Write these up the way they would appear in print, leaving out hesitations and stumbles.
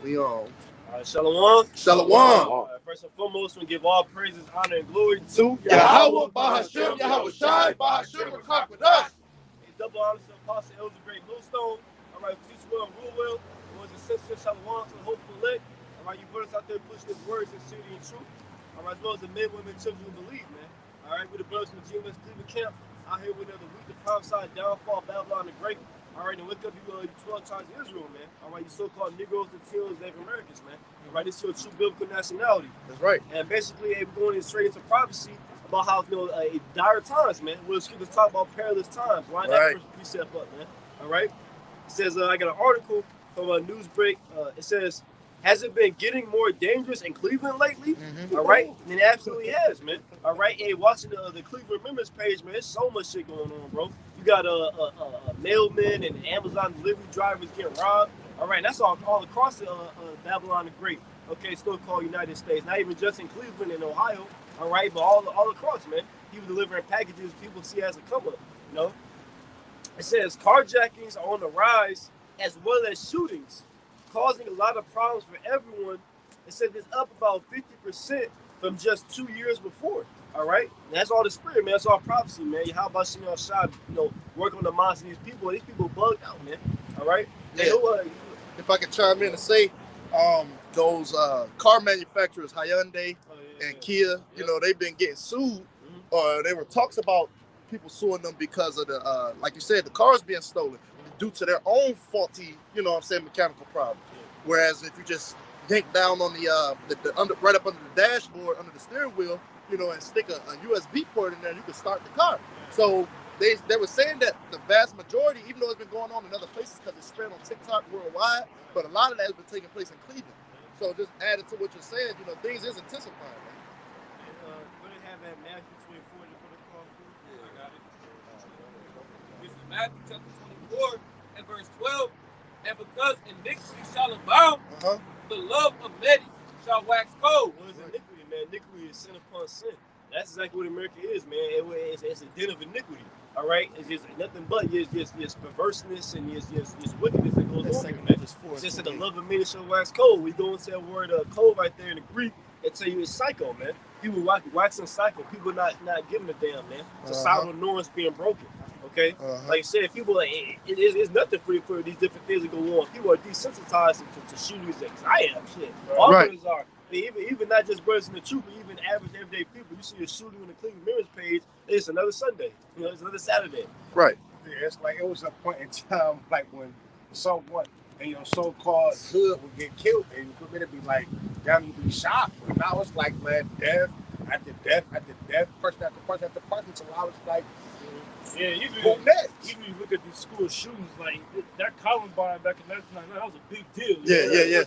We on. Shalom. Shalom. First and foremost, we give all praises, honor, and glory to YAHWAH, BAHASHAM, YAHWASHI, BAHASHAM will conquer with us. A double honor to Apostle Elder Great Millstone. All right, teach well and rule well. It was a sincere shalom to the hopeful elect. All right, you brothers out there pushing his words, sincerity, and truth. All right, as well as the men, women, children who believe, man. All right, we're the brothers from the GMS Cleveland camp out here with another week of prophesied downfall, Babylon the Great. All right, and wake up you 12 tribes of Israel, man. All right, you so-called Negroes, Latinos, Native Americans, man. All right, this is your true biblical nationality. That's right. And basically, we're going straight into prophecy about how, dire times, man. We'll scriptures talk about perilous times. Line that first precept up, man. All right? It says, I got an article from a Newsbreak. It says, has it been getting more dangerous in Cleveland lately? All right? And it absolutely has, man. All right? Hey, watching the Cleveland Members page, man, there's so much shit going on, bro. You got mailmen and Amazon delivery drivers getting robbed. All right, and that's all across the Babylon the Great. Okay, still called United States. Not even just in Cleveland and Ohio. All right, but all across, man. People delivering packages people see as a come up. You know, it says carjackings are on the rise as well as shootings, causing a lot of problems for everyone. It says it's up about 50% from just 2 years before. All right, and that's all the spirit, man. That's all prophecy, man. How about shot, work on the minds of these people? These people bugged out, man. All right. Yeah. If I could chime in and say, those car manufacturers, Hyundai and Kia, they've been getting sued, or there were talks about people suing them because of the, like you said, the cars being stolen due to their own faulty, mechanical problems. Whereas if you just yank down on the right up under the dashboard, under the steering wheel, and stick a USB port in there, you can start the car. So they were saying that the vast majority, even though it's been going on in other places because it's spread on TikTok worldwide, but a lot of that has been taking place in Cleveland. So just added to what you're saying, things is intensifying, man. What did it have at Matthew 24 to put a call through? I got it. This is Matthew chapter 24 and verse 12. And because iniquity shall abound, the love of many shall wax cold. What is iniquity, man? Iniquity is sin upon sin. That's exactly what America is, man. It's a den of iniquity. All right, it's just nothing but just perverseness and just wickedness that goes on here, man. It's just that the love of many shall wax cold. We go into that word cold right there in the Greek and tell you it's psycho, man. People waxing psycho. People not giving a damn, man. Societal norms being broken. Okay, like I said, people it's nothing for these different things that go on. People are desensitized to shootings. I am shit. All brothers are. Even not just brothers in the truth, but even average everyday people. You see a shooting on the Cleveland Mirrors page, it's another Sunday. It's another Saturday. Right. Yeah, it's like it was a point in time, like when someone in your so-called hood would get killed, and you could be like, damn, you be shot. But now it's like, man, death after death after death, person after person after person. So I was like, even you look at these school shootings, like that Columbine back in 1999, that was a big deal. Yeah.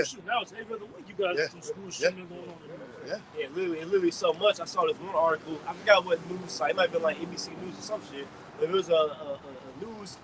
Shooting. Now it's every other week you got some school shooting going on. Yeah, literally so much. I saw this one article. I forgot what news site. It might have been like ABC News or some shit. But it was a news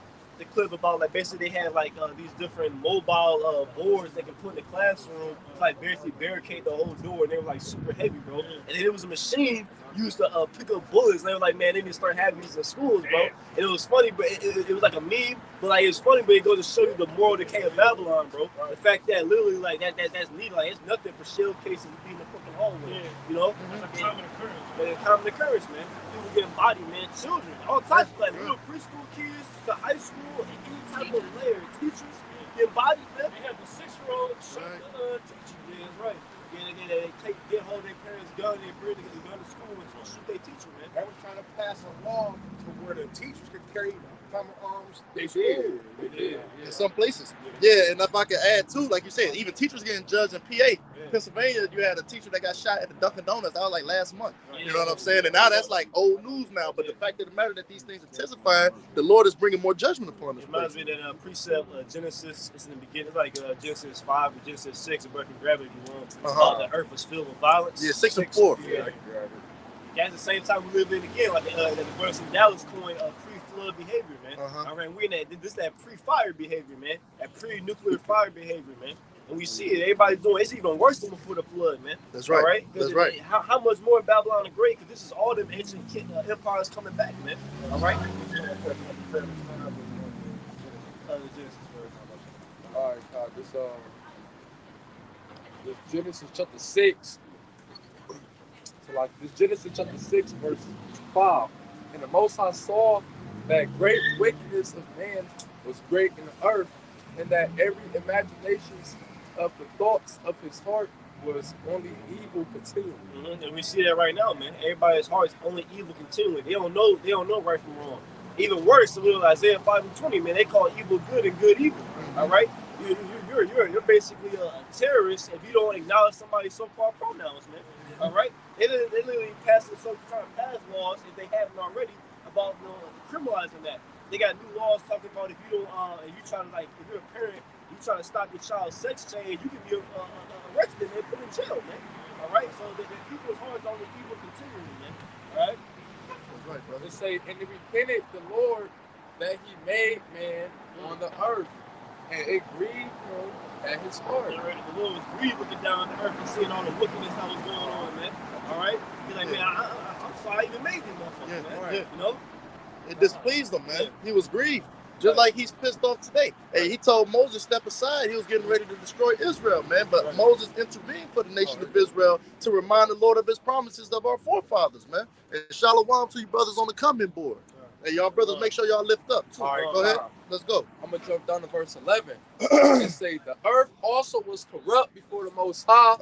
clip about basically they had these different mobile boards they can put in the classroom, basically barricade the whole door, and they were super heavy, bro. And then it was a machine used to pick up bullets. And they were like, man, they need to start having these in schools, bro. And it was funny, but it was like a meme, but it was funny, but it goes to show you the moral decay of Babylon, bro. The fact that literally that's needed, it's nothing for shell cases to be in the fucking hallway, It's a common occurrence. It's a common occurrence, man. People getting bodied, man. Children, all types of little preschool kids to high school, and any type of layer. Teachers getting bodied, man. They have the 6-year-old shoot the teacher. Yeah, that's right. Yeah, they get hold of their parents' gun, they bring the gun to school and shoot their teacher, man. They were trying to pass a law to where the teachers could carry firearms. They did. In some places. Yeah, and if I could add too, like you said, even teachers getting judged in PA. Pennsylvania, you had a teacher that got shot at the Dunkin' Donuts. That was last month. You know what I'm saying? And now that's old news now. But the fact of the matter that these things intensifying, the Lord is bringing more judgment upon us. It reminds me of that precept Genesis. It's in the beginning, Genesis 5 or Genesis 6. If I can grab it if you want. The earth was filled with violence. Yeah, 6 and 4. Yeah, I can grab it. At the same time, we live in again, the verse in Dallas coined pre-flood behavior, man. All right, we're in that pre-fire behavior, man. That pre-nuclear fire behavior, man. And we see it. Everybody's doing. It's even worse than before the flood, man. That's right. All right. That's right. How much more Babylon the Great? Because this is all them ancient empires coming back, man. All right. All right, this this Genesis chapter 6. So like this Genesis chapter 6 verse 5. And the Most High saw that great wickedness of man was great in the earth, and that every imaginations of the thoughts of his heart was only evil continually. And we see that right now, man. Everybody's heart is only evil continually. They don't know right from wrong. Even worse, a little Isaiah 5:20, man. They call evil good and good evil. All right, you're basically a terrorist if you don't acknowledge somebody's so-called pronouns, man. All right, they literally passing trying to pass laws if they haven't already about criminalizing that. They got new laws talking about if you don't, if you try to if you're a parent, you trying to stop your child's sex change, you can be arrested and put in jail, man. All right, so the people's hearts only evil continually, man. All right. That's right, brother. It say, and it repented the Lord that he made man on the earth, and it grieved him at his heart. All right, the Lord was grieved looking down on the earth and seeing all the wickedness that was going on, man. All right, he's like, man, I'm sorry I even made these motherfuckers, man. Right. You know, it displeased him, man. He was grieved. Just like he's pissed off today. Hey, he told Moses step aside. He was getting ready to destroy Israel, man. But Moses intervened for the nation of Israel to remind the Lord of his promises of our forefathers, man. And shalom to you brothers on the coming board. Hey, y'all brothers, make sure y'all lift up too. All right, go ahead. Let's go. I'm gonna jump down to verse 11. It say the earth also was corrupt before the Most High,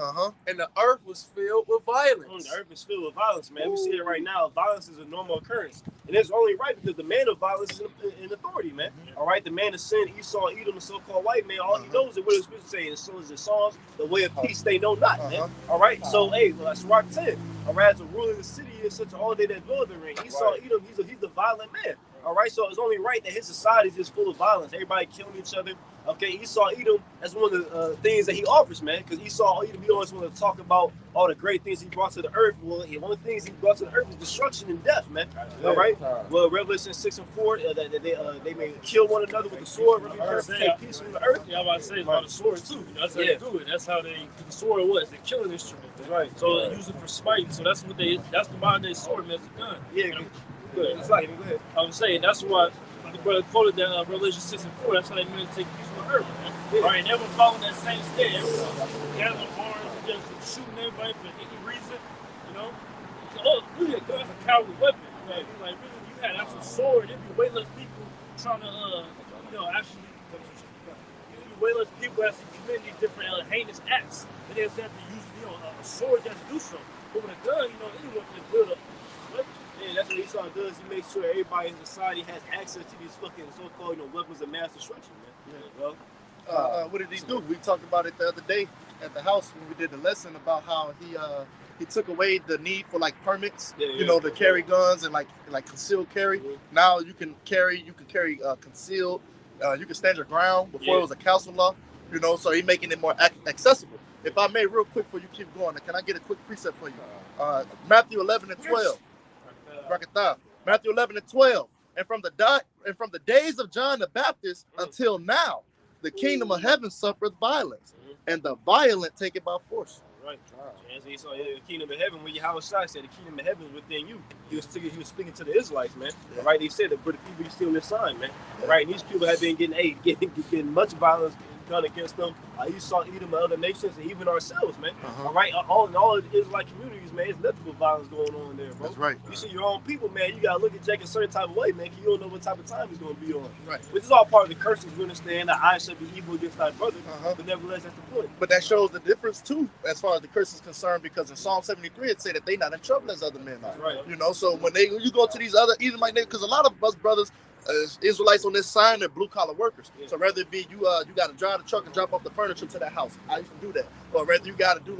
and the earth was filled with violence. The earth is filled with violence, man. We see it right now. Violence is a normal occurrence, and it's only right because the man of violence is in authority, man. All right, the man of sin, Esau, Edom, the so-called white man. All he knows is what the scripture say. As soon as the Psalms, the way of peace they know not, man. All right, so hey, that's Rock 10. All right, as a ruler in the city is such an all day that dwell therein. Esau, Edom, he's the violent man. All right, so it's only right that his society is just full of violence. Everybody killing each other. Okay, Esau, Edom, that's one of the things that he offers, man. Because Esau, Edom, he always want to talk about all the great things he brought to the earth. Well, one of the things he brought to the earth is destruction and death, man. All right. Well, Revelation 6 and 4, they may kill one another with the sword, take peace from the earth. Yeah, I'm about to say about the sword too. That's how they do it. That's how the sword was. They're killing instrument. Right. So they use it for spiting. So that's the modern day sword, man. It's a gun. Yeah. You know? Good. It's like, go ahead. I'm saying that's why the brother quoted that Revelation 6 and 4. That's how they meant to take peace from the earth, man. Yeah. All right, never following that same state. Everyone gathering arms and just shooting everybody for any reason, you know. So, really, that's a cowardly weapon. Right? Like, really, you had actual sword. It'd be way less people trying to, actually, way less people actually commit these different heinous acts. But they have to use, a sword just to do so. But with a gun, anyone can build a weapon. Yeah, that's what Esau does. He makes sure everybody in society has access to these fucking so-called, weapons of mass destruction, man. Yeah. Well, what did he do? We talked about it the other day at the house when we did the lesson about how he took away the need for permits, to carry guns and like concealed carry. Now you can carry concealed. You can stand your ground. Before it was a council law, so he's making it more accessible. If I may, real quick before you keep going, can I get a quick precept for you? Matthew 11 and 12. Matthew 11 and 12. And from the days of John the Baptist until now, the kingdom of heaven suffereth violence, and the violent take it by force. Right. As he saw the kingdom of heaven, when YAHWASHI said the kingdom of heaven is within you, he was speaking to the Israelites, man. Yeah. Right? They said that, but the people you still this sign, man. Yeah. Right? And these people have been getting much violence done against them. You saw Edom and other nations, and even ourselves, man. All right, all the Israelite communities, man, it's nothing but violence going on there, bro. That's right. You see your own people, man. You gotta look at Jack a certain type of way, man, because you don't know what type of time he's gonna be on. Right. Which is all part of the curses. We understand that I shall be evil against thy brother, but nevertheless, that's the point. But that shows the difference too, as far as the curse is concerned, because in Psalm 73 it say that they not in trouble as other men are. That's right. So when you go to these other Edomite neighbors, because a lot of us brothers. Israelites on this sign, they're blue collar workers. Yeah. So rather it be you got to drive the truck and drop off the furniture to that house. I used to do that. Or rather you got to do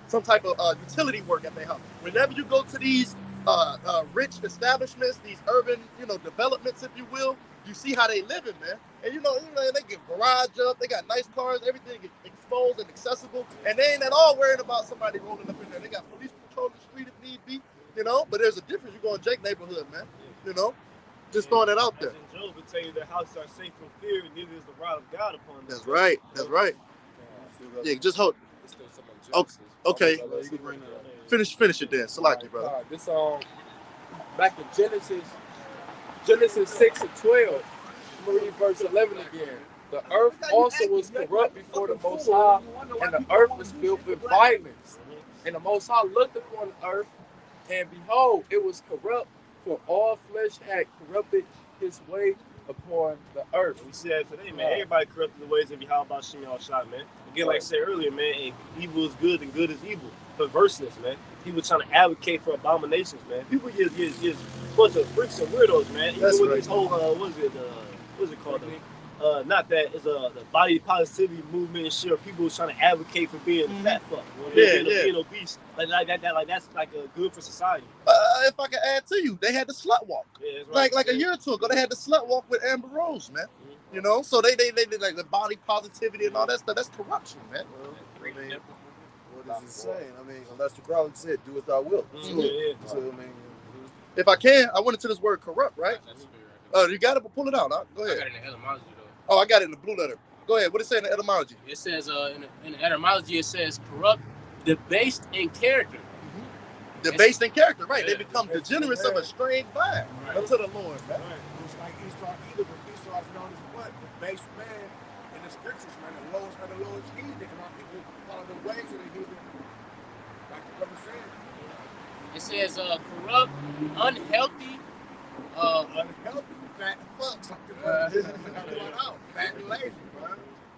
some type of utility work at their house. Whenever you go to these rich establishments, these urban developments, if you will, you see how they living, man. And they get garage up, they got nice cars, everything is exposed and accessible, and they ain't at all worried about somebody rolling up in there. They got police patrolling the street if need be, But there's a difference. You go in Jake neighborhood, man. Just throwing that out there. As in Job would tell you that houses are safe from fear, and neither is the rod of God upon them. That's right. That's right. Yeah, just hold. Okay. Finish it then. Salaki, brother. This back in Genesis 6 and 12. I'm gonna read verse 11 again. The earth also was corrupt before the Most High, and the earth was filled with violence. And the Most High looked upon the earth, and behold, it was corrupt, for all flesh had corrupted his way upon the earth. We see that today, man. Everybody corrupted the ways of YAHWASHI, man. Again, like I said earlier, man, evil is good and good is evil. Perverseness, man. People trying to advocate for abominations, man. People just a bunch of freaks and weirdos, man. Even with this whole, what is it called? Not that, it's the body positivity movement and shit. Or people trying to advocate for being fat fuck, being obese. Like that's good for society. If I can add to you, they had the slut walk. Yeah, right. Like a year or two ago, they had the slut walk with Amber Rose, man. You know, so they did like the body positivity and all that stuff. That's corruption, man. What is it saying? I mean, unless the crowd said, "Do as thou wilt." So, I mean, if I can, I went into this word corrupt, right? You got it, but pull it out. Huh? Go ahead. I got it in the etymology though. Oh, I got it in the blue letter. Go ahead. What it say in the etymology? It says in the etymology it says corrupt, debased in character. Debased in character, right? They become degenerates of a strange vine unto the Lord, man. It's like Esau, either, but Esau is known as what? The base man in the scriptures, man. The lowest heathen. And our people follow the ways of the heathen. Like the brother said. It says corrupt, unhealthy, unhealthy, fat fucks. Fat and lazy, bro.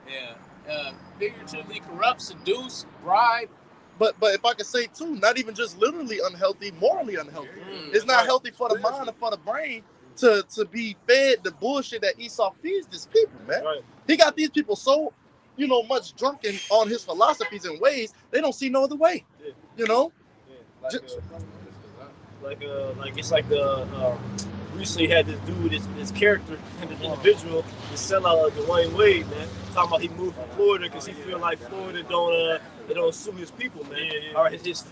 Yeah. Figuratively corrupt, seduce, bribe. But if I could say too, not even just literally unhealthy, morally unhealthy. It's not healthy for the mind or for the brain to be fed the bullshit that Esau feeds these people, man. Right. He got these people so, much drunken on his philosophies and ways, they don't see no other way. Yeah. You know? Yeah. Like it's like the recently had this dude, this character, this individual, this sellout of Dwayne Wade, man. Talking about he moved from Florida because he feel like Florida don't sue his people, man. Or his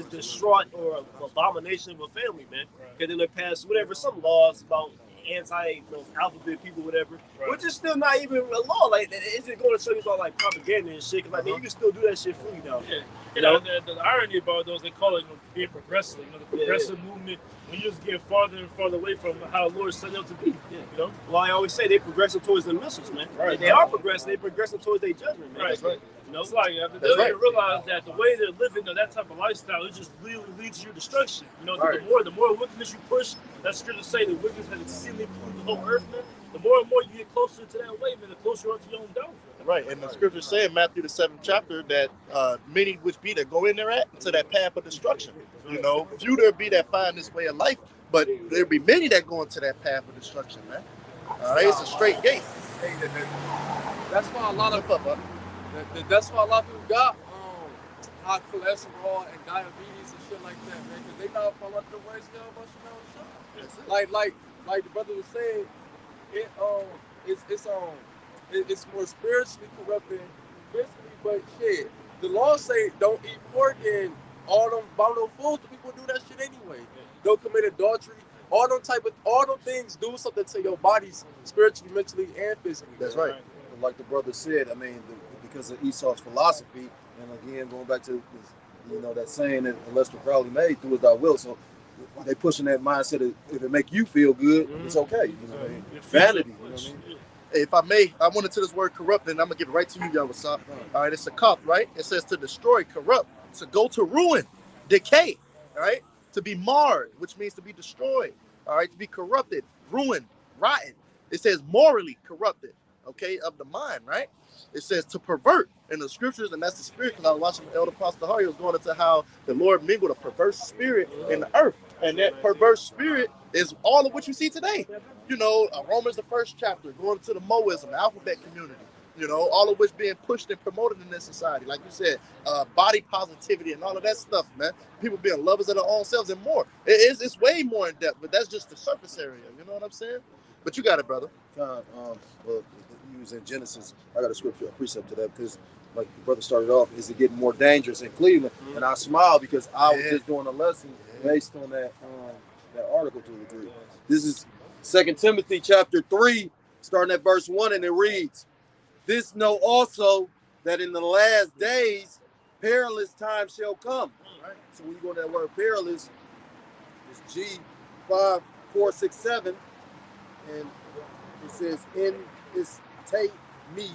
distraught or abomination of a family, man. Because then they passed some laws about anti-alphabet people, whatever, which is still not even a law. Like, is it going to show you about like propaganda and shit? Because you can still do that shit freely now. Yeah. You know, the irony about those, they call it being progressive. The progressive movement, when you just get farther and farther away from how the Lord set it up to be. Yeah. Well, I always say they progressive towards the missiles, man. Right. They are progressive. They progressive towards their judgment, man. Right. It's like they realize that the way they're living, that type of lifestyle, it just really leads to your destruction. The more wickedness you push, that's scripture say that wickedness has exceedingly polluted the whole earth, man. The more and more you get closer to that way, man, the closer you are to your own downfall. Right, and the scripture say in Matthew the 7th chapter that many which be that go in there to that path of destruction. Few there be that find this way of life, but there be many that go into that path of destruction, man. It's a straight gate. That's why a lot of people got high cholesterol and diabetes and shit like that, man, because they not following the ways of YAHWASHI. Like the brother was saying, it's more spiritually corrupt than physically, but shit, the law say don't eat pork and all them abominable foods. People do that shit anyway. Don't commit adultery. All them things do something to your bodies spiritually, mentally, and physically. That's right. Like the brother said, I mean, because of Esau's philosophy, and again, going back to that saying that unless we're proudly made, do as thou wilt. So they pushing that mindset of if it make you feel good, it's okay. Vanity. If I may, I went into this word corrupt, and I'm gonna give it right to you, YAHWASHI. All right, it's a cup, right? It says to destroy, corrupt, to go to ruin, decay, all right? To be marred, which means to be destroyed, all right? To be corrupted, ruined, rotten. It says morally corrupted, okay, of the mind, right? It says to pervert in the scriptures, and that's the spirit, because I was watching Elder Pastor Harry was going into how the Lord mingled a perverse spirit in the earth, and that perverse spirit is all of what you see today. Romans the 1st chapter, going to the Moism, the alphabet community, all of which being pushed and promoted in this society. Like you said, body positivity and all of that stuff, man. People being lovers of their own selves and more. It's way more in depth, but that's just the surface area. You know what I'm saying? But you got it, brother. Well, he was in Genesis. I got a precept to that because, like the brother started off, is it getting more dangerous in Cleveland? And I smile because I was just doing a lesson based on that article to a degree. This is 2 Timothy chapter 3, starting at verse 1, and it reads, "This know also that in the last days perilous times shall come." Right. So when you go to that word perilous, it's G5467, and it says in his me.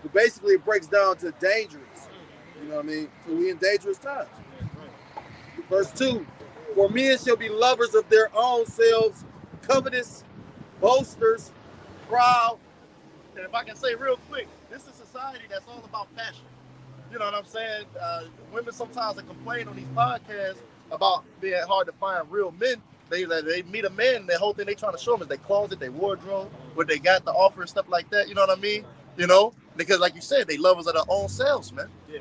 But basically, it breaks down to dangerous. You know what I mean? So we in dangerous times. Verse 2, for men shall be lovers of their own selves, covetous, boasters, proud. And if I can say real quick, this is a society that's all about fashion. You know what I'm saying? Women sometimes complain on these podcasts about being hard to find real men. They meet a man, and the whole thing they trying to show them is their closet, their wardrobe, what they got to offer and stuff like that. You know what I mean? You know, because like you said, they lovers of their own selves, man. Yeah.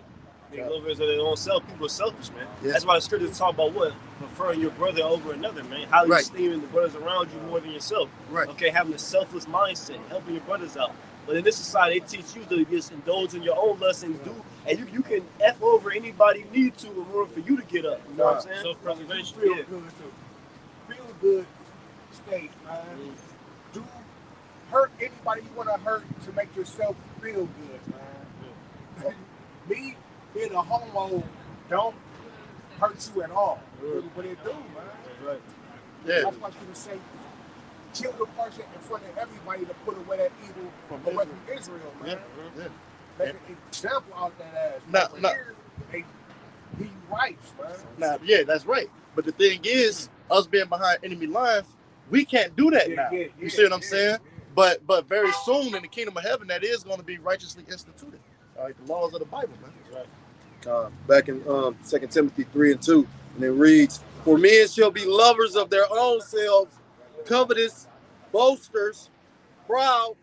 They lovers of their own self. People are selfish, man. Yeah. That's why the scriptures talk about what? Preferring your brother over another, man. Highly esteeming the brothers around you more than yourself. Right. Okay, having a selfless mindset, helping your brothers out. But in this society, they teach you to just indulge in your own lust and do, and you can F over anybody you need to in order for you to get up. You know what I'm saying? Self-preservation. Feel good state, man. Do hurt anybody you want to hurt to make yourself feel good, man. Me being a homo don't hurt you at all. But it do, man. Right. Yeah. That's why people say kill the person in front of everybody to put away that evil away from Israel, man. Yeah. Make an example out of that ass. Nah. Here, they give you rights, man. Now, yeah, that's right. But the thing is, us being behind enemy lines, we can't do that now. You see what I'm saying? But very soon in the kingdom of heaven, that is going to be righteously instituted. All right, the laws of the Bible, man. Right. Back in 2 Timothy 3:2, and it reads, for men shall be lovers of their own selves, covetous, boasters, proud,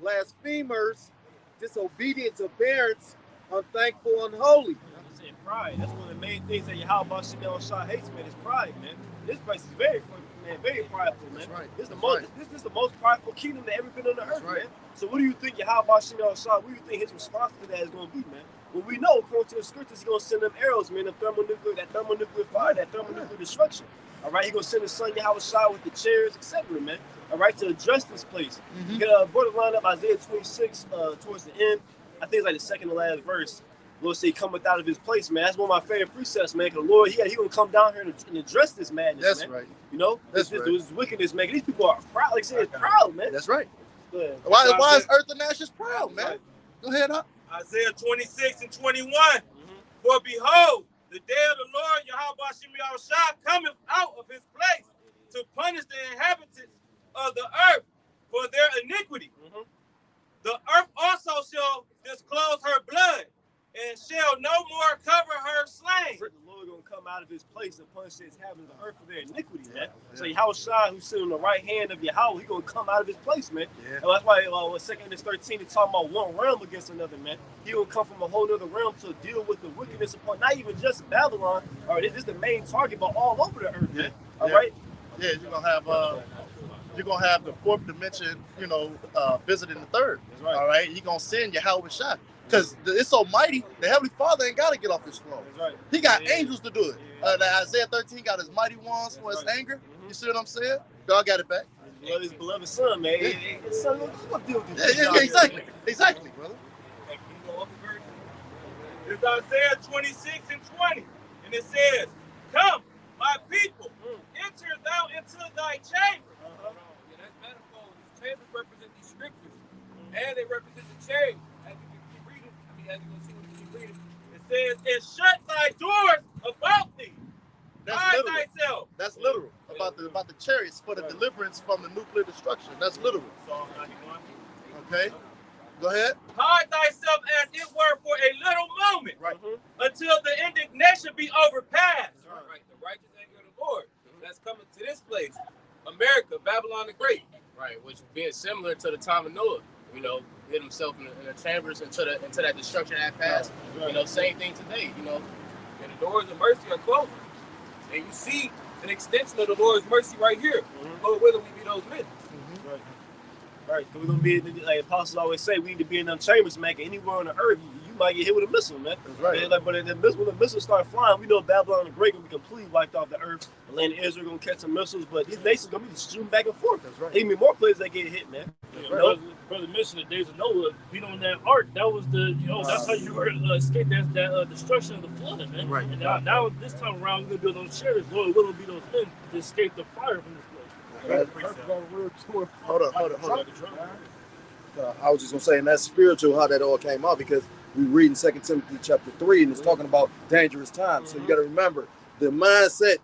blasphemers, disobedient to parents, unthankful, unholy. I'm saying pride. That's one of the main things that YAHWAH hates, man, is pride, man. This place is very prideful, man. That's right. This is the most prideful kingdom that ever been on the earth, right. man. So what do you think YAHWAH, what do you think his response to that is going to be, man? Well, we know, according to the scriptures, he's going to send them arrows, man, that thermonuclear fire, that thermonuclear destruction. All right, he's going to send his son YAHWAH with the chairs, etc., man. All right, to address this place. You get borderline up Isaiah 26 towards the end. I think it's like the second to last verse. Lord say, cometh out of his place, man. That's one of my favorite precepts, man. Because the Lord, he going to come down here and address this madness, That's man. right. You know? This wickedness, man. These people are proud. Like I said, it's proud, man. That's right. Yeah. Why is Earth and Ashes proud, man? Right. Go ahead, huh? Isaiah 26 and 21. For behold, the day of the Lord, YAHWAH cometh out of his place to punish the inhabitants of the earth for their iniquity. The earth also shall disclose her blood, and shall no more cover her slain. The Lord going to come out of his place and punish his inhabitants of the earth for their iniquity, man. So YAHWAH, who's sitting on the right hand of Yahweh, he's going to come out of his place, man. And that's why 2 Corinthians 13 is talking about one realm against another, man. He will come from a whole other realm to deal with the wickedness upon not even just Babylon. All right, this is the main target, but all over the earth, man. All right? Yeah, you're gonna have the fourth dimension, visiting the third. That's right. All right, he's gonna send YAHWAH. Because it's so mighty, the Heavenly Father ain't got to get off his throne. That's right. He got angels to do it. Isaiah 13 got his mighty ones for his anger. You see what I'm saying? God got it back. His beloved son, man. His son, what deal with this? Yeah, exactly, brother. It's Isaiah 26 and 20. And it says, come, my people, enter thou into thy chamber. Yeah, that's metaphor. These chambers represent these scriptures. And they represent the change. As you can keep reading, as you're going to see when you keep reading. It says, and shut thy doors about thee. Hide thyself. That's literal. About the chariots for the deliverance from the nuclear destruction. That's literal. Psalm 91. Okay. Go ahead. Hide thyself as it were for a little moment. Right. Until the indignation be overpassed. Right. The righteous anger of the Lord. That's coming to this place. America, Babylon the Great. Right, which being similar to the time of Noah. Hid himself in the chambers into that destruction that passed. Same thing today. And the doors of mercy are closed. And you see an extension of the Lord's mercy right here. Lord willing, we be those men. Right. We're going to be, like apostles always say, we need to be in them chambers, man. Anywhere on the earth, you might get hit with a missile, man. That's right. But when the missiles start flying, we know Babylon the Great going to be completely wiped off the earth. The land of Israel going to catch some missiles, but these nations going to be shooting back and forth. That's right. There be more places that get hit, man. Brother mentioned the days of Noah, being on that ark, that was that's how you were escape that destruction of the flood, man. Right. And now this time around, we're going to build those chariots. Lord will be those men to escape the fire from this place. Hold on. I was just gonna say, and that's spiritual how that all came out, because we read in 2 Timothy chapter 3, and it's talking about dangerous times. So you got to remember the mindset.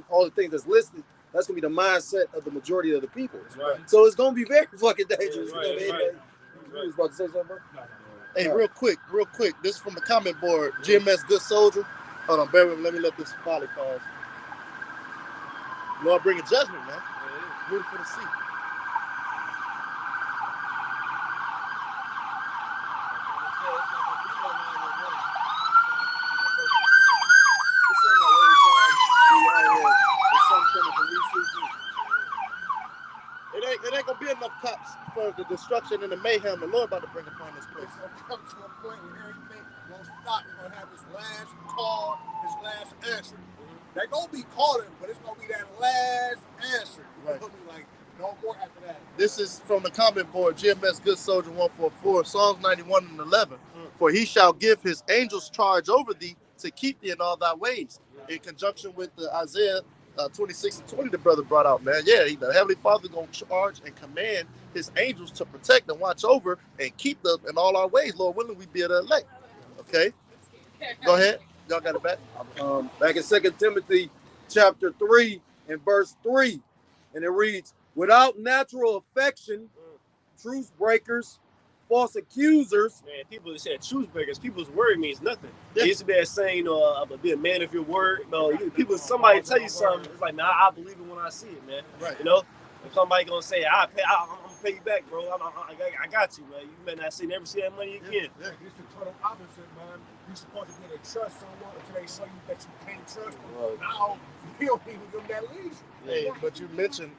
All the things that's listed, that's gonna be the mindset of the majority of the people. Right. So it's gonna be very fucking dangerous. Right, You know what I mean? You was about to say something, bro? Hey, real quick. This is from the comment board. GMS Good Soldier. Hold on, bear with me. Let me let this folly pass. Lord, bring a judgment, man. Beautiful to see. It ain't gonna be enough cops for the destruction and the mayhem the Lord about to bring upon this place. It's gonna come to a point where everything gonna stop. We're gonna have this last call, this last answer. They're gonna be calling, but it's gonna be that last answer. It's gonna be like no more after that. This is from the comment board, GMS Good Soldier 144, Psalms 91 and 11. For he shall give his angels charge over thee to keep thee in all thy ways. In conjunction with the Isaiah 26 and 20 the brother brought out, man. Yeah, the Heavenly Father going to charge and command his angels to protect and watch over and keep them in all our ways. Lord willing, we be the elect. Okay? Go ahead. Y'all got it back? Back in 2 Timothy chapter 3 and verse 3. And it reads, without natural affection, truce breakers, false accusers. Man, people that said truce breakers, people's word means nothing. It used to be a saying, be a man of your word. No, somebody tell you something, it's like, nah, I believe it when I see it, man. Right. You know? If somebody gonna say, I'm gonna pay you back, bro. I got you, man. You may not never see that money again. Yeah. It's the total opposite, man. You're supposed to be able to trust someone until they show you that you can't trust them. Right. Now, you don't even give them that leisure. Hey, but you mentioned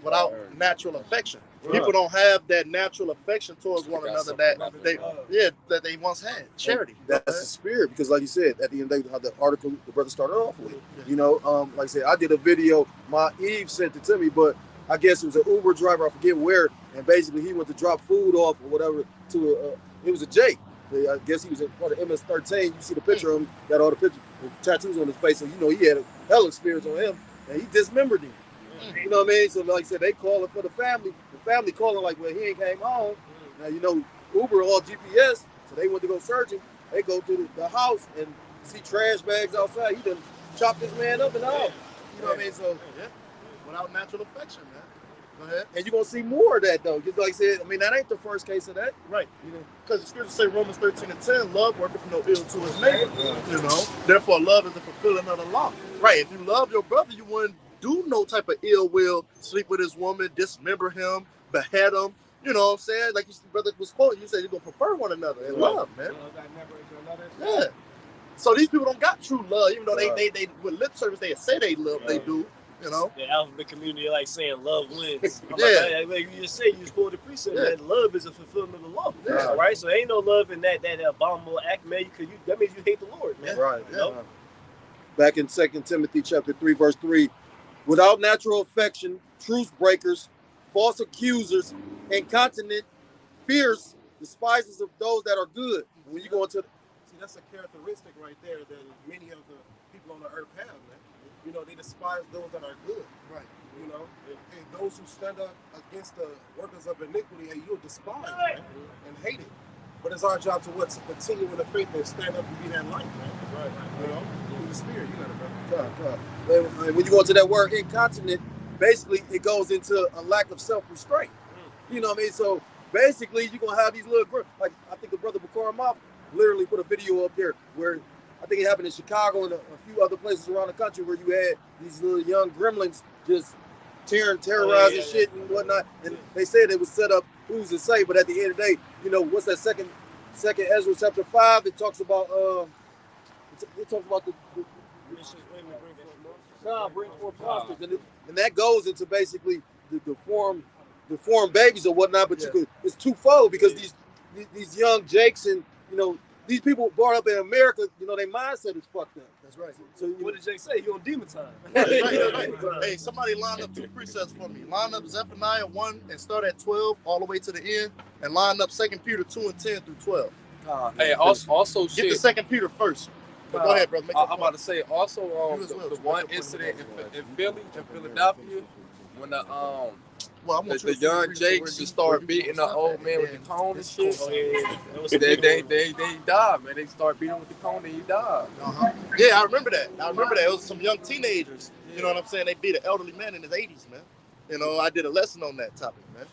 without natural affection. People don't have that natural affection towards one another that they once had. Charity. That's the spirit, because like you said, at the end of the day, how the article the brother started off with. You know, like I said, I did a video, my Eve sent it to me, but I guess it was an Uber driver, I forget where, and basically he went to drop food off or whatever to it was a Jake. I guess he was in part of MS-13. You see the picture of him, got all the pictures, the tattoos on his face, and you know he had a hell experience on him, and he dismembered him. You know what I mean? So like I said, they calling for the family. The family calling like, well, he ain't came home. Now, you know, Uber all GPS, so they went to go search him. They go to the house and see trash bags outside. He done chopped this man up and all. You know what I mean? So without natural affection, man. Go ahead. And you're going to see more of that, though. Just like I said, I mean, that ain't the first case of that. Right. You know, because the scriptures say Romans 13 and 10, love worketh no ill to his neighbor. You know, therefore love is the fulfilling of the law. Right. If you love your brother, you wouldn't do no type of ill will, sleep with his woman, dismember him, behead him. You know what I'm saying? Like your brother was quoting, you said you're going to prefer one another in love, man. Yeah. So these people don't got true love, even though they with lip service, they say they love, they do. You know, the alphabet community like saying love wins. You just say you quote the precept that love is a fulfillment of the law. Yeah. Right, so ain't no love in that abominable act, man. That means you hate the Lord, man. Right. You know? Back in 2 Timothy chapter 3, verse 3, without natural affection, truce breakers, false accusers, incontinent, fierce, despisers of those that are good. When you go into that's a characteristic right there that many of the people on the earth have, man. You know, they despise those that are good. Right. You know, and those who stand up against the workers of iniquity, hey, you'll despise, man, and hate it. But it's our job to continue in the faith and stand up and be that light, man. Right. You know, through the spirit, you got it, bro. When you go into that word incontinent, basically it goes into a lack of self-restraint. You know what I mean? So basically you're going to have these little girls, like I think the brother Bakar Mop literally put a video up there where I think it happened in Chicago and a few other places around the country where you had these little young gremlins just terrorizing shit and whatnot. And they said it was set up, who's to say, but at the end of the day, you know, what's that second Ezra chapter 5? It talks about the bring forth monsters, and that goes into basically the form babies or whatnot. But it's twofold, because these young Jakes and these people brought up in America, their mindset is fucked up. That's right. So what did Jake say? You on demon time. Right. Hey, somebody line up 2 precepts for me. Line up Zephaniah 1 and start at 12 all the way to the end, and line up 2 Peter 2 and 10 through 12. Hey, also get the 2 Peter first. But go ahead, brother. I'm about to say also the one incident in Philadelphia when Well, I want the young Jakes just start beating the old man with the cone and shit. Oh, yeah. They died, man. They start beating him with the cone and he died. Yeah, I remember that. It was some young teenagers. You know what I'm saying? They beat an elderly man in his 80s, man. You know, I did a lesson on that topic, man.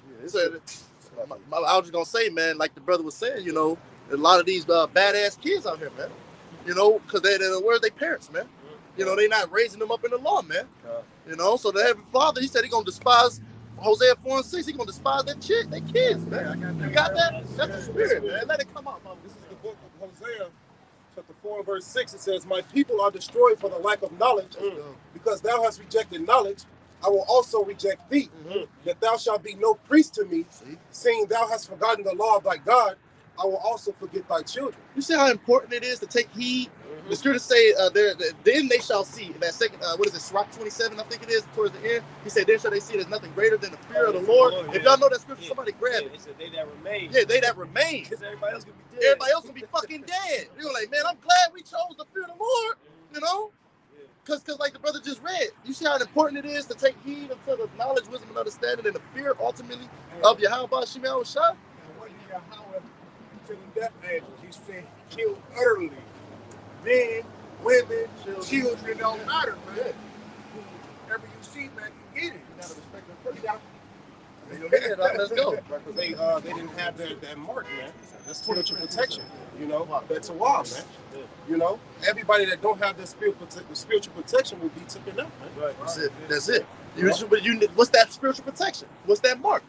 I was just gonna say, man, like the brother was saying, you know, a lot of these badass kids out here, man. You know, because where's their parents, man? You know, they not raising them up in the law, man. You know, so the Heavenly Father, he said he gonna despise Hosea 4:6. He gonna despise their kids, man. You got that? That's the spirit, man. Let it come out, Mama. This is the book of Hosea, chapter 4, verse 6. It says, "My people are destroyed for the lack of knowledge, because thou hast rejected knowledge. I will also reject thee, that thou shalt be no priest to me, seeing thou hast forgotten the law of thy God. I will also forget thy children." You see how important it is to take heed? The scriptures say, then they shall see. That second, what is it, Sirach 27, I think it is, towards the end. He said, then shall they see there's nothing greater than the fear of the Lord. If y'all know that scripture, somebody grab it. They said they that remain. Yeah, they that remain. Because everybody else gonna be dead. Everybody else gonna be fucking dead. You're like, man, I'm glad we chose the fear of the Lord, you know? Because like the brother just read, you see how important it is to take heed unto the knowledge, wisdom, and understanding, and the fear, ultimately, of YAHWASHI. And what did Yahweh to the death angel? He said, kill utterly. Men, women, children, don't matter, man. Whoever you see, man, you get it. You gotta respect their person. Let's go. Because they didn't have that mark, man. That's spiritual protection, you know. That's a wall, man. You know, everybody that don't have the spiritual protection will be taken up, man. Right. That's it. What's that spiritual protection? What's that mark?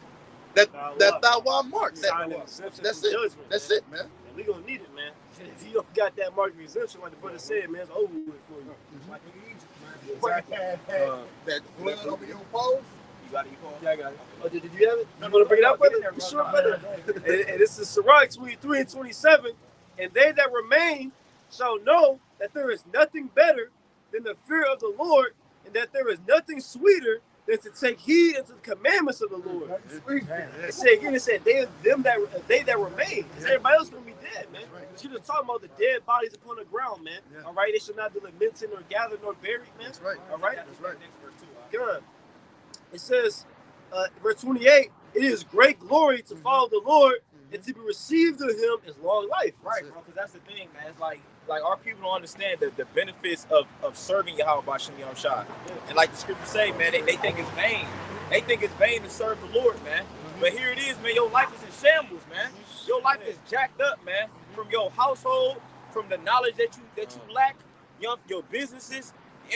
That YAHWAH mark. That's it. That's it, man. And we gonna need it, man. If you don't got that mark of exemption, like the brother said, man, it's over with for you. Like in Egypt, man. That blood over your pole. You got it, Yeah, I got it. Oh, did you have it? You want to bring it up, brother? You sure, brother? And this is Sirach 23 and 27. And they that remain shall know that there is nothing better than the fear of the Lord, and that there is nothing sweeter than to take heed unto the commandments of the Lord. It said, they that remain. Because everybody else is going to be dead, man. She's just talking about the dead bodies upon the ground, man. All right? They shall not be lamented nor gathered nor buried, man. That's right. All right? That's right. Good. It says, verse 28, it is great glory to follow the Lord and to be received of him is long life. Right, bro, because that's the thing, man. It's like our people don't understand the benefits of serving YAHWASHI. And like the scriptures say, man, they think it's vain. They think it's vain to serve the Lord, man. But here it is, man. Your life is in shambles, man. Your life is jacked up, man. From your household, from the knowledge that you lack, your businesses,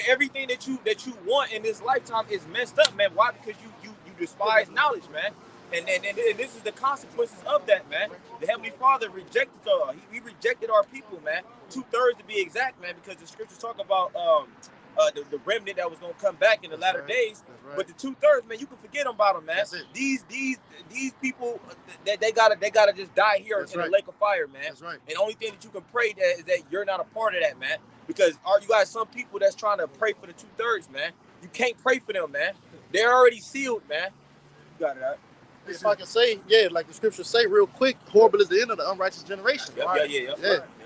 everything that you want in this lifetime is messed up, man. Why? Because you despise knowledge, man. And this is the consequences of that, man. The Heavenly Father rejected he rejected our people, man. 2/3 to be exact, man, because the scriptures talk about the remnant that was gonna come back in the latter days. Right. But the 2/3, man, you can forget about them, man. These people, they gotta just die here in the lake of fire, man. That's right. And the only thing that you can pray is that you're not a part of that, man. Because you got some people that's trying to pray for the 2/3, man. You can't pray for them, man. They're already sealed, man. You got it out. If I can say, like the scriptures say real quick, horrible is the end of the unrighteous generation. Yeah.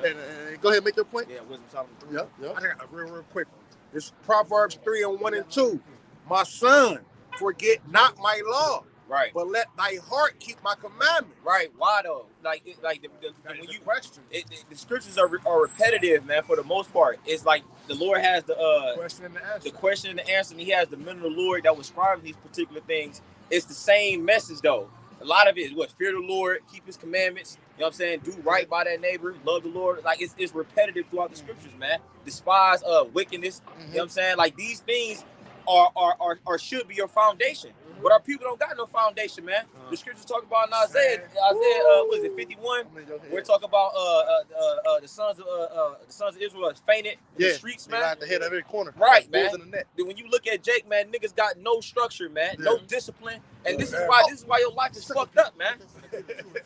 And go ahead and make your point. Yeah, wisdom Solomon 3. Yeah. I got a real quick one. It's Proverbs 3 and 1 and 2. My son, forget not my law. Right. But let thy heart keep my commandment. Right. Why though? When you question, the scriptures are repetitive, man. For the most part, it's like the Lord has the question and the answer, and He has the men of the Lord that was scribing these particular things. It's the same message though. A lot of it is fear the Lord, keep His commandments. You know what I'm saying? Do right by that neighbor, love the Lord. Like it's repetitive throughout the scriptures, man. Despise wickedness. You know what I'm saying? Like these things are should be your foundation. But our people don't got no foundation, man. The scriptures talk about in Isaiah, what is it, 51? We're talking about the sons of Israel fainted in the streets, man. At the head of every corner. Right, man. When you look at Jake, man, niggas got no structure, man, no discipline, and this is why your life is fucked up, man.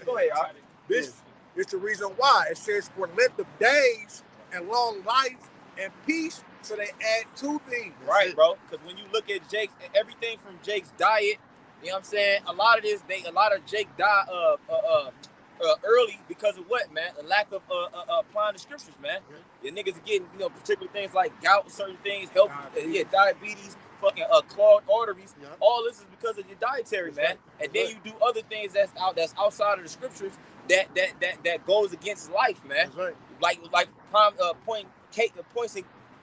Go ahead, all right. This is the reason why it says for length of days and long life and peace. So they add two things. Right, bro. Because when you look at Jake's, everything from Jake's diet, you know what I'm saying? A lot of Jake die early because of what, man? A lack of applying the scriptures, man. The niggas are getting, particular things like gout, certain things, health, diabetes, fucking clogged arteries. All this is because of your dietary, man. And then you do other things that's outside of the scriptures that goes against life, man. Like prime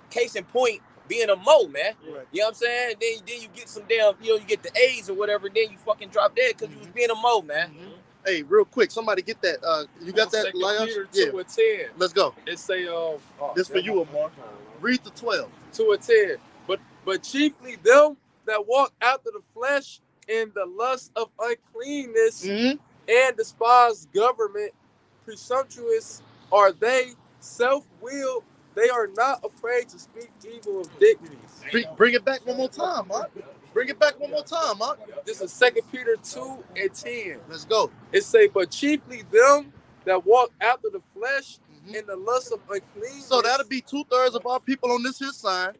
case in point being a mo, man. You know what I'm saying? Then you get some damn, you get the AIDS or whatever, then you fucking drop dead because you was being a mo, man. Hey, real quick, somebody get that. You got that, Lion? Yeah. 2:10. Let's go. It say, this for you, Amar. Read the 12. 2:10. But chiefly them that walk after the flesh in the lust of uncleanness and despise government, presumptuous are they, self-willed. They are not afraid to speak evil of dignities. Bring it back one more time, Mark. Bring it back one more time, Mark. This is 2 Peter 2:10. Let's go. It say, but chiefly them that walk after the flesh in the lust of uncleanness. So that'll be 2/3 of our people on this here side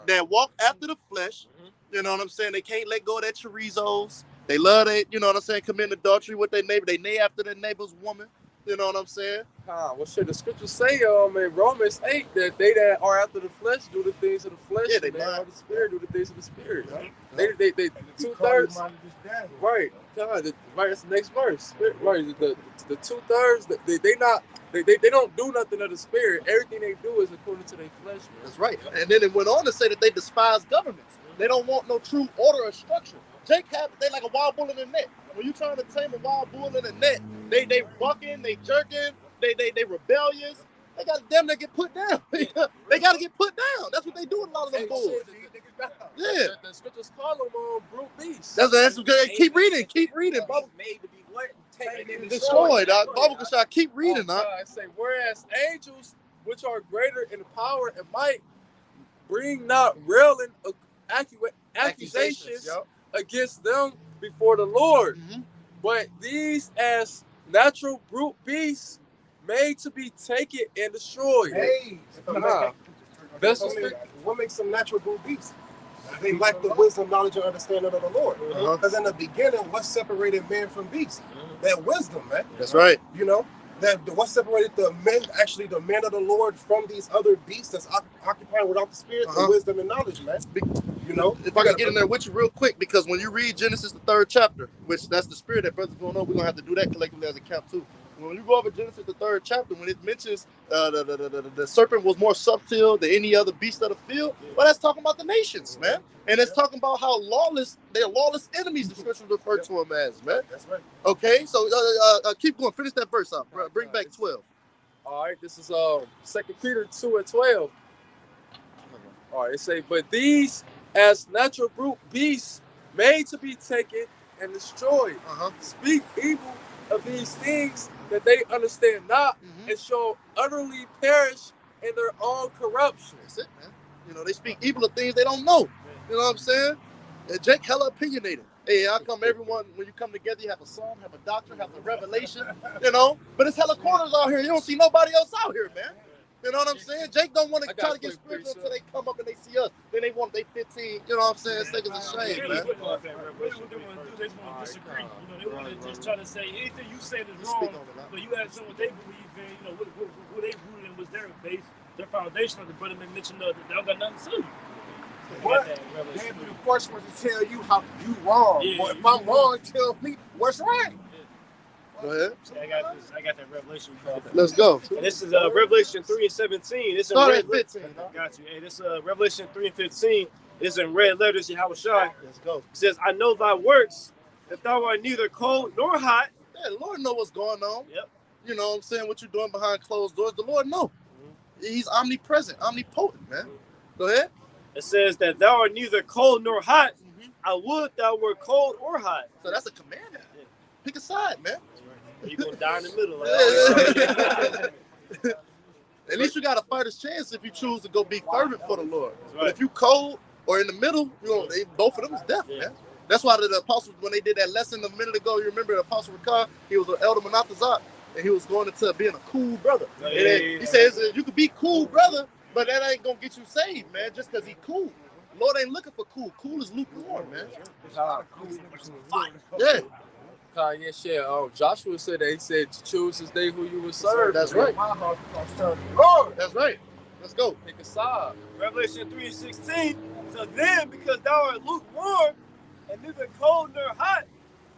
that walk after the flesh. You know what I'm saying? They can't let go of their chorizos. They love it. You know what I'm saying? Committing adultery with their neighbor. They neigh after their neighbor's woman. You know what I'm saying? What should the scriptures say in Romans 8 that they that are after the flesh do the things of the flesh, and they are the spirit do the things of the spirit. They 2/3. Right. God, right. That's the next verse. Right. The 2/3. They don't do nothing of the spirit. Everything they do is according to their flesh. Man. That's right. And then it went on to say that they despise governments. They don't want no true order or structure. Jake have they like a wild bull in a net. When you're trying to tame a wild bull in a net, they bucking, they jerking, they rebellious. They got damn near get put down. They got to get put down. That's what they do with a lot of them bulls. Yeah. The scriptures call them brute beasts. That's good. Keep reading. Bubble made to be what? Taken and destroyed. Bubble shot. Keep reading. I say, whereas angels, which are greater in power and might, bring not railing accusations against them before the Lord, but these as natural brute beasts made to be taken and destroyed. Hey, what makes them natural brute beasts? They lack the wisdom, knowledge, and understanding of the Lord. Because in the beginning, what separated man from beast? That wisdom, man. That's right. You know, that what separated the men of the Lord from these other beasts that's occupying without the spirit, the wisdom and knowledge, man. You know, if I can get in there with you real quick, because when you read Genesis, the 3rd chapter, which that's the spirit that brother's going on, we're gonna have to do that collectively as a camp too. When you go over Genesis, the 3rd chapter, when it mentions the serpent was more subtle than any other beast of the field, well, that's talking about the nations, man. And it's talking about how they're lawless enemies, the scriptures refer to them as, man. That's right. Okay, so keep going. Finish that verse up, bro. Bring back 12. All right, this is 2 Peter 2:12. All right, it say, but these as natural brute beasts made to be taken and destroyed, speak evil of these things that they understand not, and shall utterly perish in their own corruption. That's it, man. You know, they speak evil of things they don't know. You know what I'm saying? And Jake hella opinionated. Hey, how come everyone, when you come together, you have a psalm, have a doctrine, have a revelation, you know? But it's hella corners out here. You don't see nobody else out here, man. You know what I'm saying? Jake don't want to try to get spiritual until they come up and they see us. Then they want they 15. You know what I'm saying? It's taking a shame, man. What they want to do, they just want to disagree. You know, they want to just try to say anything you say is wrong, but you ask them what they believe in. You know, what they rooted in was their base, their foundation. Like the brother mentioned, they don't got nothing to say. What? They'll be the first one to tell you how you wrong. Yeah, but if I'm wrong, tell me what's right. Go ahead. I got that revelation. Let's go. And this is Revelation 3:17. This Start at 15. Got you. Hey, this Revelation 3:15. This is in red letters. YAHWASHI. Let's go. It says, "I know thy works, that thou art neither cold nor hot." Yeah, the Lord know what's going on. Yep. You know what I'm saying? What you're doing behind closed doors, the Lord know. He's omnipresent, omnipotent, man. Go ahead. It says that thou art neither cold nor hot. I would thou were cold or hot. So that's a command. Yeah. Pick a side, man. You're going to die in the middle. At least you got a fighter's chance if you choose to go be fervent for the Lord. Right. But if you cold or in the middle, you know, both of them is death, man. That's why the apostles, when they did that lesson a minute ago, you remember the apostle Ricard, he was an elder Monophysite, and he was going into being a cool brother. He says, you could be cool brother, but that ain't going to get you saved, man, just because he cool. Lord ain't looking for cool. Cool is lukewarm, man. Yeah. Yeah, shit. Joshua said that. He said, choose this day who you will serve. That's right. That's right. Let's go. Pick a side. Revelation 3:16. So then, because thou art lukewarm and neither cold nor hot,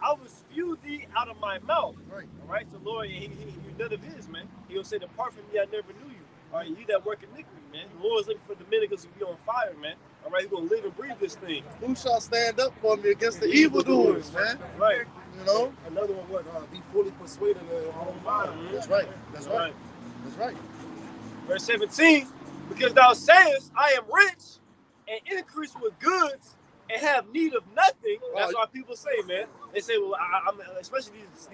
I will spew thee out of my mouth. Right. All right. So Lord, you're none of his, man. He'll say, depart from me, I never knew you. All right, you that work iniquity, man. The Lord's looking for the men to be on fire, man. All right, he's gonna live and breathe this thing. Who shall stand up for me against the evildoers, man? Right. You know? Another one, what? Be fully persuaded in your own mind. That's right. That's right. That's right. Verse 17, because thou sayest, I am rich and increase with goods and have need of nothing. That's why people say, man. They say, well, I'm especially these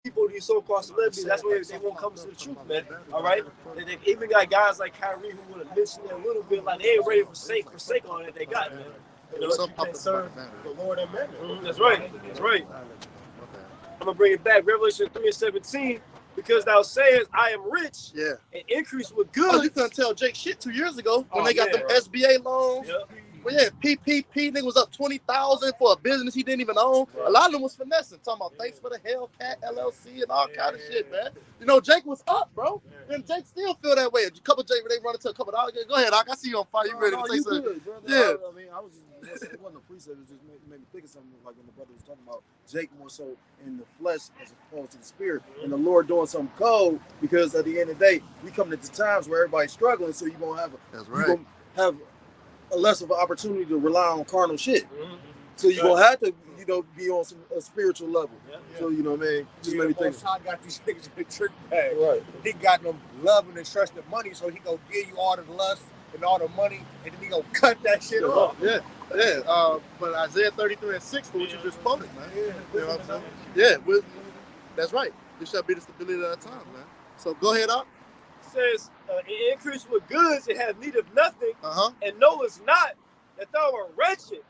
people, these so-called celebrities, that's why they won't come to the truth, man. All right? They even got guys like Kyrie who would have mentioned it a little bit, like they ain't ready to forsake all that they got, man. You know, you can't serve the Lord and man. That's right. That's right. I'm going to bring it back. Revelation 3:17. Because thou sayest, I am rich and increase with goods. Oh, you couldn't tell Jake shit 2 years ago when they got them SBA loans. Yep. Well, yeah, PPP, nigga was up 20,000 for a business he didn't even own. A lot of them was finessing, talking about thanks for the Hellcat LLC and all kind of shit, man. You know, Jake was up, bro. And Jake still feel that way. A couple Jake, they run into a couple dollars. Go ahead, Doc. I see you on fire. You ready to say something? Good, brother. Yeah. I mean, I was just, it wasn't a precept. It just made me think of something like when the brother was talking about Jake more so in the flesh as opposed to the spirit. And the Lord doing something cold because at the end of the day, we come into times where everybody's struggling. So you're going to have you're gonna have a less of an opportunity to rely on carnal shit. So you're gonna have to, you know, be on a spiritual level. So you know what I mean? Just made me think. I got these niggas in the trick bag. Right. He got them loving and trusting money, so he gonna give you all the lust and all the money, and then he gonna cut that shit off. Yeah. But Isaiah 33:6 for what you just quoted, man. You know what I'm saying? Yeah, that's right. This shall be the stability of that time, man. So go ahead, up. Says, increase with goods and have need of nothing, and knowest not that thou art wretched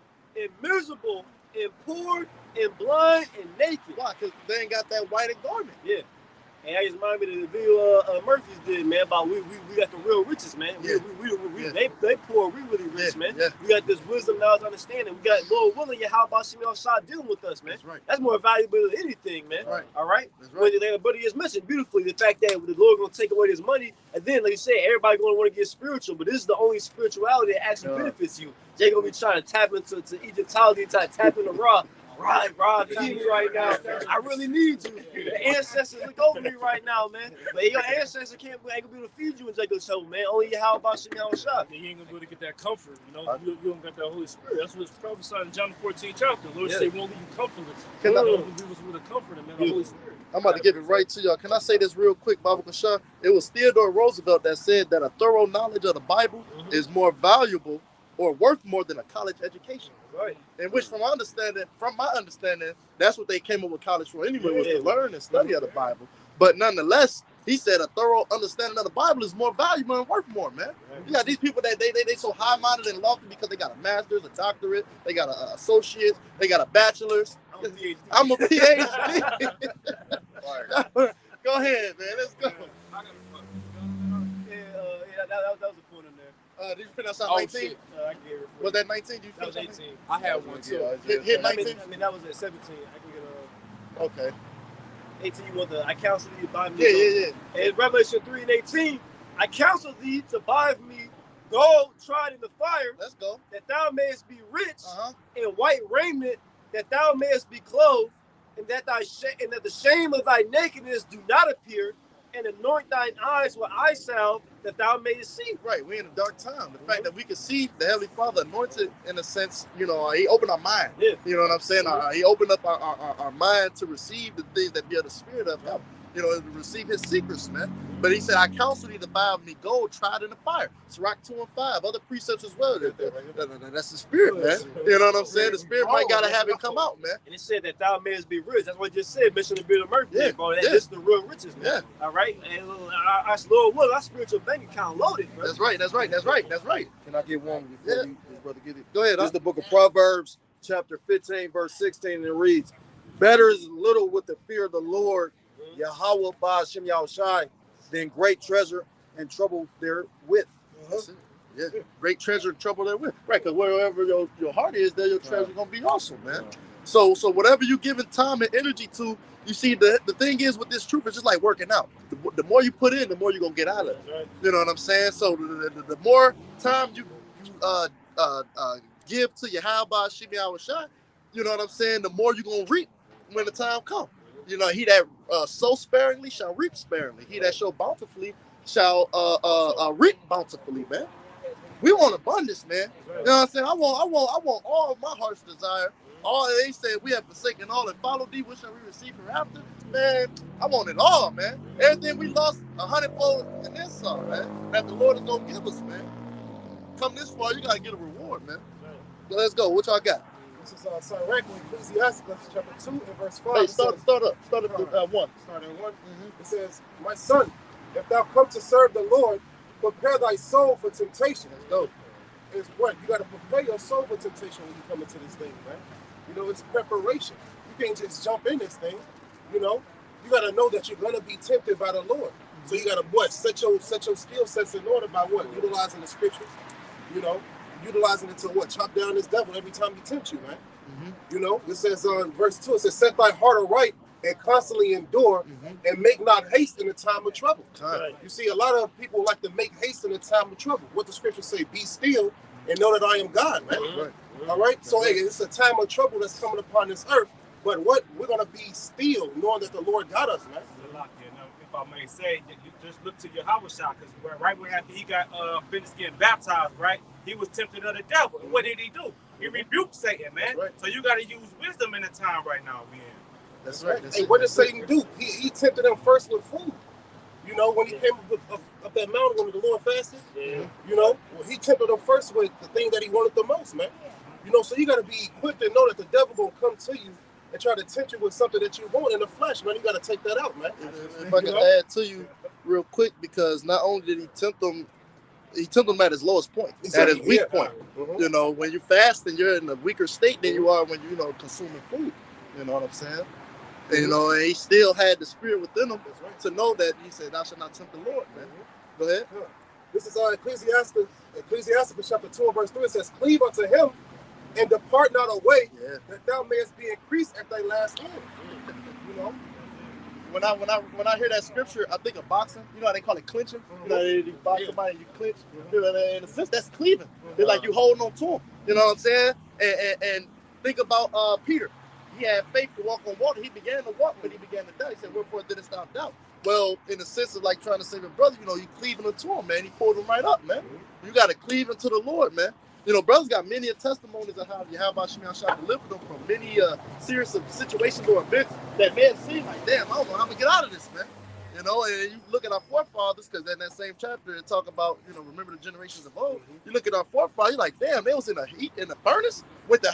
and miserable and poor and blind and naked. Why? Because they ain't got that white garment. Yeah. And I just remind me of the video Murphy's did, man, about we got the real riches, man. They poor, we really rich, man. Yeah. We got this wisdom, knowledge, understanding. We got Lord willing, YAHWASHI dealing with us, man. That's right. That's more valuable than anything, man. Right. All right? That's right. When the buddy is mentioned beautifully, the fact that the Lord going to take away this money, and then, like you said, everybody going to want to get spiritual, but this is the only spirituality that actually benefits you. They're going to be trying to tap into Egyptology, trying to tap into Ra. Rob, feed me right now. I really need you. The ancestors look over me right now, man. But your ancestors ain't gonna be able to feed you in Jacob's show, man. Only YAHWASHI YAHWASHI. You ain't gonna be able to get that comfort, you know. You don't got that Holy Spirit. That's what's prophesied in John 14 chapter. The Lord said, "Won't leave you comfortless." He will leave us with a comforter, man. The Holy Spirit. I'm about to give it right to y'all. Can I say this real quick, Baba Kasha? It was Theodore Roosevelt that said that a thorough knowledge of the Bible is more valuable or worth more than a college education. Right. In which, from my understanding, that's what they came up with college for anyway, was to learn and study of the Bible. But nonetheless, he said a thorough understanding of the Bible is more valuable and worth more, man. You got these people that they so high-minded and lofty because they got a master's, a doctorate, they got an associate, they got a bachelor's. I'm a PhD. Go ahead, man. Let's go. That was a point in there. Did you finish on 19? I gave it. Was that 19? Did you That was finish 18. I had one too. Hit 19? I mean, that was at 17. I can get Okay. 18, you want I counsel thee to buy me gold. And Revelation 3:18, I counsel thee to buy me gold tried in the fire. Let's go. That thou mayest be rich, and white raiment, that thou mayest be clothed, and that the shame of thy nakedness do not appear, and anoint thine eyes with eye salve, that thou mayest see. Right, we're in a dark time. The fact that we can see the Heavenly Father anointed, in a sense, you know, he opened our mind. Yeah. You know what I'm saying? He opened up our mind to receive the things that be of the Spirit of Him. You know, to receive His secrets, man. But he said, I counsel thee to buy of me gold tried in the fire. Sirach 2:5, other precepts as well. That's the Spirit, man. You know what I'm saying? The Spirit might got to have it come out, man. And it said that thou mayest be rich. That's what it just said. Mission of Bill of Mercury, bro. This is the real riches, man. Yeah. All right? And our Lord will, our spiritual bank account loaded, bro. That's right. Can I get one before this brother get it? Go ahead. This is the book of Proverbs, chapter 15, verse 16, and it reads, better is little with the fear of the Lord, YAHWAH BAHASHAM YAHWASHI, than great treasure and trouble therewith. That's it. Yeah. Great treasure and trouble therewith. Right, because wherever your heart is, there your treasure gonna be also, man. So whatever you giving time and energy to, you see the thing is with this truth, it's just like working out. The more you put in, the more you're gonna get out of it. Right. You know what I'm saying? So the more time you give to YAHWASHI, you know what I'm saying, the more you're gonna reap when the time comes. You know, he that sow sparingly shall reap sparingly. He that show bountifully shall reap bountifully, man. We want abundance, man. You know what I'm saying? I want all of my heart's desire. All they said we have forsaken all and followed thee, which shall we receive hereafter. Man, I want it all, man. Everything we lost 100-fold and then some, man. That the Lord is gonna give us, man. Come this far, you gotta get a reward, man. So let's go. What y'all got? This is Ecclesiastes chapter 2 and verse 5. Hey, start at 1. Start at 1. It says, my son, if thou come to serve the Lord, prepare thy soul for temptation. Let's go. It's what? You got to prepare your soul for temptation when you come into this thing, man. You know, it's preparation. You can't just jump in this thing. You know, you got to know that you're going to be tempted by the Lord. So you got to what? Set your skill sets in order by what? Utilizing the scriptures. You know, utilizing it to what? Chop down this devil every time he tempts you, man. You know, it says on verse 2, it says, set thy heart aright and constantly endure and make not haste in the time of trouble. Right. You see, a lot of people like to make haste in the time of trouble. What the scriptures say, be still and know that I am God, man. Right. All right? So, hey, it's a time of trouble that's coming upon this earth. But what? We're going to be still knowing that the Lord got us, man. If I may say, you just look to YAHWASHI, because right when after he got finished getting baptized, right, he was tempted of the devil. And what did he do? He rebuked Satan, man. Right. So you got to use wisdom in the time right now we in. That's right. Hey, what did Satan do? He tempted him first with food. You know, when he came up that mountain when the Lord fasted, you know, he tempted him first with the thing that he wanted the most, man. You know, so you got to be quick to know that the devil going to come to you and try to tempt you with something that you want in the flesh, man. You got to take that out, man. If I can add to you real quick, because not only did he tempt them at his lowest point, at his weak point. You know, when you fast and you're in a weaker state than you are when you know consuming food. You know what I'm saying? And, you know, and he still had the spirit within him to know that he said, "Thou shalt not tempt the Lord." Man, go ahead. This is Ecclesiastes chapter 2 verse 3. It says, "Cleave unto him and depart not away, that thou mayest be increased at thy last end." You know. When I hear that scripture, I think of boxing. You know how they call it clinching? You know, you box somebody and you clinch. You know, in a sense, that's cleaving. They're like you holding on to him. You know what I'm saying? And think about Peter. He had faith to walk on water. He began to walk, but he began to doubt. He said, "Wherefore didst thou doubt?" Well, in the sense of like trying to save a brother, you know, you cleaving unto him, man. He pulled him right up, man. You got to cleave into the Lord, man. You know, brothers got many testimonies of how YAHWASHI delivered them from many serious situations or events that man seem like, damn, I don't know how to get out of this, man. You know, and you look at our forefathers, because in that same chapter it talk about, you know, remember the generations of old. You look at our forefathers, you're like, damn, they was in the heat, in the furnace, with the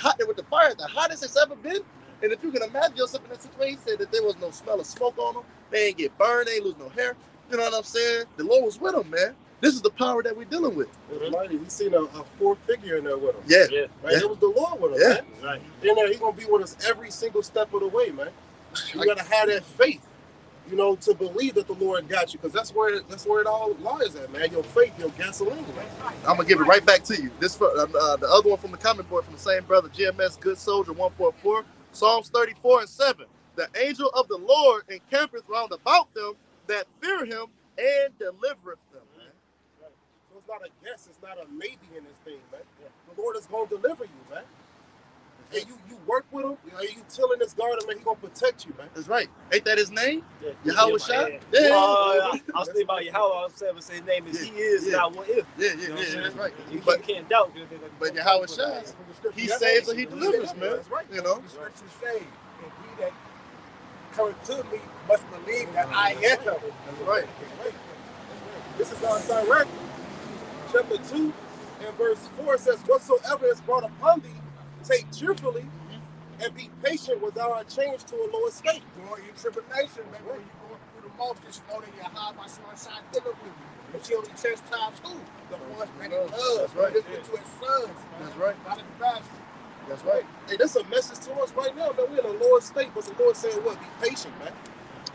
fire, the hottest it's ever been. And if you can imagine yourself in that situation, he said that there was no smell of smoke on them. They ain't get burned, they ain't lose no hair. You know what I'm saying? The Lord was with them, man. This is the power that we're dealing with. Mighty, we seen a fourth figure in there with him. Yeah. Right? It was the Lord with him, man. Right. In there, he's going to be with us every single step of the way, man. You got to have that faith, you know, to believe that the Lord got you, because that's where it all lies at, man. Your faith, your gasoline, man. I'm going to give it right back to you. This the other one from the comment board from the same brother, GMS, Good Soldier 144, Psalms 34:7. The angel of the Lord encampeth round about them that fear him and delivereth them. Man. So it's not a guess, it's not a maybe in this thing, man. The Lord is going to deliver you, man. And you work with him, you tilling this garden, man, he's going to protect you, man. That's right. Ain't that his name? YAHWASHI? I was thinking about Yahweh. I was saying his name is He is, not what if. Yeah, that's right. You can't doubt. But YAHWASHI, he saves or he delivers, man. That's right. You know? The scriptures say, and he that cometh to me must believe that I am. That's right. This is on Sincerity, chapter 2 and verse 4 says, "Whatsoever is brought upon thee, take cheerfully, and be patient without a change to a low escape." During your tribulation, man, when you're going through the most, you know that YAHWASHI deliver you. But you only chastise who? The ones that he loves. That's right. To his sons. That's right. Not his bastards. That's right. Hey, that's a message to us right now, man. We're in a lower state, but the Lord saying what? Be patient, man.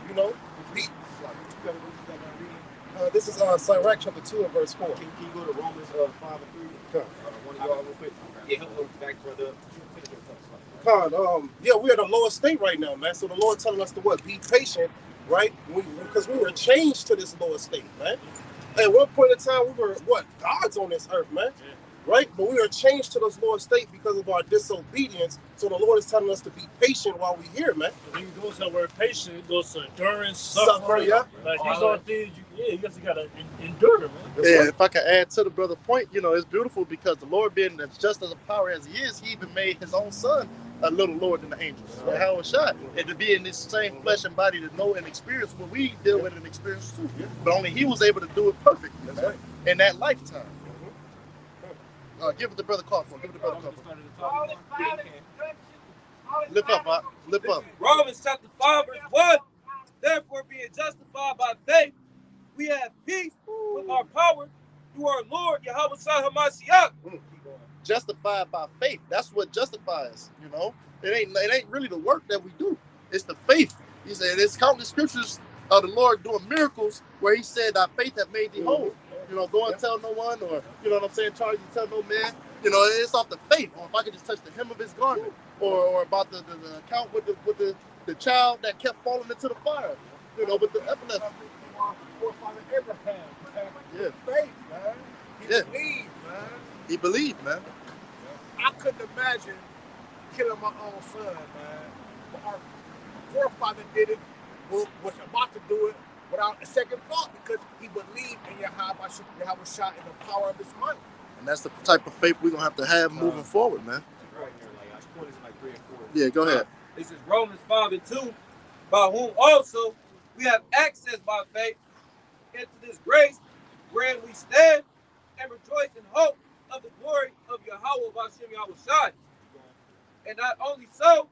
You know, be. This is Sirach chapter 2 and verse 4. Can you go to Romans 5 and 3? One of y'all real quick. Yeah, help back brother. Yeah, we're at a lower state right now, man. So the Lord telling us to what? Be patient, right? Because we were changed to this lower state, man. At one point in time, we were what? Gods on this earth, man. Yeah. Right? But we are changed to this lower state because of our disobedience. So the Lord is telling us to be patient while we're here, man. When you go to the word patient, it goes to endurance, suffering. Yeah. Like these are things you just gotta endure, man. Yeah, if I can add to the brother point, it's beautiful because the Lord being as just as a power as he is, he even made his own son a little lower than the angels. YAHWASHI. And to be in this same flesh and body to know and experience what we deal with and experience too. But only he was able to do it perfectly, man, in that lifetime. Give it the brother call for. Give it the brother call for. Lift up, Bob. Lift up. Romans chapter 5, verse 1. Therefore, being justified by faith, we have peace with our power through our Lord YAHWASHI HaMashiach. Justified by faith. That's what justifies, It ain't really the work that we do. It's the faith. He said, there's countless scriptures of the Lord doing miracles where he said, thy faith hath made thee whole. Go and tell no one, or charge you tell no man. It's off the faith. Or if I could just touch the hem of his garment, or about the account with the child that kept falling into the fire. With the epilepsy. Forefather Abraham. Yeah. Faith, man. He believed, man. He believed, man. I couldn't imagine killing my own son, man. But our forefather did it, was about to do it without a second thought because he believed in YAHWASHI and the power of his might. And that's the type of faith we're going to have moving forward, man. Right here, I pointed to 3 and 4. Yeah, go ahead. This is Romans 5 and 2, by whom also we have access by faith into this grace wherein we stand and rejoice in hope of the glory of YAHWAH. And not only so,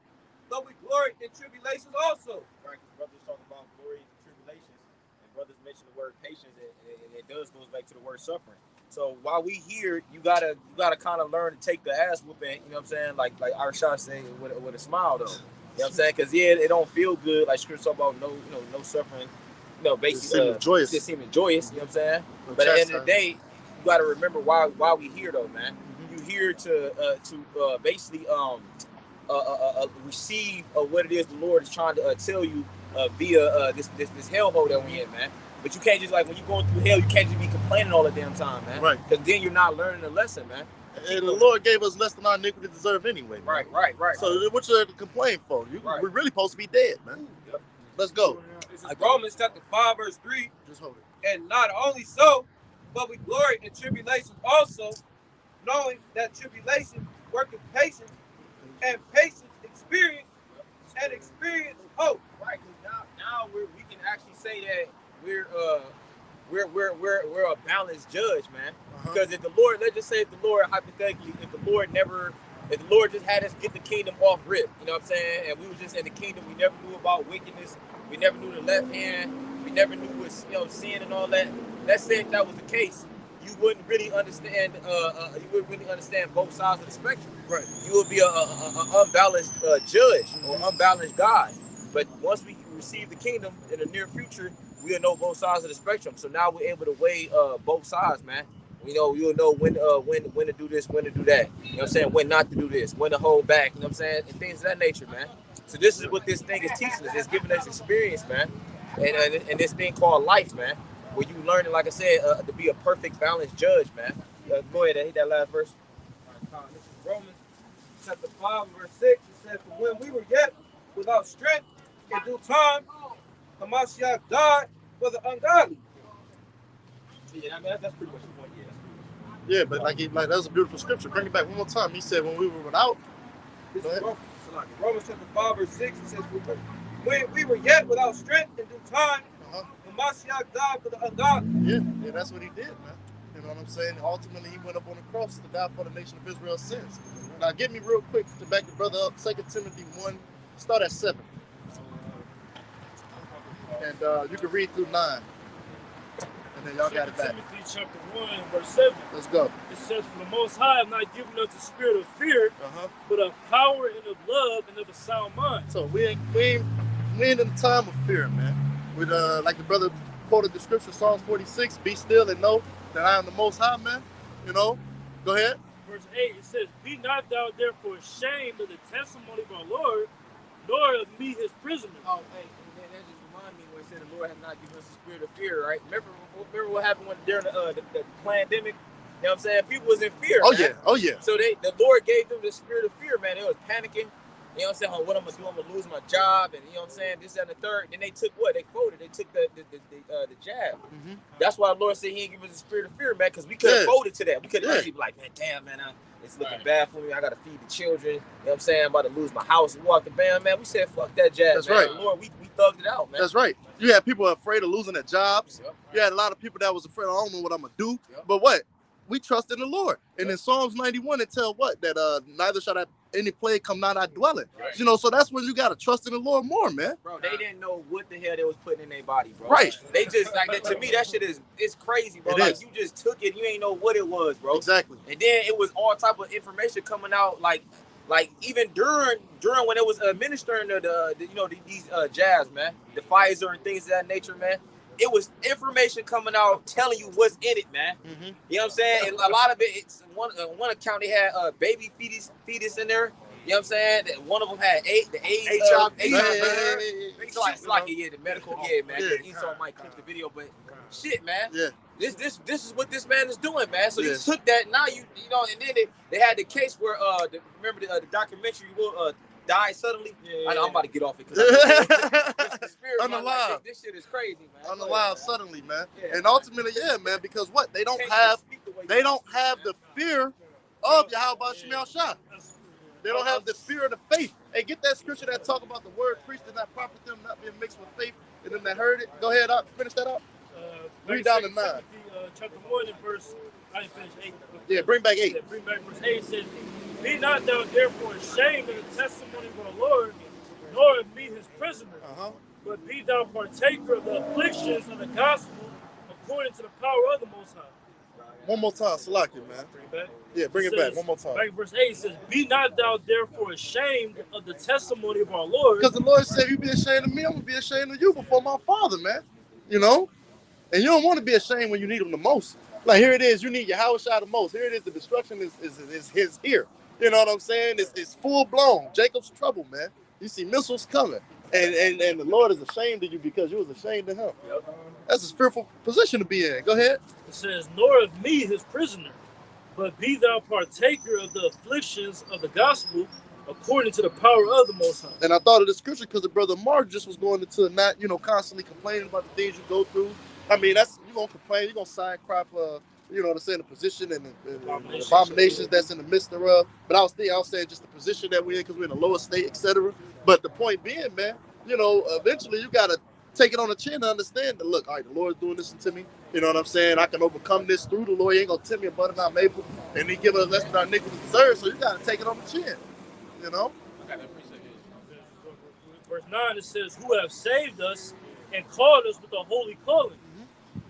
but we glory in tribulations also. Right, brothers talk about glory and tribulations, and brothers mention the word patience, and it does goes back to the word suffering. So while we here, you gotta kind of learn to take the ass whooping. You know what I'm saying? Like our shot saying with a smile though. You know what I'm saying? Because it don't feel good. Like scripture talk about no suffering. Basically just seeming joyous. You know what I'm saying? But at the end of the day, you gotta remember why we here though, man. You here to basically receive what it is the Lord is trying to tell you via this hellhole that we're in, man. But you can't just when you're going through hell, you can't just be complaining all the damn time, man. Right. Because then you're not learning the lesson, man. And the Lord gave us less than our iniquity deserve anyway. Man. Right. So what you have to complain for? We're really supposed to be dead, man. Yep. Let's go. This is Romans chapter 5, verse 3. Just hold it. And not only so, but we glory in tribulations also, knowing that tribulation worketh patience, and patience experience, and experience hope. Right. Because now we can actually say that we're a balanced judge, man. Because if the Lord, let's just say if the Lord hypothetically, if the Lord just had us get the kingdom off rip, you know what I'm saying? And we was just in the kingdom, we never knew about wickedness, we never knew the left hand, we never knew what sin and all that. Let's say if that was the case, you wouldn't really understand both sides of the spectrum. Right. You would be an unbalanced judge or unbalanced God. But once we receive the kingdom in the near future, we'll know both sides of the spectrum. So now we're able to weigh both sides, man. You'll know when to do this, when to do that. You know what I'm saying? When not to do this, when to hold back. You know what I'm saying? And things of that nature, man. So this is what this thing is teaching us. It's giving us experience, man. And this thing called life, man. Where you learning, like I said, to be a perfect balanced judge, man. Go ahead and hit that last verse. This is Romans chapter 5, verse 6. It says, "For when we were yet without strength, in due time, HaMashiach died for the ungodly." Yeah, I mean, that's pretty much the point. Yeah, but like that was a beautiful scripture. Bring it back one more time. He said, when we were without. This is Romans chapter 5, verse 6. It says, "When we were yet without strength, in due time, HaMashiach died for the ungodly." Yeah, that's what he did, man. You know what I'm saying? Ultimately, he went up on the cross to die for the nation of Israel's sins. Now, get me real quick to back the brother up. 2 Timothy 1, start at 7. And you can read through 9. And then y'all got it back. Timothy chapter 1, verse 7. Let's go. It says, "For the Most High have not given us the spirit of fear, but of power and of love and of a sound mind." So we ain't in the time of fear, man. With like the brother quoted the scripture, Psalms 46, be still and know that I am the Most High, man. You know, go ahead. Verse 8, it says, be not thou therefore ashamed of the testimony of our Lord, nor of me his prisoner. Oh, hey, and that just reminded me when it said the Lord has not given us a spirit of fear, right? Remember what happened during the pandemic? You know what I'm saying? People was in fear. Oh, man. yeah. Oh, yeah. So the Lord gave them the spirit of fear, man. They was panicking. You know what I'm saying? What I'm gonna do? I'm gonna lose my job, and you know what I'm saying? This, that, and the third. Then they took what? They folded. They took the jab. Mm-hmm. That's why the Lord said He didn't give us a spirit of fear, man, because we could have folded to that. We could have be like, man, damn, man, it's looking bad for me. I gotta feed the children. You know what I'm saying? I'm about to lose my house and walk the band, man. We said, fuck that jab. That's man. right. Lord, we thugged it out, man. That's right. You had people afraid of losing their jobs. Yep. You had a lot of people that was afraid, I don't know what I'm gonna do. Yep. But what? We trust in the Lord. And in Psalms 91, it tells what? That neither shall any plague come not our dwelling. Right. You know, so that's when you got to trust in the Lord more, man. Bro, they didn't know what the hell they was putting in their body, bro. Right. They just, like, to me, that shit it's crazy, bro. Like, you just took it, you ain't know what it was, bro. Exactly. And then it was all type of information coming out, like even during when it was administering these jabs, man, the Pfizer and things of that nature, man. It was information coming out telling you what's in it, man. Mm-hmm. You know what I'm saying? And a lot of it, it's one account they had baby fetus in there. You know what I'm saying? One of them had the AIDS. It's like the medical, man. Esau might clip the video, but shit, man. Yeah. This is what this man is doing, man. So you took that. Now you know, and then they had the case where remember the documentary died suddenly. I know I'm about to get off it because unalive. This shit is crazy, man. Unalive suddenly, man. Yeah, and ultimately, man, because what they don't have the fear of YAHWASHI. They don't have the fear of the faith. Hey, get that scripture that talk about the word preach did not profit them, not being mixed with faith, and them that heard it. Go ahead, finish that up. Read down to 9. Chapter 1 and verse. I didn't finish 8. Yeah, bring back 8. Yeah, bring back verse 8. It says, be not thou therefore ashamed of the testimony of our Lord, nor of me his prisoner, but be thou partaker of the afflictions of the gospel according to the power of the Most High. One more time, Salaki, man. Bring it back. Yeah, bring it back one more time. Back in verse 8, it says, be not thou therefore ashamed of the testimony of our Lord. Because the Lord said, if you be ashamed of me, I'm going to be ashamed of you before my Father, man. You know? And you don't want to be ashamed when you need him the most. Like, here it is, you need YAHWASHI the most. Here it is, the destruction is his here. You know what I'm saying? It's full blown. Jacob's trouble, man. You see missiles coming. And the Lord is ashamed of you because you was ashamed of him. Yep. That's a fearful position to be in. Go ahead. It says, nor of me his prisoner, but be thou partaker of the afflictions of the gospel according to the power of the Most High. And I thought of the scripture because the brother Mark just was going into not, constantly complaining about the things you go through. I mean, you're going to complain, you're going to side cry for, to say the position and the abominations that's in the midst thereof. But I was saying just the position that we're in because we're in a lower state, etc. But the point being, man, eventually you got to take it on the chin to understand that, look, all right, the Lord's doing this to me. You know what I'm saying? I can overcome this through the Lord. He ain't going to tell me a butter not able. And he give us less than our iniquity deserve. So you got to take it on the chin, Verse 9, it says, who have saved us and called us with a holy calling,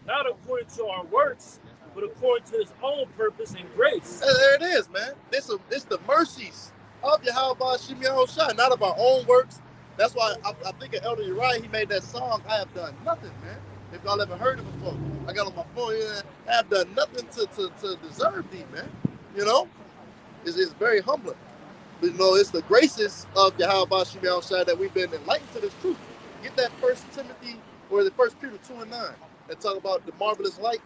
not according to our works, but according to his own purpose and grace. There it is, man. It's the mercies of YAHWASHI, not of our own works. That's why I think of Elder Uriah, he made that song, I have done nothing, man. If y'all ever heard it before. I got on my phone here, I have done nothing to deserve thee, man. It's very humbling. But, it's the graces of YAHWASHI that we've been enlightened to this truth. Get that 1 Timothy, or the 1 Peter 2 and 9, that talk about the marvelous light.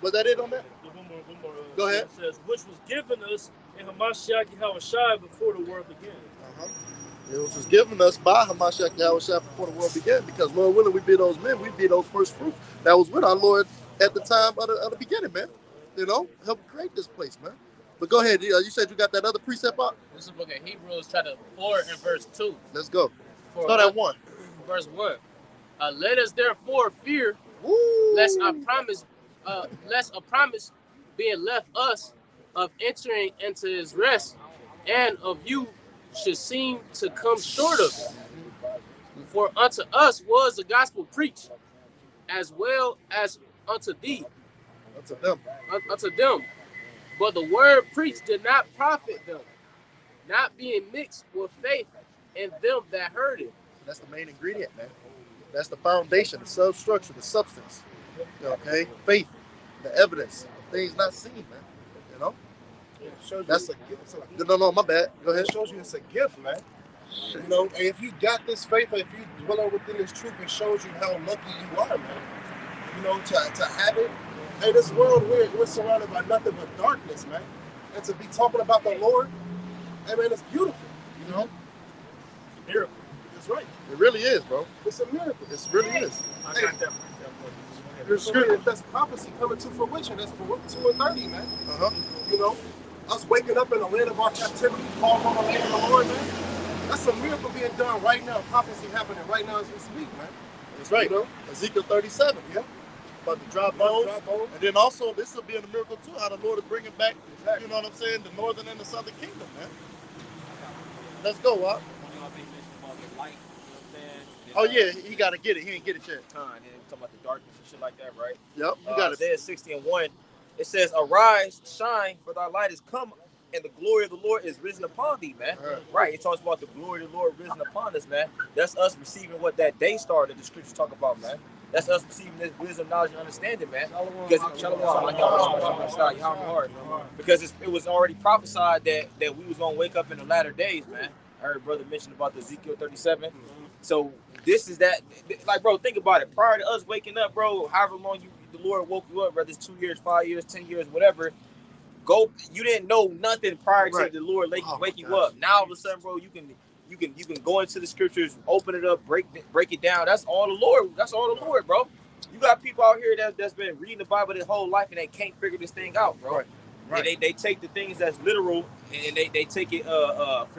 Was that it on that? One more. Go ahead. It says, which was given us in Hamashiach YAHWASHI before the world began. It was given us by Hamashiach YAHWASHI before the world began, because Lord willing, we be those men, we be those first fruits that was with our Lord at the time of the beginning, man. Help create this place, man. But go ahead. You said you got that other precept up? This is the book of Hebrews, chapter 4 and verse 2. Let's go. Start at 1. Verse 1. Let us therefore fear, lest a promise being left us of entering into his rest, and of you should seem to come short of it. For unto us was the gospel preached, as well as unto thee. Unto them. But the word preached did not profit them, not being mixed with faith in them that heard it. That's the main ingredient, man. That's the foundation, the substructure, the substance. Okay, faith, the evidence, things not seen, man. You know, that's a gift. No, my bad. Go ahead. It shows you it's a gift, man. You know, and if you got this faith, or if you dwell within this truth, it shows you how lucky you are, man. You know, to have it. Hey, this world, we're surrounded by nothing but darkness, man. And to be talking about the Lord, hey, man, it's beautiful. You know, it's a miracle. That's right. It really is, bro. It's a miracle. It really is. I got that. That's prophecy coming to fruition. That's 2 and 30, man. Uh-huh. You know, us waking up in the land of our captivity, calling on the name of the Lord, man. That's a miracle being done right now. Prophecy happening right now as we speak, man. That's right. You know? Ezekiel 37. Yeah. About the dry bones. And then also, this will be a miracle too, how the Lord is bringing back, you know what I'm saying, the northern and the southern kingdom, man. Let's go, Wap. Oh, yeah, he got to get it. He ain't get it yet. And then we talking about the darkness and shit like that, right? Yep, you got it. Isaiah 60:1, it says, "Arise, shine, for thy light is come, and the glory of the Lord is risen upon thee," man. Right. It talks about the glory of the Lord risen upon us, man. That's us receiving what that day star that the scriptures talk about, man. That's us receiving this wisdom, knowledge, and understanding, man. Because it was already prophesied that we was gonna wake up in the latter days, man. I heard brother mention about the Ezekiel 37. So this is that, like, bro, think about it. Prior to us waking up, bro, however long the Lord woke you up, whether it's 2 years, 5 years, 10 years, whatever, you didn't know nothing prior to the Lord wake you up. Now all of a sudden, bro, you can go into the scriptures, open it up, break it down. That's all the Lord. That's all the Lord, bro. You got people out here that's been reading the Bible their whole life and they can't figure this thing out, bro. Right. And they take the things that's literal and they take it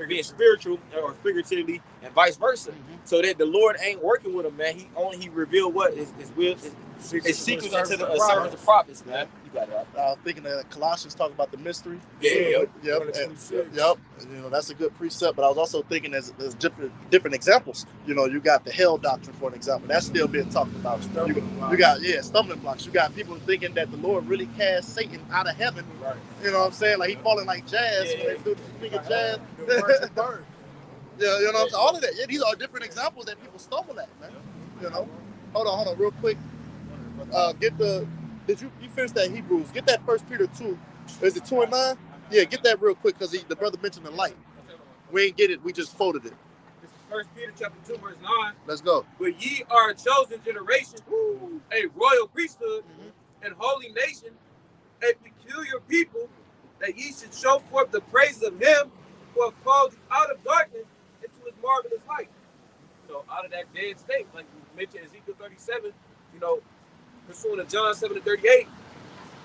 being spiritual or figuratively and vice versa. So that the Lord ain't working with them, man. He revealed what is will. It's secrets unto the servants of prophets, man. You got it. I was thinking that Colossians talk about the mystery. Yeah. Yep. You know, that's a good precept. But I was also thinking there's different examples. You know, you got the hell doctrine, for an example. That's still being talked about. You got stumbling blocks. You got people thinking that the Lord really cast Satan out of heaven. Right. You know what I'm saying? Like he falling like jazz when they do the thing of jazz. Yeah, you know what I'm saying? All of that. Yeah, these are different examples that people stumble at, man. You know. Hold on, real quick. Did you finish that Hebrews? Get that 1 Peter 2. Is it 2 and 9? Yeah, get that real quick because the brother mentioned the light. We ain't get it. We just quoted it. This is 1 Peter chapter 2, verse 9. Let's go. But ye are a chosen generation, a royal priesthood, and holy nation, a peculiar people, that ye should show forth the praises of him who hath called you out of darkness into his marvelous light. So out of that dead state, like we mentioned Ezekiel 37, you know, pursuing to John 7:38,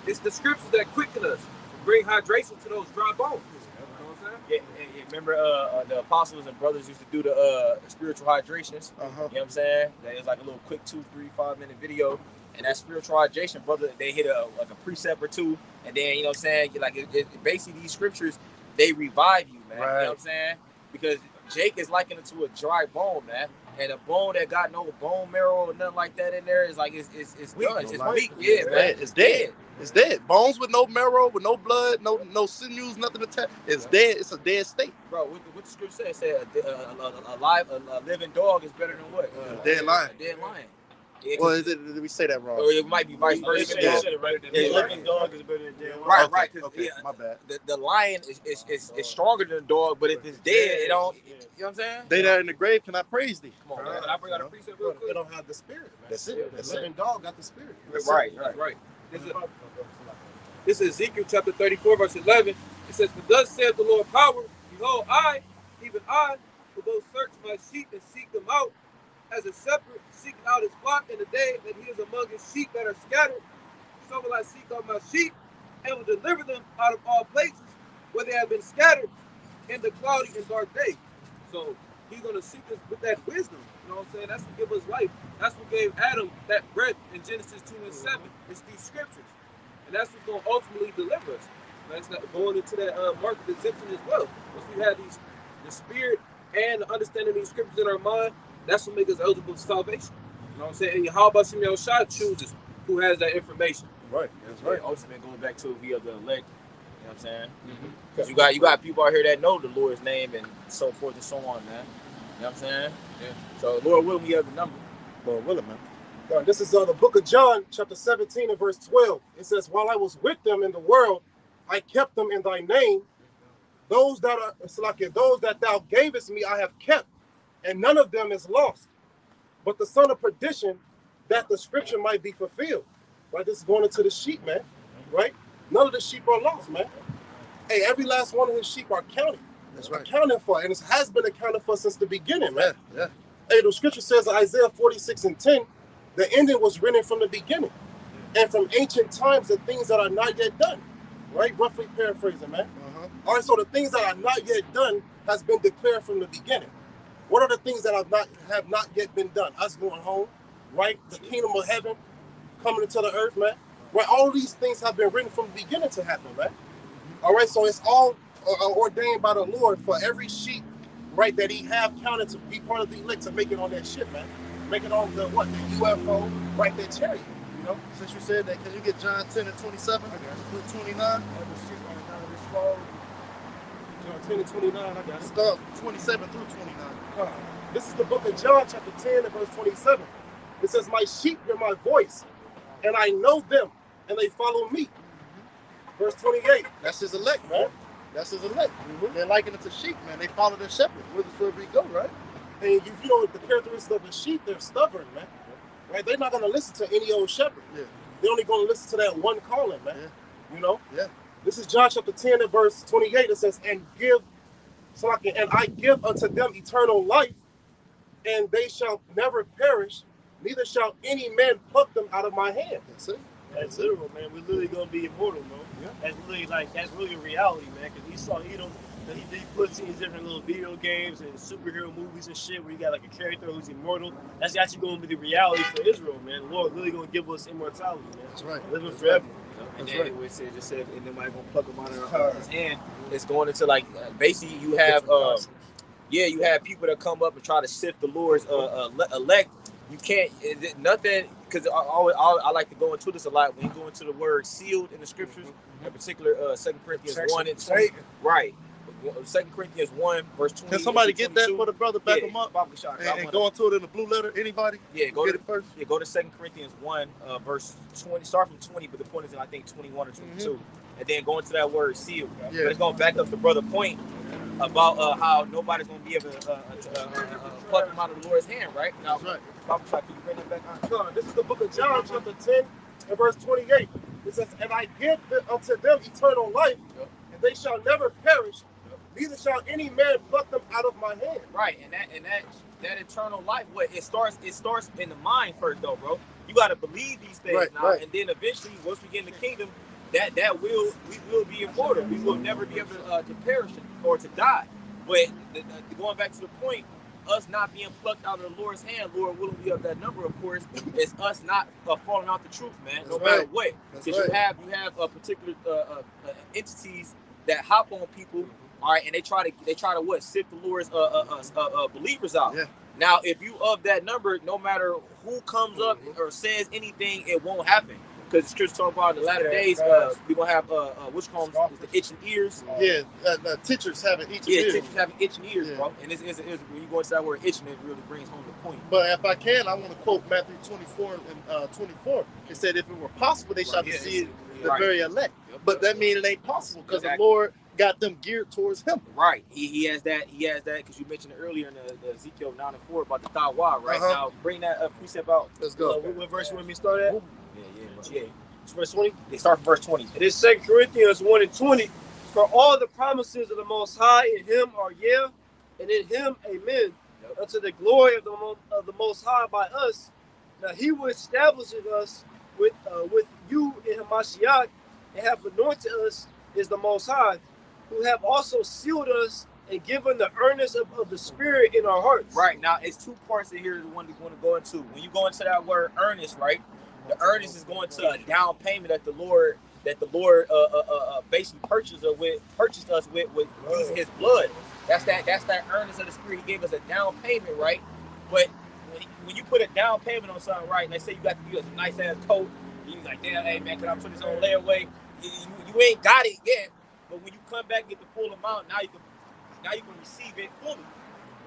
it's the scriptures that quicken us, bring hydration to those dry bones. You know what I'm saying? Yeah. Remember the apostles and brothers used to do the spiritual hydrations. You know what I'm saying? It was like a little quick 2, 3, 5 minute video. And that spiritual hydration, brother, they hit a precept or two. And then, you know what I'm saying? Basically, these scriptures, they revive you, man. Right. You know what I'm saying? Because Jake is likened to a dry bone, man. And a bone that got no bone marrow or nothing like that in there is like it's weak. It's weak. Yeah, man. It's dead. It's dead. Bones with no marrow, with no blood, no sinews, nothing attached. It's dead. It's a dead state. Bro, what the scripture says? It said a living dog is better than what? A dead lion. A dead lion. Well, did we say that wrong? Or it might be vice versa. A living dog is better than a dead lion. Right. Okay, my bad. The lion is stronger than the dog, but if it's dead, it don't. You know what I'm saying? They that in the grave cannot praise thee. Come on, man. Can I bring out a precept real quick? They don't have the spirit, man. That's it. The living dog got the spirit. Right. This is Ezekiel chapter 34, verse 11. It says, "For thus saith the Lord power, behold, I, even I, will go search my sheep and seek them out, as a shepherd seeking out his flock in the day that he is among his sheep that are scattered. So will I seek out my sheep and will deliver them out of all places where they have been scattered in the cloudy and dark day." So he's going to seek us with that wisdom. You know what I'm saying? That's what gives us life. That's what gave Adam that breath in Genesis 2 and 7. It's these scriptures. And that's what's going to ultimately deliver us. That's not going into that mark of exemption as well. Once we have the spirit and the understanding of these scriptures in our mind, that's what makes us eligible for salvation. You know what I'm saying? And YAHWASHI YAHWASHI chooses who has that information. Right. That's right. Ultimately, going back to we are the elect. You know what I'm saying? Because you got people out here that know the Lord's name and so forth and so on, man. You know what I'm saying? Yeah. So Lord willing, we have the number. Lord willing, man. This is the book of John, chapter 17 and verse 12. It says, while I was with them in the world, I kept them in thy name. Those that are, it's like those that thou gavest me, I have kept, and none of them is lost. But the son of perdition, that the scripture might be fulfilled. Right? This is going into the sheep, man. Right? None of the sheep are lost, man. Hey, every last one of his sheep are counted. That's right. Accounted for, and it has been accounted for since the beginning, man. Yeah. Hey, the scripture says in Isaiah 46 and 10, the ending was written from the beginning. And from ancient times, the things that are not yet done. Right? Roughly paraphrasing, man. All right, so the things that are not yet done has been declared from the beginning. What are the things that have not yet been done? Us going home, right? The kingdom of heaven coming into the earth, man. Right? All these things have been written from the beginning to happen, man. All right, so it's all ordained by the Lord for every sheep, right, that he have counted to be part of the elect to make it on that ship, man. Make it on the what? The UFO, right, that chariot, you know? Since you said that, can you get John 10 and 27 through 29? John 10 and 29, I got it. Start 27 through 29. This is the book of John, chapter 10 and verse 27. It says, my sheep hear my voice, and I know them, and they follow me. Verse 28. That's his elect, man. That's his elect. They're likened it to sheep, man. They follow their shepherd whithersoever he go, right? And you know the characteristics of the sheep, they're stubborn, man. Right? They're not going to listen to any old shepherd. Yeah. They're only going to listen to that one calling, man. Yeah. You know? Yeah. This is John chapter 10 and verse 28. It says, and I give unto them eternal life, and they shall never perish, neither shall any man pluck them out of my hand. That's it. That's literal, man. We're literally gonna be immortal, man. Yeah. That's really a reality, man. Because he saw Edom, and he puts these different little video games and superhero movies and shit where you got like a character who's immortal. That's actually gonna be the reality for Israel, man. The Lord really gonna give us immortality, man. That's right. Living forever. And then it just said, and nobody gonna pluck them out of his hand. It's going into like basically you have you have people that come up and try to sift the Lord's elect. You can't nothing, because I like to go into this a lot when you go into the word sealed in the scriptures, in particular 2 Corinthians 1 and 20. Right. 2 Corinthians 1 verse 20. Can somebody get that for the brother? Back him up and go into it in the blue letter. Anybody? Yeah, go get to it first. Yeah, go to 2 Corinthians 1 verse 20. Start from 20, but the point is in I think 21 or 22, and then go into that word sealed. Yeah. But it's gonna back up the brother point about how nobody's gonna be able to pluck them out of the Lord's hand, right? Now, that's right. Can you bring that back on? This is the book of John, chapter 10 and verse 28. It says, and I give unto them eternal life, and they shall never perish, neither shall any man pluck them out of my hand. Right, and that eternal life, it starts in the mind first, though, bro. You got to believe these things and then eventually, once we get in the kingdom, we will be immortal. We will never be able to perish or to die. But going back to the point, us not being plucked out of the Lord's hand, Lord willing, we have that number, of course, is us not falling out the truth, man. No matter what, because you have a particular entities that hop on people, all right, and they try to what, sift the Lord's believers out. Yeah. Now, if you of that number, no matter who comes up or says anything, it won't happen. Because the scripture talk about in the latter days, we're going to have, which comes the itching ears. Yeah, teachers having itching ears. Yeah, teachers having itching ears, bro. And it's when you go into that word itching, it really brings home the point. But if I can, I want to quote Matthew 24 and 24. It said, if it were possible, they shall see the very elect. But that means it ain't possible because the Lord got them geared towards him. Right. He has that because you mentioned it earlier in the Ezekiel 9 and 4 about the YAHWAH, right? Now, bring that precept out. Let's go. What verse you want me to start at? Yeah. It's verse 20? They start from verse 20. It is 2 Corinthians 1 and 20. For all the promises of the Most High in him are yeah, and in him amen, unto the glory of the Most High by us. Now he who establishes us with you in Hamashiach and have anointed us is the Most High, who have also sealed us and given the earnest of the Spirit in our hearts. Right. Now, it's two parts in here the one we want to go into. When you go into that word earnest, right? The earnest is going to a down payment that the Lord basically purchased us with using his blood. That's that earnest of the Spirit. He gave us a down payment, right? But when you put a down payment on something, right? Let's say you got a nice ass coat, and you're like, damn, hey man, can I put this on layaway? You ain't got it yet, but when you come back and get the full amount, now you can receive it fully.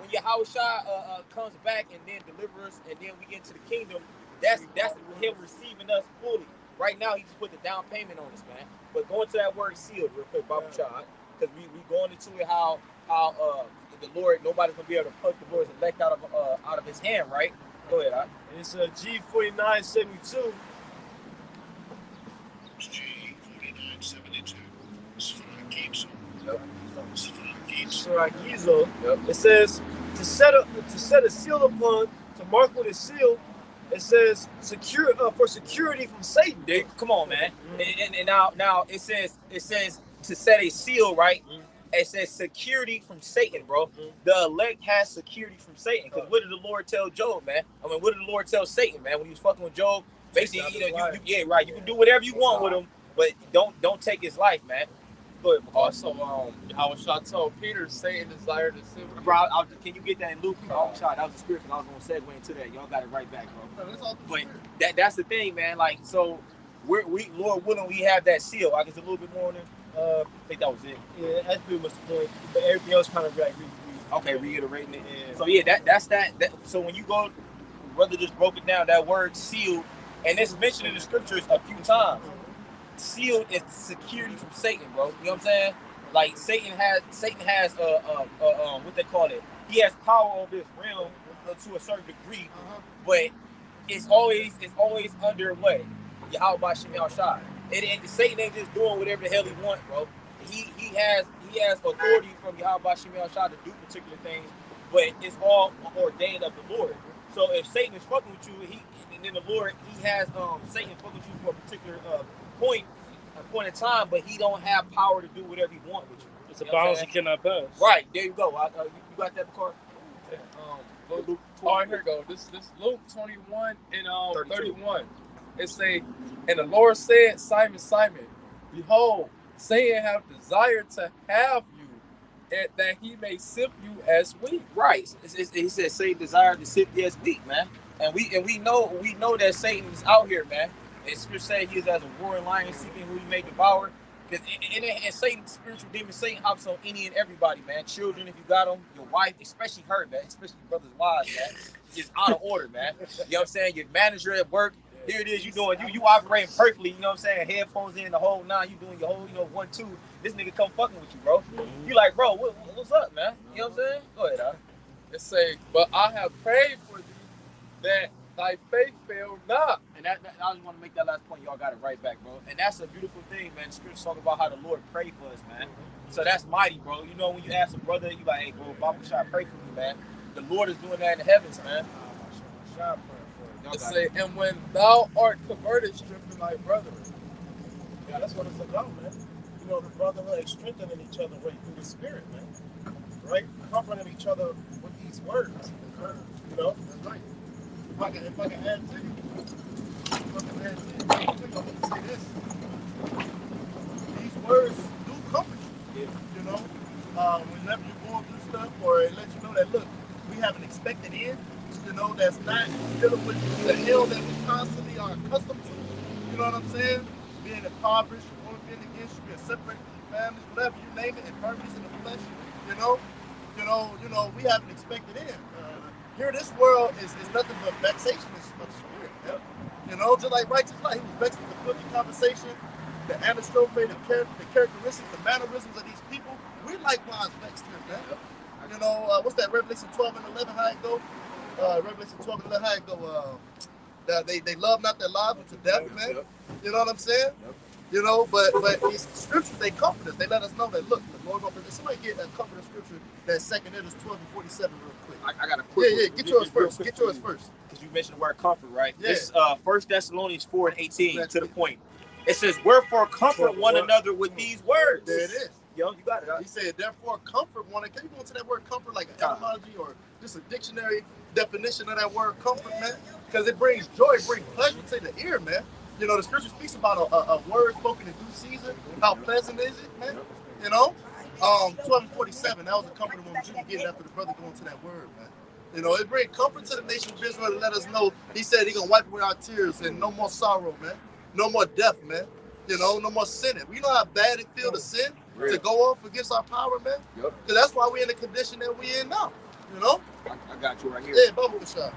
when YAHWASHI comes back and then delivers us, and then we get into the kingdom, that's him receiving us fully. Right now, he just put the down payment on us, man. But going to that word sealed real quick, BAHASHAM, because we going into it how the Lord, nobody's gonna be able to pluck the Lord's elect out of his hand, right? Go ahead, It's G4972. G4972. Sfragizo. It says to set a seal upon, to mark with a seal. It says for security from Satan. Come on, man. And now it says to set a seal, right? It says security from Satan, bro. The elect has security from Satan. Because what did the Lord tell Job, man? I mean, what did the Lord tell Satan, man? When he was fucking with Job, basically, you can do whatever you want with him, but don't take his life, man. Go ahead, also, YAHWASHI told Peter, Satan desired to sift you. Bro, can you get that in Luke? YAHWASHI, that was the spirit, because I was going to segue into that. Y'all got it right back, bro. But that's the thing, man. Like, so, we Lord willing, we have that seal. I guess a little bit more on it. I think that was it. Yeah, that's pretty much the point. But everything else kind of like reiterating it. Yeah. So yeah, that's that. So when you go, brother just broke it down. That word sealed, and it's mentioned in the scriptures a few times. Sealed is security from Satan, bro. You know what I'm saying? Like Satan has what they call it. He has power over this realm to a certain degree, but it's always under what? YAHWASHI. And Satan ain't just doing whatever the hell he wants, bro. He has authority from YAHWASHI to do particular things, but it's all ordained of the Lord. So if Satan is fucking with you, and then the Lord, he has Satan fucking with you for a particular point in time, but he don't have power to do whatever he wants with you. It's a bounds he cannot pass. Right, there you go. You got that, McCart? Luke, all right, here you go. This Luke 21 and 31. It say, and the Lord said, Simon, Simon, behold, Satan have desired to have you, and that he may sift you as wheat. Right. He said Satan desired to sift you as wheat, man. And we know that Satan is out here, man. And Scripture said he is as a roaring lion seeking who he may devour. And Satan, spiritual demon, Satan hops on any and everybody, man. Children, if you got them, your wife, especially her, man, especially your brother's wives, man. Just out of order, man. You know what I'm saying? Your manager at work, here it is, you operating perfectly, you know what I'm saying? Headphones in, the whole nine, you doing your whole, 1, 2. This nigga come fucking with you, bro. You like, bro, what's up, man? You know what I'm saying? Go ahead, dog. It say, but I have prayed for thee that thy faith fail not. And I just want to make that last point. Y'all got it right back, bro. And that's a beautiful thing, man. The scriptures talk about how the Lord prayed for us, man. So that's mighty, bro. You know, when you ask a brother, you like, hey, bro, BAHASHAM, pray for me, man. The Lord is doing that in the heavens, man. It say, and when thou art converted, strengthen thy brethren. Yeah, that's what it's about, man. You know, the brotherhood is strengthening each other right through the spirit, man. Right? Comforting each other with these words. You know? That's right. If I can add to you, I think I'm going to say this. These words do comfort you. You know? Whenever you're going through stuff, or it lets you know that, look, we have an expected end. You know, that's not dealing with the hell that we constantly are accustomed to. You know what I'm saying? Being impoverished, or being against you, being separated from your families, whatever you name it, infirmities in the flesh. You know, we have an expected end. Here, this world is nothing but vexation of spirit. Yeah? You know, just like righteous life, he was vexed with the filthy conversation, the anastrophe, the characteristics, the mannerisms of these people. We likewise vexed him, man. You know, what's that? Revelation 12 and 11, how it go? Revelation 12 and 11, how it go? They love not their lives but to death, man. You know what I'm saying? You know, but these scriptures, they comfort us. They let us know that, look, the Lord will protect. Somebody get a comforting scripture that's 2 Edwards 12 and 47 real quick. I got a quick. Yeah, get yours first. Get yours first. Because you mentioned the word comfort, right? Yeah. This 1 Thessalonians 4 and 18 to the point. It says, wherefore comfort one another with these words. There it is. Yo, you got it. Huh? He said, therefore comfort one another. Can you go into that word comfort like an etymology or just a dictionary definition of that word comfort, man? Because it brings joy, it brings pleasure to the ear, man. You know, the scripture speaks about a word spoken in due season. How pleasant is it, man? You know? 12:47, that was a comforting one you can get after the brother going to that word, man. You know, it brings comfort to the nation of Israel to let us know he said he's going to wipe away our tears and no more sorrow, man. No more death, man. You know, no more sinning. We know how bad it feels to sin, to go off against our power, man. Because that's why we're in the condition that we're in now. You know? I got you right here. Yeah, BAHASHAM.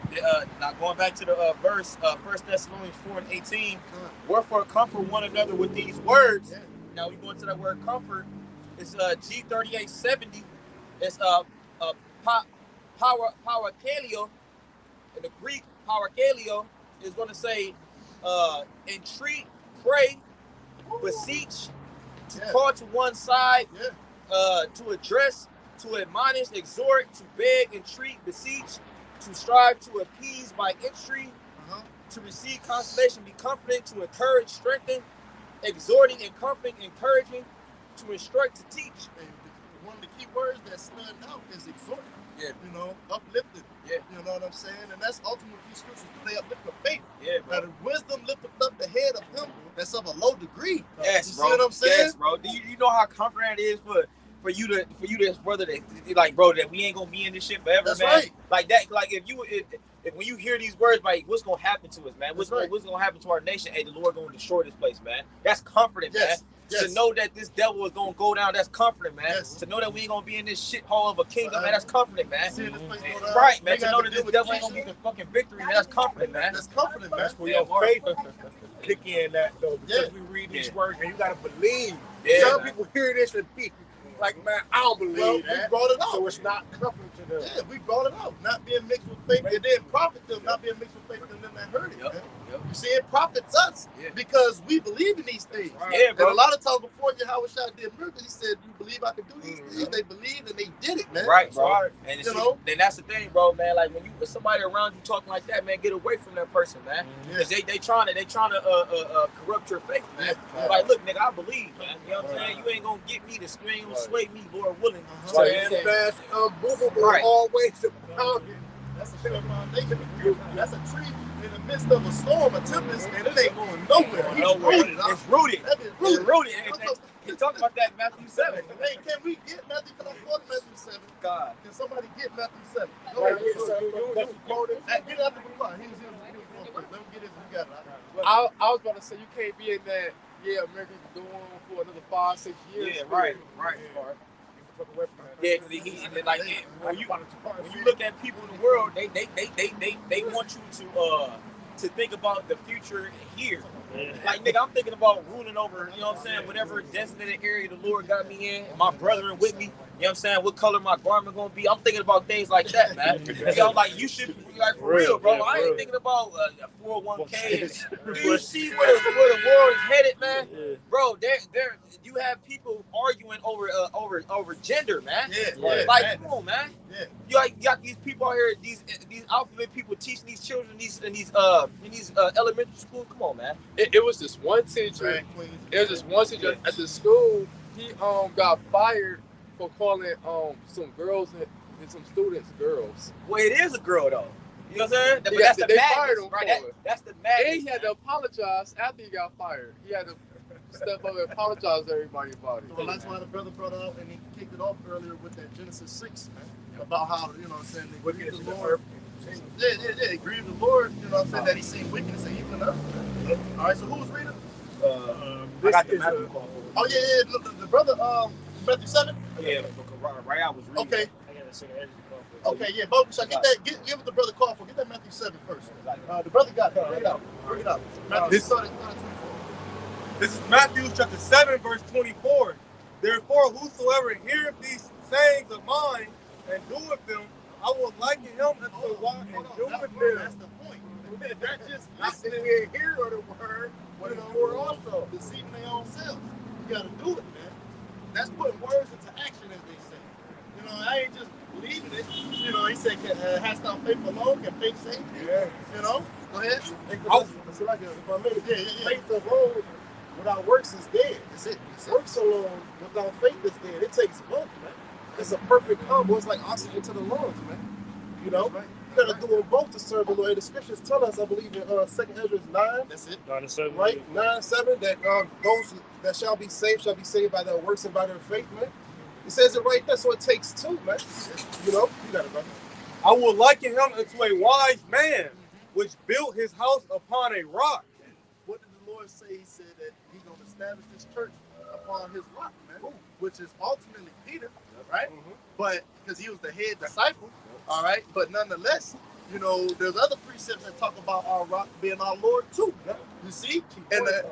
Now going back to the verse, 1 Thessalonians 4:18. Wherefore comfort one another with these words. Yeah. Now we go into that word comfort. It's G3870. It's powerkaleo. In the Greek, powerkaleo is going to say entreat, pray, beseech, to call to one side, to address, to admonish, exhort, to beg, entreat, beseech, to strive, to appease by entreaty, to receive consolation, be comforted, to encourage, strengthen, exhorting and comforting, encouraging, to instruct, to teach. And one of the key words that stood out is exhorting. Yeah. You know, uplifted. Yeah. You know what I'm saying? And that's ultimately these scriptures, they uplift the faith. Yeah, bro. That wisdom lifteth up the head of him that's of a low degree. Yes, you bro. See what I'm saying? Yes, bro. Do you know how comforting it is for you to brother, that like, bro, that we ain't gonna be in this shit forever, That's man. right. Like that, like if when you hear these words, like, what's gonna happen to us, man? What's gonna happen to our nation? Hey, the Lord gonna destroy this place, man. That's comforting, man. To know that this devil is gonna go down, that's comforting, man. To know that we ain't gonna be in this shithole of a kingdom, man, that's comforting, man. Right, man. To know that this devil ain't gonna be the fucking victory, man, that's comforting, man. That's comforting, man. That's where your faith kick in that though, because we read these words and you gotta believe. Some people hear this and be like, man, I don't believe that. We brought it out. So it's not comforting to them. Yeah, we brought it out. Not being mixed with faith, and then profit them. Not being mixed with faith, and them that heard it. Man. You see, it profits us because we believe in these things. Yeah, bro. And a lot of times before YAHWASHI did miracles, he said, "You believe I can do these things?" They believed and they did it, man. Right, bro. And you know, then that's the thing, bro, man. Like when somebody around you talking like that, man, get away from that person, man. Because they trying to corrupt your faith, man. Like, look, nigga, I believe, man. You know what I'm saying? You ain't gonna get me to sway me, Lord willing. That's unmovable always abound. That's a sure foundation. That's a tree in the midst of a storm, a tempest, and it ain't going nowhere. It's rooted. It's rooted. Can talk about that in Matthew 7. Hey, can we get Matthew? Can I quote Matthew 7? God. Can somebody get Matthew 7? Go ahead. Get out the reply. He was going quick. Let him get it. You got it. I was about to say, you can't be in that, America's going for another 5-6 years. Yeah, right. Yeah, because when you look at people in the world, they want you to think about the future here. Like, nigga, I'm thinking about ruling over, you know what I'm saying, whatever designated area the Lord got me in, and my brethren with me, you know what I'm saying, what color my garment gonna be. I'm thinking about things like that, man. You know, like, you should be like, for real, bro. I ain't thinking about 401k. Do you see where the world is headed, man? Bro, you have people arguing over gender, man. Like, come on, man. You got these people out here, these alphabet people teaching these children in these elementary schools. Come on, man. It was this one teacher. At the school. He got fired for calling some girls and some students girls. Well, it is a girl though. You know what I'm saying? But that's the madness, right? That's the madness. And he had to apologize after he got fired. He had to step up and apologize to everybody about it. Well, that's why the brother brought it up and he kicked it off earlier with that Genesis 6, man. About how, you know what I'm saying, they grieved the Lord. They grieved the Lord, you know what I'm saying, that he seen wickedness and evil in earth. All right, so who's reading? I got the Matthew call. Oh, yeah, the brother, Matthew 7? Yeah, right, I was reading. Okay. I got a second. Okay, yeah, BAHASHAM, give it the brother call for. Get that Matthew 7 first. The brother got it. Bring it out. Matthew 7, 24. This is Matthew chapter 7, verse 24. Therefore, whosoever heareth these sayings of mine and doeth them, I will liken him unto a wise and doeth them. That's the point. That's just listening and hearing the word, but the word also. Deceiving their own selves. You got to do it, man. That's putting words into action, as they say. You know, I ain't just believing it. You know, he said, hast thou faith alone? Can faith save you? Yeah. You know? Go ahead. So like, if I may, faith alone without works is dead. That's it. Works alone without faith is dead. It takes both, man. It's a perfect combo. It's like oxygen to the lungs, man. You know? You gotta do them both to serve the Lord. The scriptures tell us, I believe, in 2 Ezra 9. That's it. 9-7. Right? 9-7, that those that shall be saved by their works and by their faith, man. It says it right there, so it takes two, man. You know? You got it, brother. I will liken him unto a wise man, which built his house upon a rock. What did the Lord say? He said that he's going to establish this church upon his rock, man. which is ultimately Peter, right? But because he was the head disciple, all right. But nonetheless, you know, there's other precepts that talk about our rock being our Lord too. You see, and the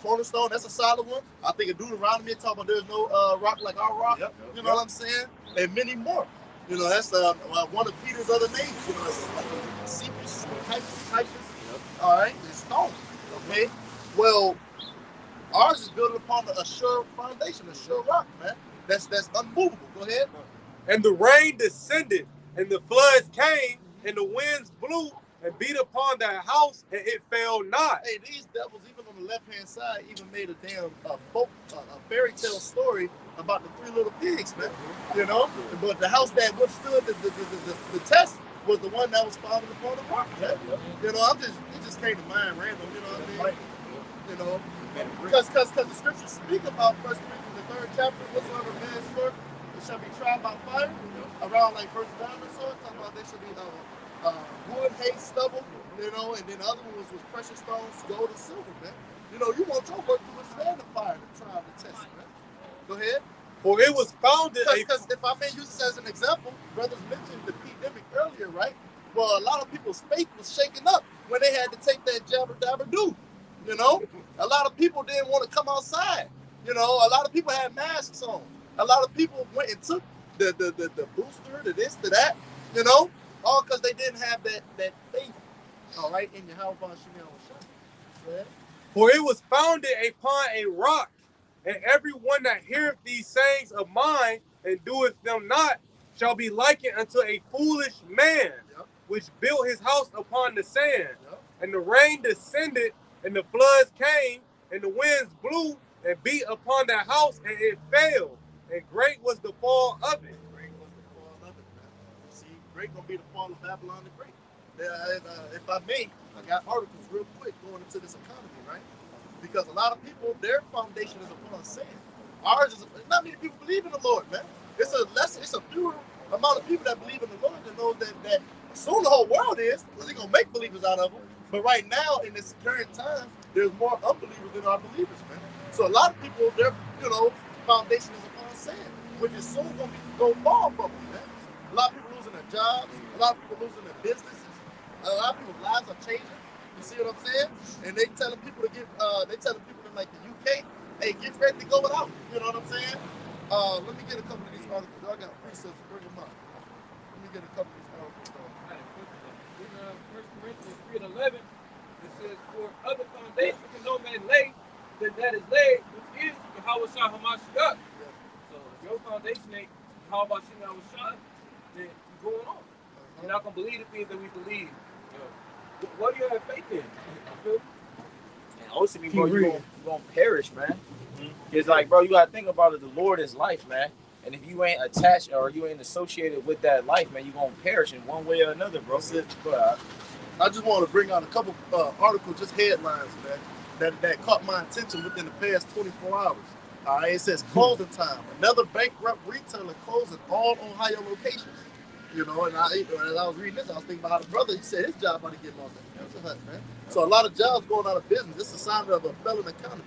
cornerstone, that's a solid one. I think a Deuteronomy talk about there's no rock like our rock. You know what I'm saying? And many more. You know, that's one of Peter's other names. You know, Cephas, Typhus. All right, and stone. Okay, well, ours is built upon a sure foundation, a sure rock, man. That's unmovable. Go ahead. And the rain descended, and the floods came, and the winds blew and beat upon that house, and it fell not. Hey, these devils, even on the left-hand side, even made a damn a fairy tale story about the 3 little pigs, man. You know, but the house that withstood the test was the one that was founded upon the rock. Man. You know, it just came to mind random. You know what I mean? You know, because the scriptures speak about 1 Corinthians the 3rd chapter. Whatsoever man's work shall be tried by fire. Around like verse 9 or so, talking about there should be wood, hay, stubble, you know, and then the other one was precious stones, gold and silver, man. You know, you want your work to withstand the fire, the trial, the test, man. Go ahead. For it was founded. Because if I may use this as an example, brothers mentioned the pandemic earlier, right? Well, a lot of people's faith was shaken up when they had to take that jabber dabber do. You know, a lot of people didn't want to come outside. You know, a lot of people had masks on. A lot of people went and took the booster, the this, the that, you know, all because they didn't have that faith, all right, in YAHWASHI. For it was founded upon a rock, and everyone that heareth these sayings of mine and doeth them not shall be likened unto a foolish man, which built his house upon the sand. And the rain descended, and the floods came, and the winds blew and beat upon that house, and it fell. And great was the fall of it. Great was the fall of it, man. See, great gonna be the fall of Babylon the Great. If I may, I got articles real quick going into this economy, right? Because a lot of people, their foundation is upon sand. Ours is not many people believe in the Lord, man. It's a fewer amount of people that believe in the Lord that knows that soon the whole world is, because they're gonna make believers out of them. But right now, in this current time, there's more unbelievers than are believers, man. So a lot of people, their foundation is upon sand, which is soon gonna go far from them, man. A lot of people losing their jobs, a lot of people losing their businesses, a lot of people's lives are changing. You see what I'm saying? And they telling people to get, they telling people in like the UK, hey, get ready to go without. You know what I'm saying? Let me get a couple of these articles. I got precepts to bring them up. Let me get a couple of these articles. In 1 Corinthians 3:11, it says, for other foundation can no man lay than that is laid, which is YAHWASHI HaMashiach. So if your foundation ain't YAHWASHI HaMashiach, then you're going on. You're not going to believe the things that we believe. What do you have faith in? And ultimately, bro, you're going to perish, man. It's like, bro, you got to think about it. The Lord is life, man. And if you ain't attached or you ain't associated with that life, man, you're going to perish in one way or another, bro. That's it. But I just want to bring out a couple articles, just headlines, man, that caught my attention within the past 24 hours. All right, it says closing time. Another bankrupt retailer closing all Ohio locations. You know, and as I was reading this, I was thinking about how the brother, he said his job about to get lost. That's a hut, man. So a lot of jobs going out of business. This is a sign of a failing economy.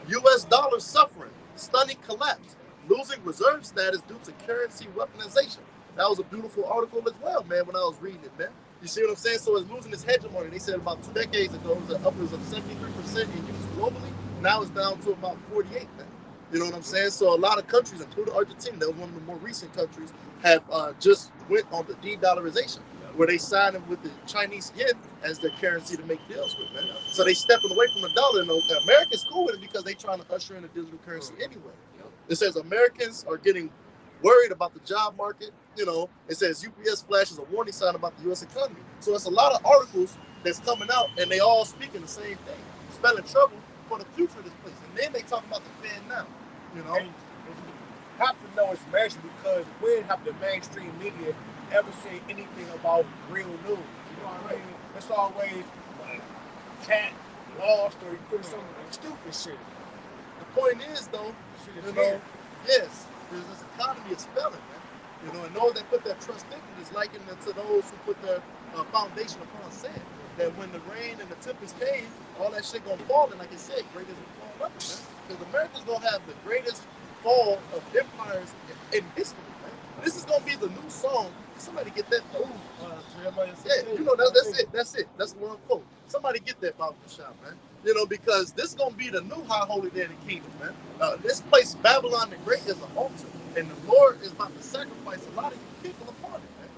U.S. dollar suffering, stunning collapse, losing reserve status due to currency weaponization. That was a beautiful article as well, man, when I was reading it, man. You see what I'm saying? So it's losing its hegemony. They said about 2 decades ago, it was upwards of 73% in use globally. Now it's down to about 48%, man. You know what I'm saying? So a lot of countries, including Argentina, that was one of the more recent countries, have just went on the de-dollarization, where they signed them with the Chinese yen as their currency to make deals with, man. So they stepping away from the dollar. And America's cool with it because they trying to usher in a digital currency anyway. It says Americans are getting worried about the job market. You know, it says UPS flashes a warning sign about the U.S. economy. So it's a lot of articles that's coming out, and they all speaking the same thing, spelling trouble for the future of this place. And then they talk about the Fed now, you know. And you have to know it's measured because we didn't have the mainstream media ever say anything about real news. You know what I mean? It's always like cat lost or you put some stupid shit. The point is, though, you know, yes, this economy is failing, man. You know, and those that put their trust in it is likened to those who put their foundation upon sand. That when the rain and the tempest came, all that shit gonna fall, and like I said, great is the fall of it, man. Because America's gonna have the greatest fall of empires in history, man. This is gonna be the new song. Somebody get that. Jeremiah 16. Yeah, you know that's it. That's it. That's the one quote. Somebody get that BAHASHAM, man. You know, because this is gonna be the new high holy day of the kingdom, man. This place, Babylon the Great, is an altar, and the Lord is about to sacrifice a lot of you people upon it, man.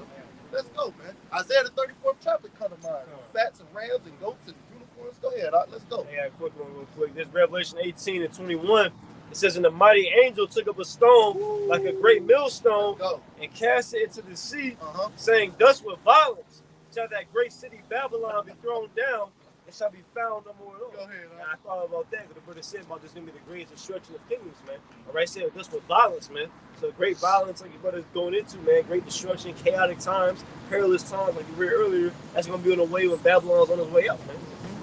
Let's go, man. Isaiah the 34th chapter come to mind. Fats and rams and goats and unicorns. Go ahead, let's go. I got a quick one real quick. This Revelation 18 and 21. It says, and the mighty angel took up a stone like a great millstone and cast it into the sea, saying, thus with violence shall that great city Babylon be thrown down and shall be found no more at all. Go ahead, and I thought about that because the brother said about this going to be the greatest destruction of kingdoms, man. All right, said thus with violence, man. So great violence, like your brother's going into, man. Great destruction, chaotic times, perilous times, like you read earlier. That's going to be on the way when Babylon's on his way out, man.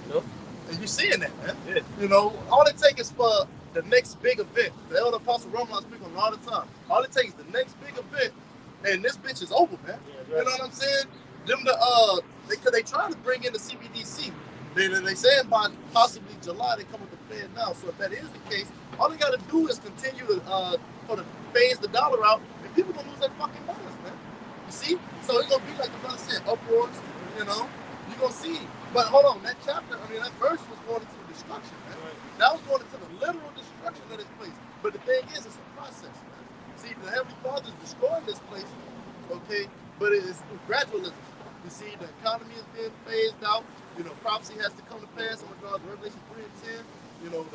You know? And you seeing that, man. Yeah. You know, all it takes is for the next big event. The elder apostle Roman speaks on all the time. All it takes is the next big event, and this bitch is over, man. Yeah, right. You know what I'm saying? Them they trying to bring in the CBDC. They saying by possibly July they come with the Fed now. So if that is the case, all they got to do is continue to for the phase the dollar out, and people gonna lose their fucking dollars, man. You see? So it's gonna be like the brother said, uproars. You know, you gonna see. But hold on, that chapter, that verse was going into the destruction, man. Right. That was going into the literal destruction of this place. But the thing is, it's a process, man. See, the Heavenly Father is destroying this place, okay? But it is through gradualism. You see, the economy is being phased out. You know, prophecy has to come to pass in regards to Revelation 3 and 10. You know,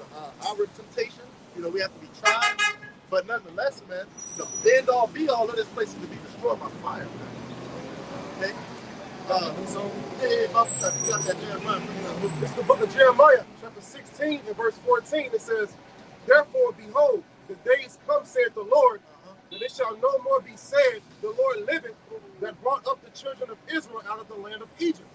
our temptation. You know, we have to be tried. But nonetheless, man, the end all be all of this place is to be destroyed by fire, man. Okay? It's the book of Jeremiah, chapter 16 and verse 14. It says, therefore, behold, the days come, saith the Lord, that it shall no more be said, the Lord liveth, that brought up the children of Israel out of the land of Egypt.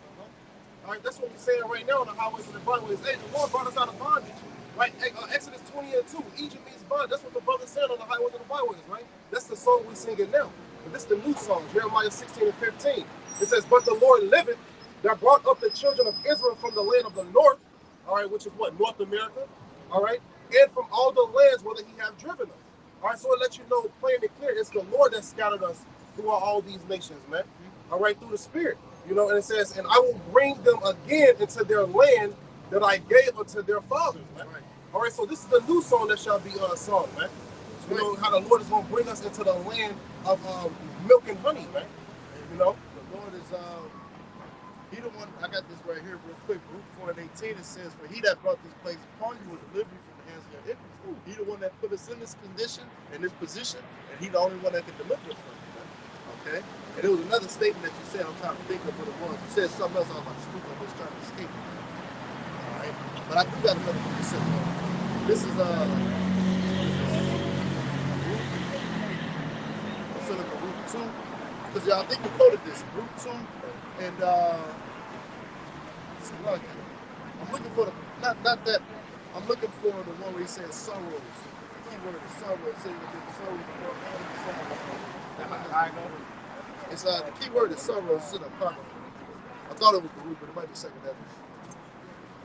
All right, that's what we're saying right now on the highways and the byways. Hey, the Lord brought us out of bondage. Right? Exodus 20 and 2. Egypt means bondage. That's what the brother said on the highways and the byways, right? That's the song we're singing now. But this is the new song, Jeremiah 16 and 15. It says, but the Lord liveth, that brought up the children of Israel from the land of the north, all right, which is what? North America, all right? And from all the lands whither he have driven us. All right, so it lets you know plain and clear, it's the Lord that scattered us throughout all these nations, man. All right, through the Spirit. You know, and it says, and I will bring them again into their land that I gave unto their fathers, man. Right. All right, so this is the new song that shall be sung, man. You know, how the Lord is going to bring us into the land of milk and honey, man. You know? The Lord is, he the one, I got this right here real quick. Luke 4 and 18, it says, for he that brought this place upon you will deliver you from the hands of your enemies. He the one that put us in this condition, in this position, and he the only one that can deliver us from it. Okay? And there was another statement that you said, I'm trying to think of what it was. You said something else I was about to speak on, was trying to escape. All right? But I do got another precept. This is, I'm sending for Root 2, because y'all think you quoted this, Root 2, and I'm looking for the, not that, I'm looking for the one where he says sorrows. The key word is sorrow. It says the sorrows more it's the key word is sorrows. It's in a pocket. I thought it was the root, but it might be second Edwards.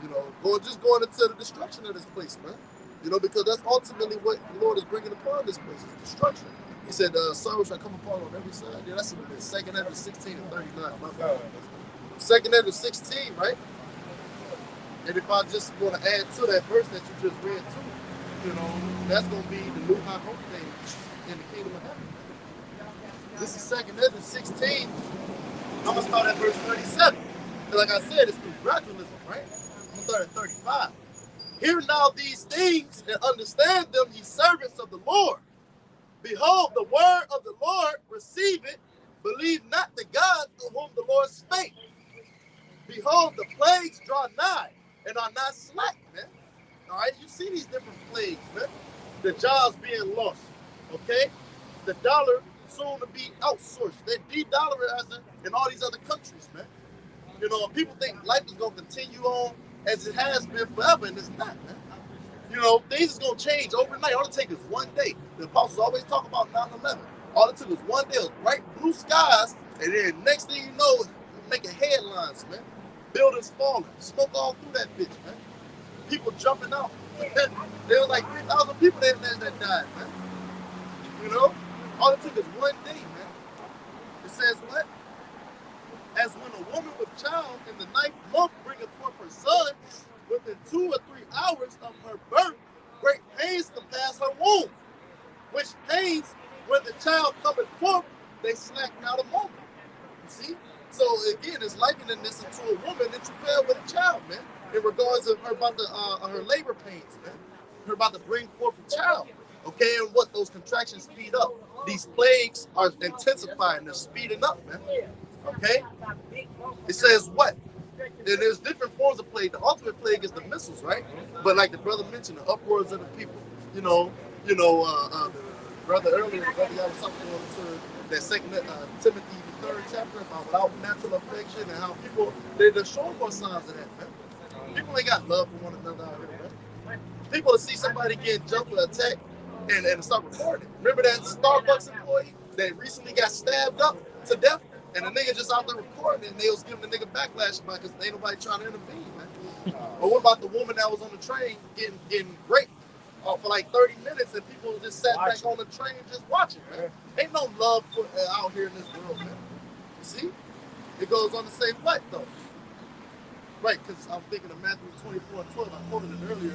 You know, just going into the destruction of this place, man. You know, because that's ultimately what the Lord is bringing upon this place, is destruction. He said, sorrow shall come upon on every side. Yeah, that's in second Edwards 16 and 39. My bad. Second Edwards 16, right? And if I just want to add to that verse that you just read too, you know, that's going to be the new high holy thing in the kingdom of heaven. This is second Edwards 16. I'm going to start at verse 37. And like I said, it's through gradualism, right? I'm going to start at 35. Hear now these things and understand them, ye servants of the Lord. Behold, the word of the Lord, receive it. Believe not the gods to whom the Lord spake. Behold, the plagues draw nigh and are not slack, man. All right, you see these different plagues, man. The jobs being lost, okay? The dollar soon to be outsourced. They're de-dollarizing in all these other countries, man. You know, people think life is going to continue on as it has been forever, and it's not, man. You know, things is going to change overnight. All it takes is one day. The apostles always talk about 9/11. All it took was one day of bright blue skies, and then next thing you know, making headlines, man. Buildings falling, smoke all through that bitch, man. People jumping out. There was like 3,000 people that died, man. You know? All it took is one day, man. It says what? As when a woman with child in the 9th month bringeth forth her son, within 2 or 3 hours of her birth, great pains compass her womb. Which pains, when the child cometh forth, they slack not a moment. You see? So again, it's likening this into a woman that travailed with a child, man. In regards of her about her labor pains, man. Her about to bring forth a child. Okay, and what those contractions speed up. These plagues are intensifying, they're speeding up, man. Okay? It says what? And there's different forms of plague. The ultimate plague is the missiles, right? But like the brother mentioned, the uproars of the people. The brother earlier, the brother y'all was talking to that second Timothy, the 3rd chapter about without natural affection and how people they're showing more signs of that, man. People ain't got love for one another out here, man. People to see somebody getting jumped or attacked and start recording. Remember that Starbucks employee that recently got stabbed up to death? And the nigga just out there recording and they was giving the nigga backlash about because ain't nobody trying to intervene, man. Or what about the woman that was on the train getting raped for like 30 minutes and people just sat back on the train just watching, man? Ain't no love for, out here in this world, man. You see? It goes on to say what, though? Right, because I'm thinking of Matthew 24 and 12. I quoted it earlier.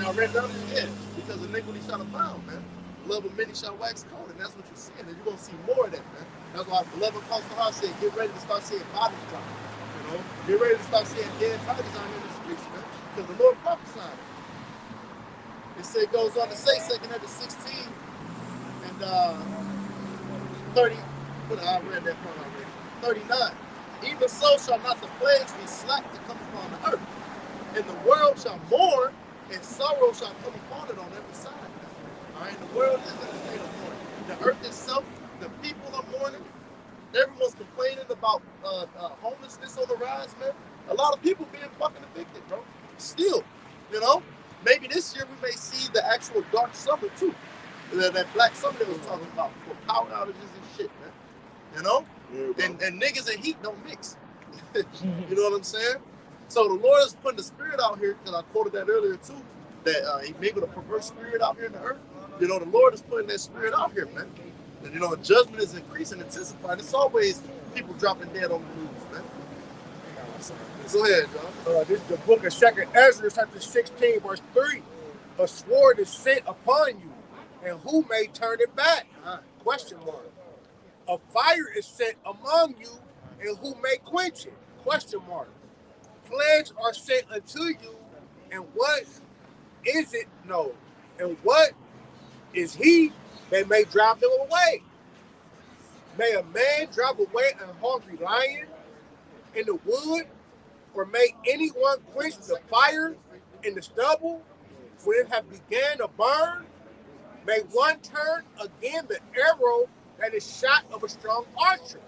I read down it again. Because iniquity shall abound, man. Love of many shall wax cold, and that's what you're seeing. And you're going to see more of that, man. That's why beloved Apostle Hawad said, get ready to start seeing bodies drop. You know? Get ready to start seeing dead bodies out here in the streets, man. Because the Lord prophesied it. It said, goes on to say, 2 Corinthians 16 and 30. I read that part already. 39. Even so shall not the plagues be slack to come upon the earth. And the world shall mourn, and sorrow shall come upon it on every side. All right, the world is in a state of mourning. The earth itself, the people are mourning. Everyone's complaining about homelessness on the rise, man. A lot of people being fucking evicted, bro. Still, you know. Maybe this year we may see the actual dark summer too. That black summer they was talking about for power outages and shit, man. You know? Yeah, and niggas and heat don't mix. You know what I'm saying? So the Lord is putting the spirit out here, because I quoted that earlier too, that he made with a perverse spirit out here in the earth. You know, the Lord is putting that spirit out here, man. And you know, judgment is increasing, intensifying. It's always people dropping dead on the news, man. Go ahead, John. This is the book of 2nd Ezra, chapter 16, verse 3. A sword is sent upon you, and who may turn it back? Question mark. A fire is set among you, and who may quench it? Question mark. Plagues are sent unto you, and what is it? No. And what is he that may drive them away? May a man drive away a hungry lion in the wood, or may anyone quench the fire in the stubble when it hath began to burn? May one turn again the arrow that is shot of a strong archer.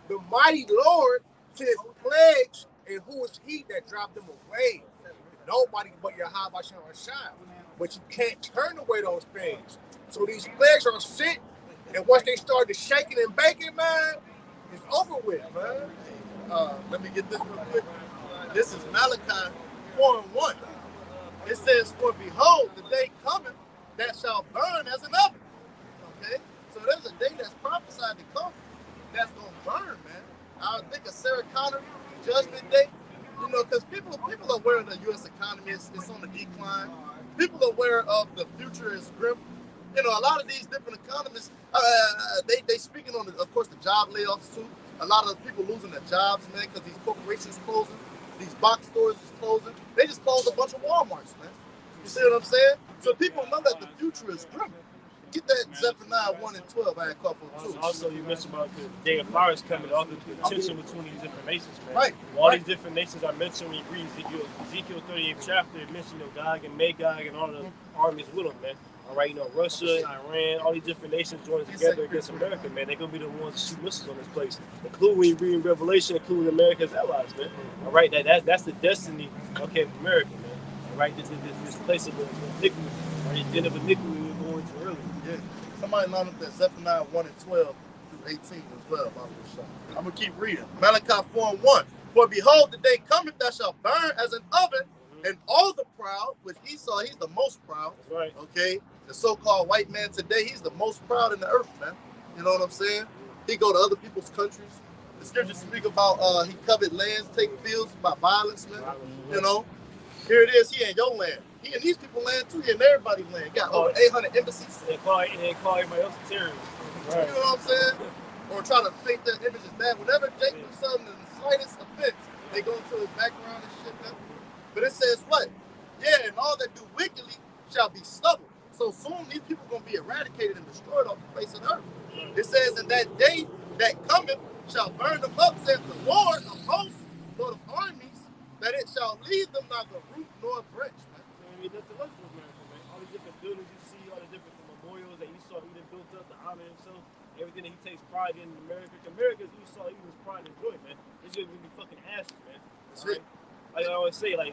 The mighty Lord sends plagues, and who is he that drive them away? Nobody but YAHWASHI. But you can't turn away those things. So these plagues are sent, and once they started shaking and baking, man, it's over with, man. Let me get this real quick. This is Malachi 4 and 1. It says, for behold, the day cometh that shall burn as an oven. Okay? So there's a day that's prophesied to come that's going to burn, man. I think of Sarah Connor, Judgment Day. You know, because people are aware of the U.S. economy. It's on the decline. People are aware of the future is grim. You know, a lot of these different economists, they speaking on, of course, the job layoffs too. A lot of people losing their jobs, man, because these corporations closing. These box stores is closing. They just closed a bunch of Walmarts, man. You see what I'm saying? So people know that the future is grim. Get that Zephaniah 1 and 12 I had called for too. Also, you mentioned about the day of fire is coming, all the tension between these different nations, man. Right. All these different nations are mentioned when you read Ezekiel 38th chapter. It mentions, you know, Gog and Magog and all the armies with them, man. All right, you know, Russia, Iran, all these different nations joining together against America, man. They're going to be the ones to shoot missiles on this place, including when you read in Revelation, including America's allies, man. All right, that's the destiny, okay, of America, man. All right, this place of iniquity, or the den of iniquity we were going to earlier. Yeah. Somebody line up that Zephaniah 1 and 12 through 18 as well. I'm going to keep reading. Malachi 4 and 1. For behold, the day cometh that shall burn as an oven, and all the proud, which Esau, he's the most proud, right, okay, The so-called white man today, he's the most proud in the earth, man. You know what I'm saying? He go to other people's countries. The scriptures speak about he covet lands, take fields by violence, man. You know, here it is. He in your land. He in these people's land too. He in everybody's land. Got over 800 embassies. They call everybody else a terrorist. Right. You know what I'm saying? Or try to paint that image as bad. Whenever Jake do something in the slightest offense, they go into his background and shit, man. But it says what? Yeah, and all that do wickedly shall be stubble. So soon these people are going to be eradicated and destroyed off the face of the earth. It says, in that day that cometh shall burn them up, says the Lord of hosts, Lord of armies, that it shall leave them neither root nor branch, man. I mean, that's the luxury of America, man. All these different buildings you see, all the different memorials that Esau even built up to honor himself, everything that he takes pride in America. America's Esau, even his pride and joy, man. It's just going to be fucking ashes, man. That's it. Like I always say, like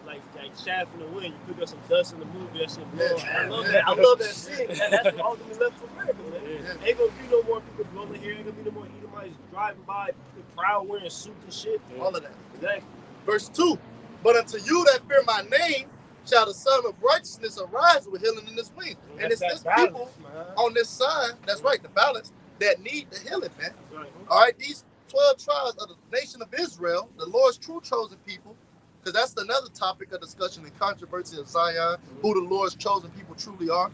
shaft in the wind, you pick up some dust in the movie, that shit blow. I love that shit. That's what ultimately left for America, man. Ain't gonna be no more people dwelling here. Ain't gonna be no more Edomites driving by, proud wearing suits and shit. All of that. Exactly. Verse 2. But unto you that fear my name shall the Son of Righteousness arise with healing in his wings. And it's this balance, people on this side, that's right, the balance, that need the healing, man. Right. All right, these 12 tribes of the nation of Israel, the Lord's true chosen people, because that's another topic of discussion and controversy of Zion, who the Lord's chosen people truly are.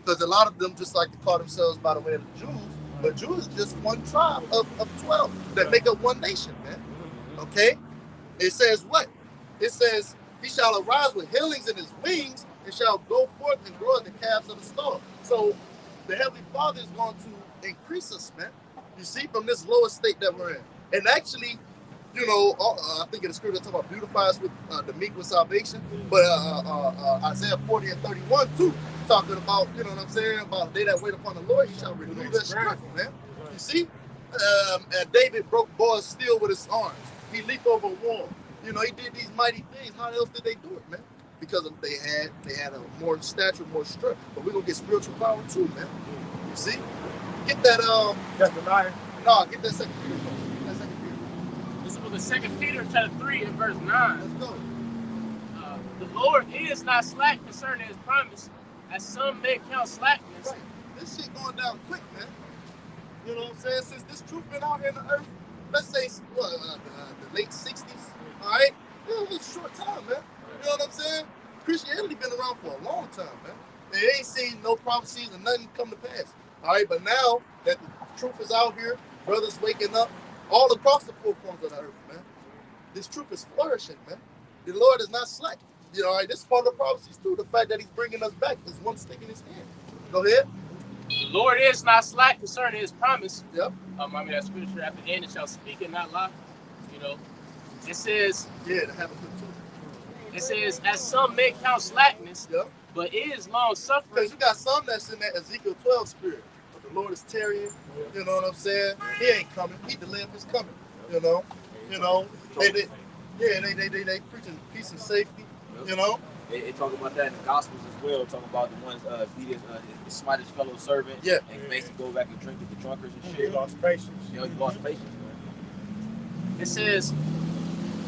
Because a lot of them just like to call themselves by the way of the Jews, but Jews is just one tribe of 12 that make up one nation, man. Okay? It says what? It says, he shall arise with healings in his wings and shall go forth and grow as the calves of the stall. So the Heavenly Father is going to increase us, man. You see, from this lower state that we're in. And actually, you know, I think in the scripture they talk about beautify us with the meek with salvation, but Isaiah 40 and 31 too, talking about, you know what I'm saying, about they that wait upon the Lord, he shall renew their strength, man. You see, David broke boys' steel with his arms. He leaped over a wall. You know, he did these mighty things. How else did they do it, man? Because they had a more stature, more strength. But we're gonna get spiritual power too, man. You see, get that That's the liar. No, get that second Peter. This is the 2 Peter chapter 3 and verse 9. Let's go. The Lord is not slack concerning his promise, as some may count slackness. Right. This shit going down quick, man. You know what I'm saying? Since this truth been out here in the earth, let's say the late 60s, all right? It's a short time, man. You know what I'm saying? Christianity been around for a long time, man. They ain't seen no prophecies and nothing come to pass. All right, but now that the truth is out here, brothers waking up all across the four corners of the earth, man. This truth is flourishing, man. The Lord is not slack. You know, all right, this is part of the prophecies too. The fact that he's bringing us back is one stick in his hand. Go ahead. The Lord is not slack concerning his promise. Yep. I mean, that scripture at the end, it shall speak and not lie. You know, it says, yeah, to have a good too. It says, as some may count slackness, yep, but it is long suffering. Because you got some that's in that Ezekiel 12 spirit. But the Lord is tarrying. You know what I'm saying? He ain't coming. He delayed his coming. You know. They preaching peace and safety. You know. They talk about that in the Gospels as well. Talking about the ones smite his fellow servant. Yeah. And basically go back and drink with the drunkards and shit. He lost patience. You know, he lost patience, man. It says,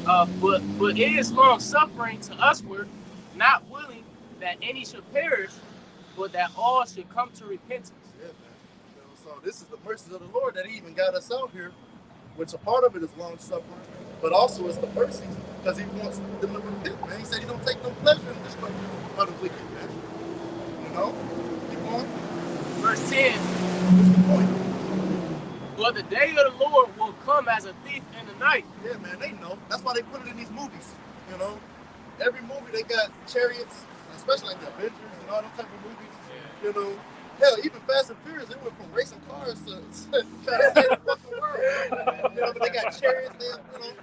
but it is long suffering to usward, not willing that any should perish, but that all should come to repentance. Yeah, man. You know, so this is the mercies of the Lord that he even got us out here, which a part of it is long suffering, but also it's the mercies, because he wants them to repent, man. He said he don't take no pleasure in the destruction of the wicked, man. You know? Keep going. Verse 10. What's the point? But the day of the Lord will come as a thief in the night. Yeah, man, they know. That's why they put it in these movies, you know? Every movie they got chariots, especially like the Avengers and all them type of movies, you know? Hell, even Fast and Furious, they went from racing cars to trying to save the fucking world. You know, but they got chariots, they have, you know,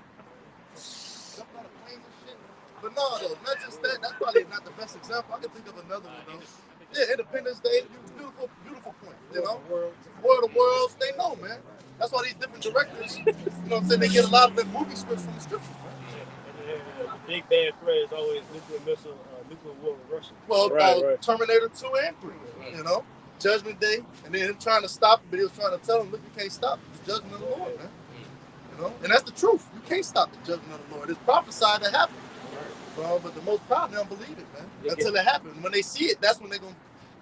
jumping out of planes and shit. But no, though, not just that. That's probably not the best example. I can think of another one, though. Yeah, Independence Day, beautiful, beautiful point, you know? War of the Worlds, they know, man. That's why these different directors, you know what I'm saying, they get a lot of their movie scripts from the scriptures, man. The big bad threat is always nuclear war with Russia. Well, right. Terminator 2 and 3, you know? Judgment Day, and then him trying to stop it, but he was trying to tell him, look, you can't stop it. It's the judgment of the Lord, man. You know? And that's the truth. You can't stop the judgment of the Lord. It's prophesied to happen. Well, but the most proud, they don't believe it, man. Until it happens. When they see it, that's when they're going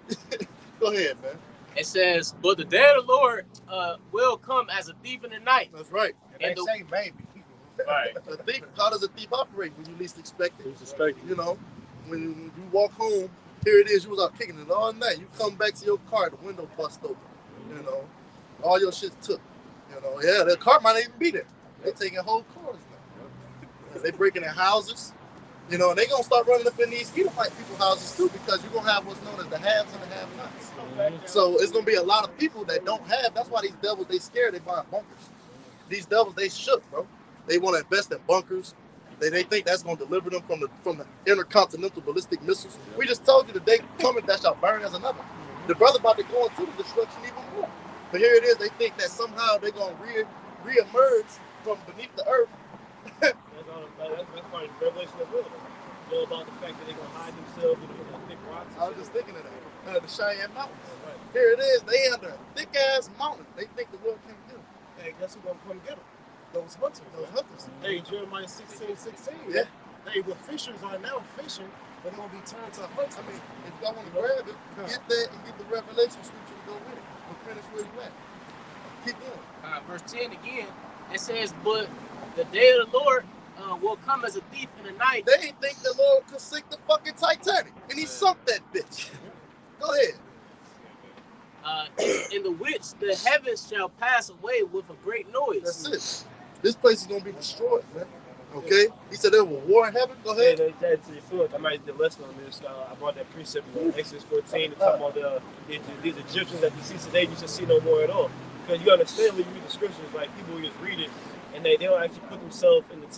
to Go ahead, man. It says, but the day of the Lord will come as a thief in the night. That's right. And they say maybe. Right. A thief, how does a thief operate when you least expect it? Least expect it. You know, when you walk home, here it is, you was out kicking it all night. You come back to your car, the window bust open. You know, all your shit took. You know, yeah, the car might not even be there. They taking whole cars now. They breaking in houses. You know, and they gonna start running up in these Edomite people's houses too, because you're gonna have what's known as the haves and the have-nots. So it's gonna be a lot of people that don't have. That's why these devils, they scared, they buy bunkers. These devils, they shook, bro. They want to invest in bunkers. They think that's gonna deliver them from the intercontinental ballistic missiles. We just told you the day coming that shall burn as another. The brother about to go into the destruction even more. But here it is, they think that somehow they're gonna re-emerge from beneath the earth. That's part of the revelation as well. You know about the fact that they're gonna hide themselves in the thick rocks. I was just thinking of that. The Cheyenne Mountains. Right. Here it is. They under a thick ass mountain. They think the Lord can't get them. Hey, guess who's gonna come get them? Those hunters. Those hunters. Hey, Jeremiah 16:16. Yeah. Hey, the fishers are now fishing, but they're gonna be turned to hunters. I mean, if y'all want to grab it, get that and get the Revelation scripture to go with it. We'll finish where you at. Keep going. Verse 10 again, it says, but the day of the Lord will come as a thief in the night. They didn't think the Lord could sink the fucking Titanic, and he sunk that bitch. Go ahead. In the which the heavens shall pass away with a great noise. That's it. This place is gonna be destroyed, man. Okay? He said there was war in heaven. Go ahead. Yeah, I might get lesson on this. I brought that precept in Exodus 14 to talk about these Egyptians that you see today, you should see no more at all. Because you understand when you read the scriptures, like people just read it and they don't actually put themselves in that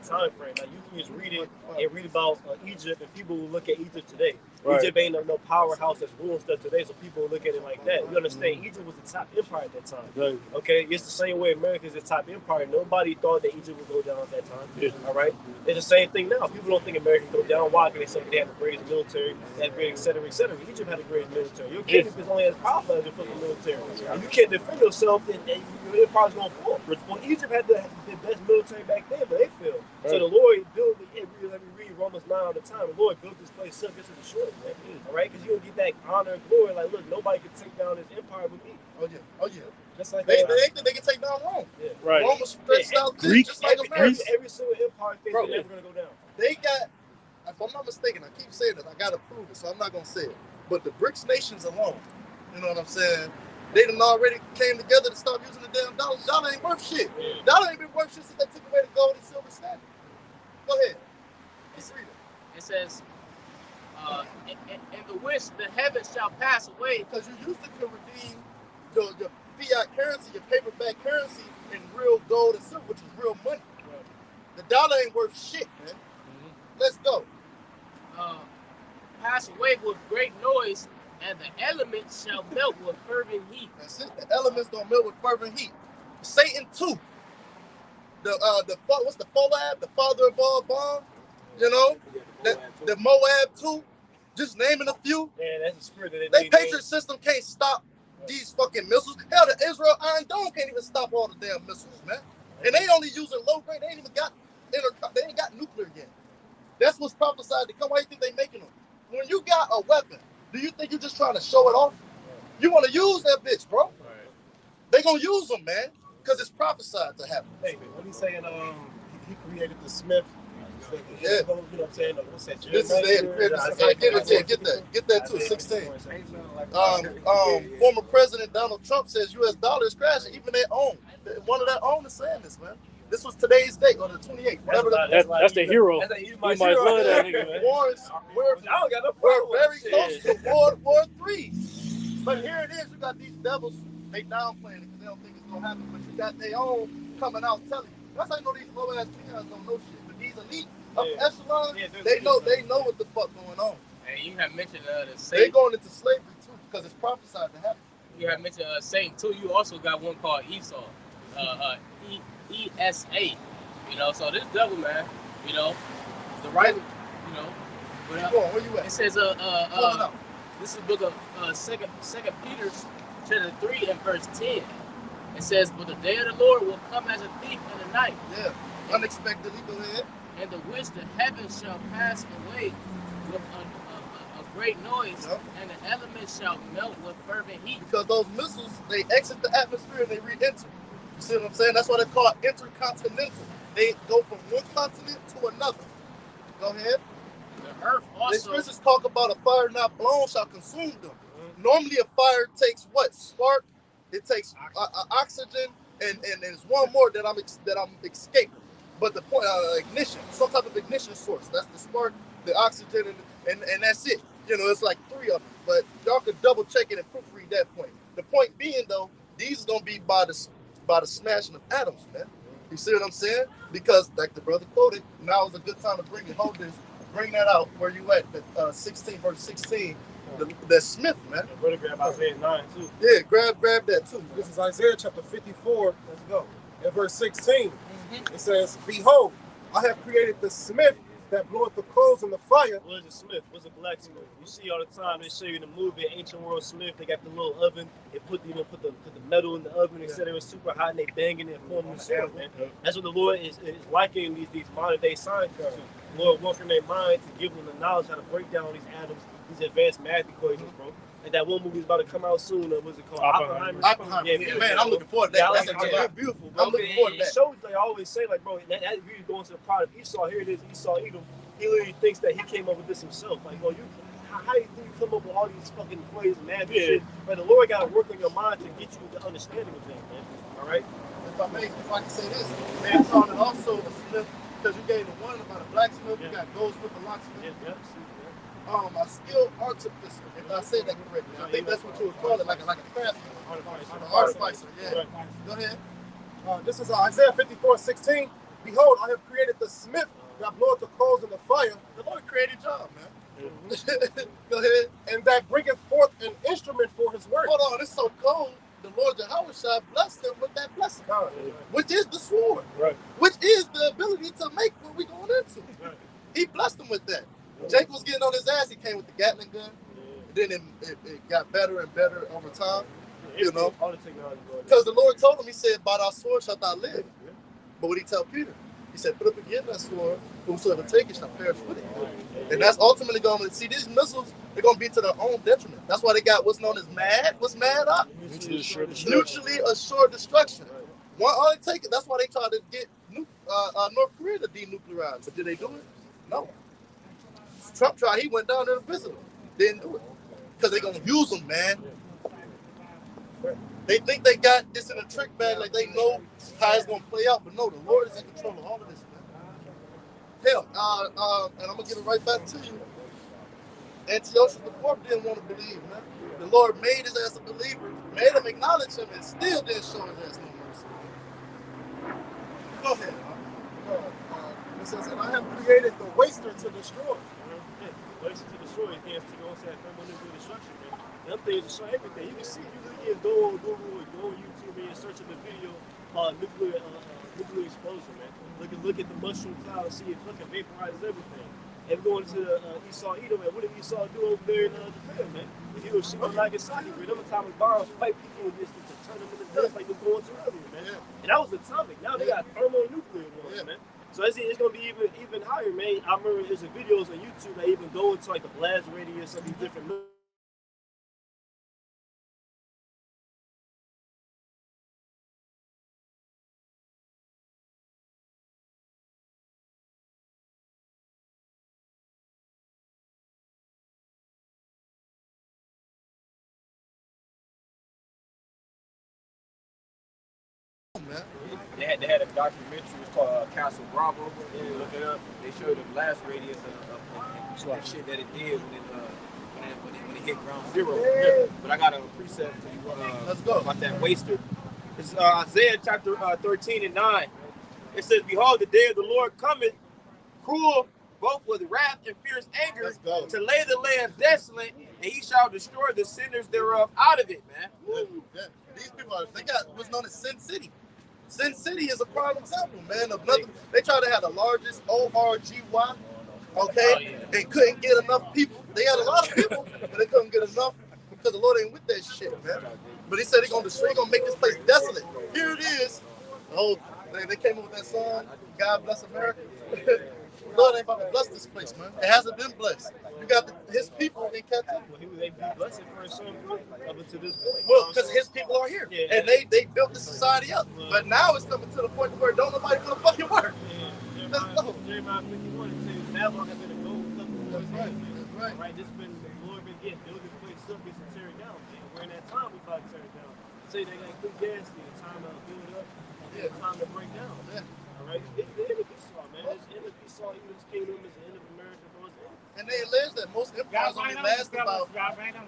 time frame. Like you can just read it and read about Egypt, and people will look at Egypt today. Right. Egypt ain't no powerhouse that's ruling stuff today, so people will look at it like that. You understand? Egypt was the top empire at that time. Right. Okay, it's the same way America is the top empire. Nobody thought that Egypt would go down at that time. Yeah. All right, it's the same thing now. People don't think America would go down. Why? Because they say they had the greatest military, they had the greatest, et cetera, et cetera. Egypt had the greatest military. Your kingdom is only as powerful as your fucking military. If you can't defend yourself, then your empire's gonna fall. Well, Egypt had the best military back then, but they failed. Right. So the Lord built it. Let me read Romans 9 all the time. The Lord built this place up just to destroy it, man. All right, because you don't get that honor and glory. Like, look, nobody can take down this empire with me. Oh yeah. Just like they think they can take down Rome. Yeah. Right. Rome was stretched out Greek, just like America. Every single empire thinks they're never gonna go down. They got, if I'm not mistaken, I keep saying this, I gotta prove it, so I'm not gonna say it. But the BRICS nations alone, you know what I'm saying? They done already came together to stop using the damn dollar. Dollar ain't worth shit. Dollar ain't been worth shit since they took away the gold and silver standard. Go ahead. It says, in the which the heavens shall pass away. Because you used to redeem your fiat currency, your paperback currency, in real gold and silver, which is real money. Right. The dollar ain't worth shit, man. Let's go. Pass away with great noise, and the elements shall melt with fervent heat. That's it. The elements don't melt with fervent heat. Satan too. What's the Moab, the father of all bombs? You know, the Moab too. Just naming a few. Yeah, that's the spirit that they Patriot system can't stop these fucking missiles. Hell, the Israel Iron Dome can't even stop all the damn missiles, man. And they only using low grade. They ain't even got they ain't got nuclear yet. That's what's prophesied to come. Why do you think they making them? When you got a weapon, do you think you're just trying to show it off? You want to use that bitch, bro. Right. They gonna use them, man, because it's prophesied to happen. Hey, what he saying? He created the Smith. Yeah. You know what I'm saying? What's that? This is it. Get that too. 16. Former President Donald Trump says U.S. dollar is crashing. Even their own. One of their own is saying this, man. This was today's date on the 28th. That's the hero. You might love that nigga, man. We're very close to World War III. But here it is. You got these devils. They downplaying it because they don't think it's gonna happen. But you got their own coming out telling you. That's how you know these low ass peons don't know shit. But these elite echelon, they know what the fuck going on. And you have mentioned the Satan. They going into slavery too because it's prophesied to happen. You have mentioned Satan too. You also got one called Esau, ESA. You know, so this devil, man. You know, the right. You know, where you at? It says this is the book of Second Peter, chapter 3 and verse 10. It says, "But the day of the Lord will come as a thief in the night." Yeah, unexpectedly. Go ahead. And the which the heavens shall pass away with a great noise, and the elements shall melt with fervent heat. Because those missiles, they exit the atmosphere and they re-enter. You see what I'm saying? That's why they're called intercontinental. They go from one continent to another. Go ahead. The earth also. The scriptures talk about a fire not blown shall consume them. Normally a fire takes what? Spark. It takes oxygen, and there's one more that I'm escaping. But the point, ignition, some type of ignition source. That's the spark, the oxygen, and that's it. You know, it's like 3 of them. But y'all could double check it and proofread that point. The point being though, these are gonna be by the smashing of atoms, man. You see what I'm saying? Because like the brother quoted, now is a good time to bring it. Hold this, bring that out. Where you at? 16 verse 16. The Smith, man. Yeah, brother, grab Isaiah 9 too. Yeah, grab that too. This is Isaiah chapter 54. Let's go. At verse 16, it says, "Behold, I have created the smith that bloweth the coals in the fire." What is a smith? What's a blacksmith? You see all the time they show you in the movie Ancient World Smith. They got the little oven. They put the metal in the oven. They said it was super hot and they banging it and forming the sword, man. That's what the Lord is likening these modern day scientists to. The Lord working their mind to give them the knowledge how to break down these atoms, these advanced math equations, bro. And that one movie is about to come out soon. What's it called? Oppenheimer. Yeah, man, I'm looking forward to that. That's beautiful, bro. I'm looking forward to that. It shows, like I always say, like, bro, that really going to the pride of Esau. Here it is, Esau Edom. He literally thinks that he came up with this himself. Like, bro, how do you come up with all these fucking plays and math and shit? But the Lord got to work on your mind to get you the understanding of that, man. All right? If I can say this, man, called it also a smith, because you gave the one about a blacksmith, you got goldsmith and locksmith. A skilled artificer, if I say that correctly. I think that's what you would call it, like a craftsman. Artificer, yeah. Right. Go ahead. This is Isaiah 54:16. "Behold, I have created the smith that bloweth the coals in the fire." The Lord created y'all, man. Go ahead. "And that bringeth forth an instrument for his work." Hold on, it's so cold. The Lord YAHWASHI blessed them with that blessing, which is the sword, which is the ability to make what we're going into. He blessed them with that. Jake was getting on his ass. He came with the Gatling gun. Then it got better and better over time, you know. Because the Lord told him, he said, "By thy sword shalt thou live." But what did he tell Peter? He said, "Put up again that sword, whosoever take it shall perish with it." And that's ultimately going to see these missiles. They're going to be to their own detriment. That's why they got what's known as MAD. What's MAD up? Mutually assured destruction. All they take it. That's why they tried to get North Korea to denuclearize. But did they do it? No. Trump tried. He went down there to visit them. Didn't do it because they're gonna use them, man. They think they got this in a trick bag, like they know how it's gonna play out. But no, the Lord is in control of all of this, man. Hell, and I'm gonna give it right back to you. Antiochus IV didn't want to believe, man. The Lord made his ass a believer, made him acknowledge him, and still didn't show his ass no mercy. Go ahead. It says, "And I have created the waster to destroy." Waster to destroy. You can't see thermonuclear destruction, man. Them things will show everything. You can see, you can go on Google, go on YouTube, and search the video nuclear explosion, man. Look at the mushroom cloud and see it fucking vaporizes everything. And going to Esau Edom, man. What did Esau do over there in Japan, man? He was shooting Nagasaki. Remember time when bombs fight people just to turn them into dust like they were going to earlier, man. And that was atomic. Now they got thermonuclear ones, man. So it's going to be even higher, man. I remember there's videos on YouTube that even go into like the blast radius of these different. They had a documentary. It's called Castle Bravo. Look it up. They showed the blast radius of the shit that it did when it hit ground zero. Yeah. But I got a precept to you. Let's go about that waster. It's Isaiah chapter 13 and 9. It says, "Behold, the day of the Lord cometh, cruel, both with wrath and fierce anger, to lay the land desolate, and he shall destroy the sinners thereof out of it," man. Yeah. These people they got what's known as Sin City. Sin City is a prime example, man, of nothing. They tried to have the largest ORGY, okay, and couldn't get enough people. They had a lot of people, but they couldn't get enough because the Lord ain't with that shit, man. But he said he's gonna destroy, gonna make this place desolate. Here it is. Oh, they came up with that song, "God Bless America." Lord ain't about to bless this place, man. It hasn't been blessed. You got his people in captivity. Well, they be blessed for a certain point up until this point. Well, because his people are here, and they built the society up. But now it's coming to the point where don't nobody want to fucking work. Jeremiah 51 it says Babylon has been a gold cup before his hand. That's right. Right, this been the Lord been getting build this place up, gets tear it down. Man. We're in that time we probably tear it down. Say they got Ecclesiastes, the time to build it up, and the time to break down. Yeah. All right, it's the end of Esau, man. It's the end of Esau, even this kingdom is the end of America. And they allege that most empires only last about.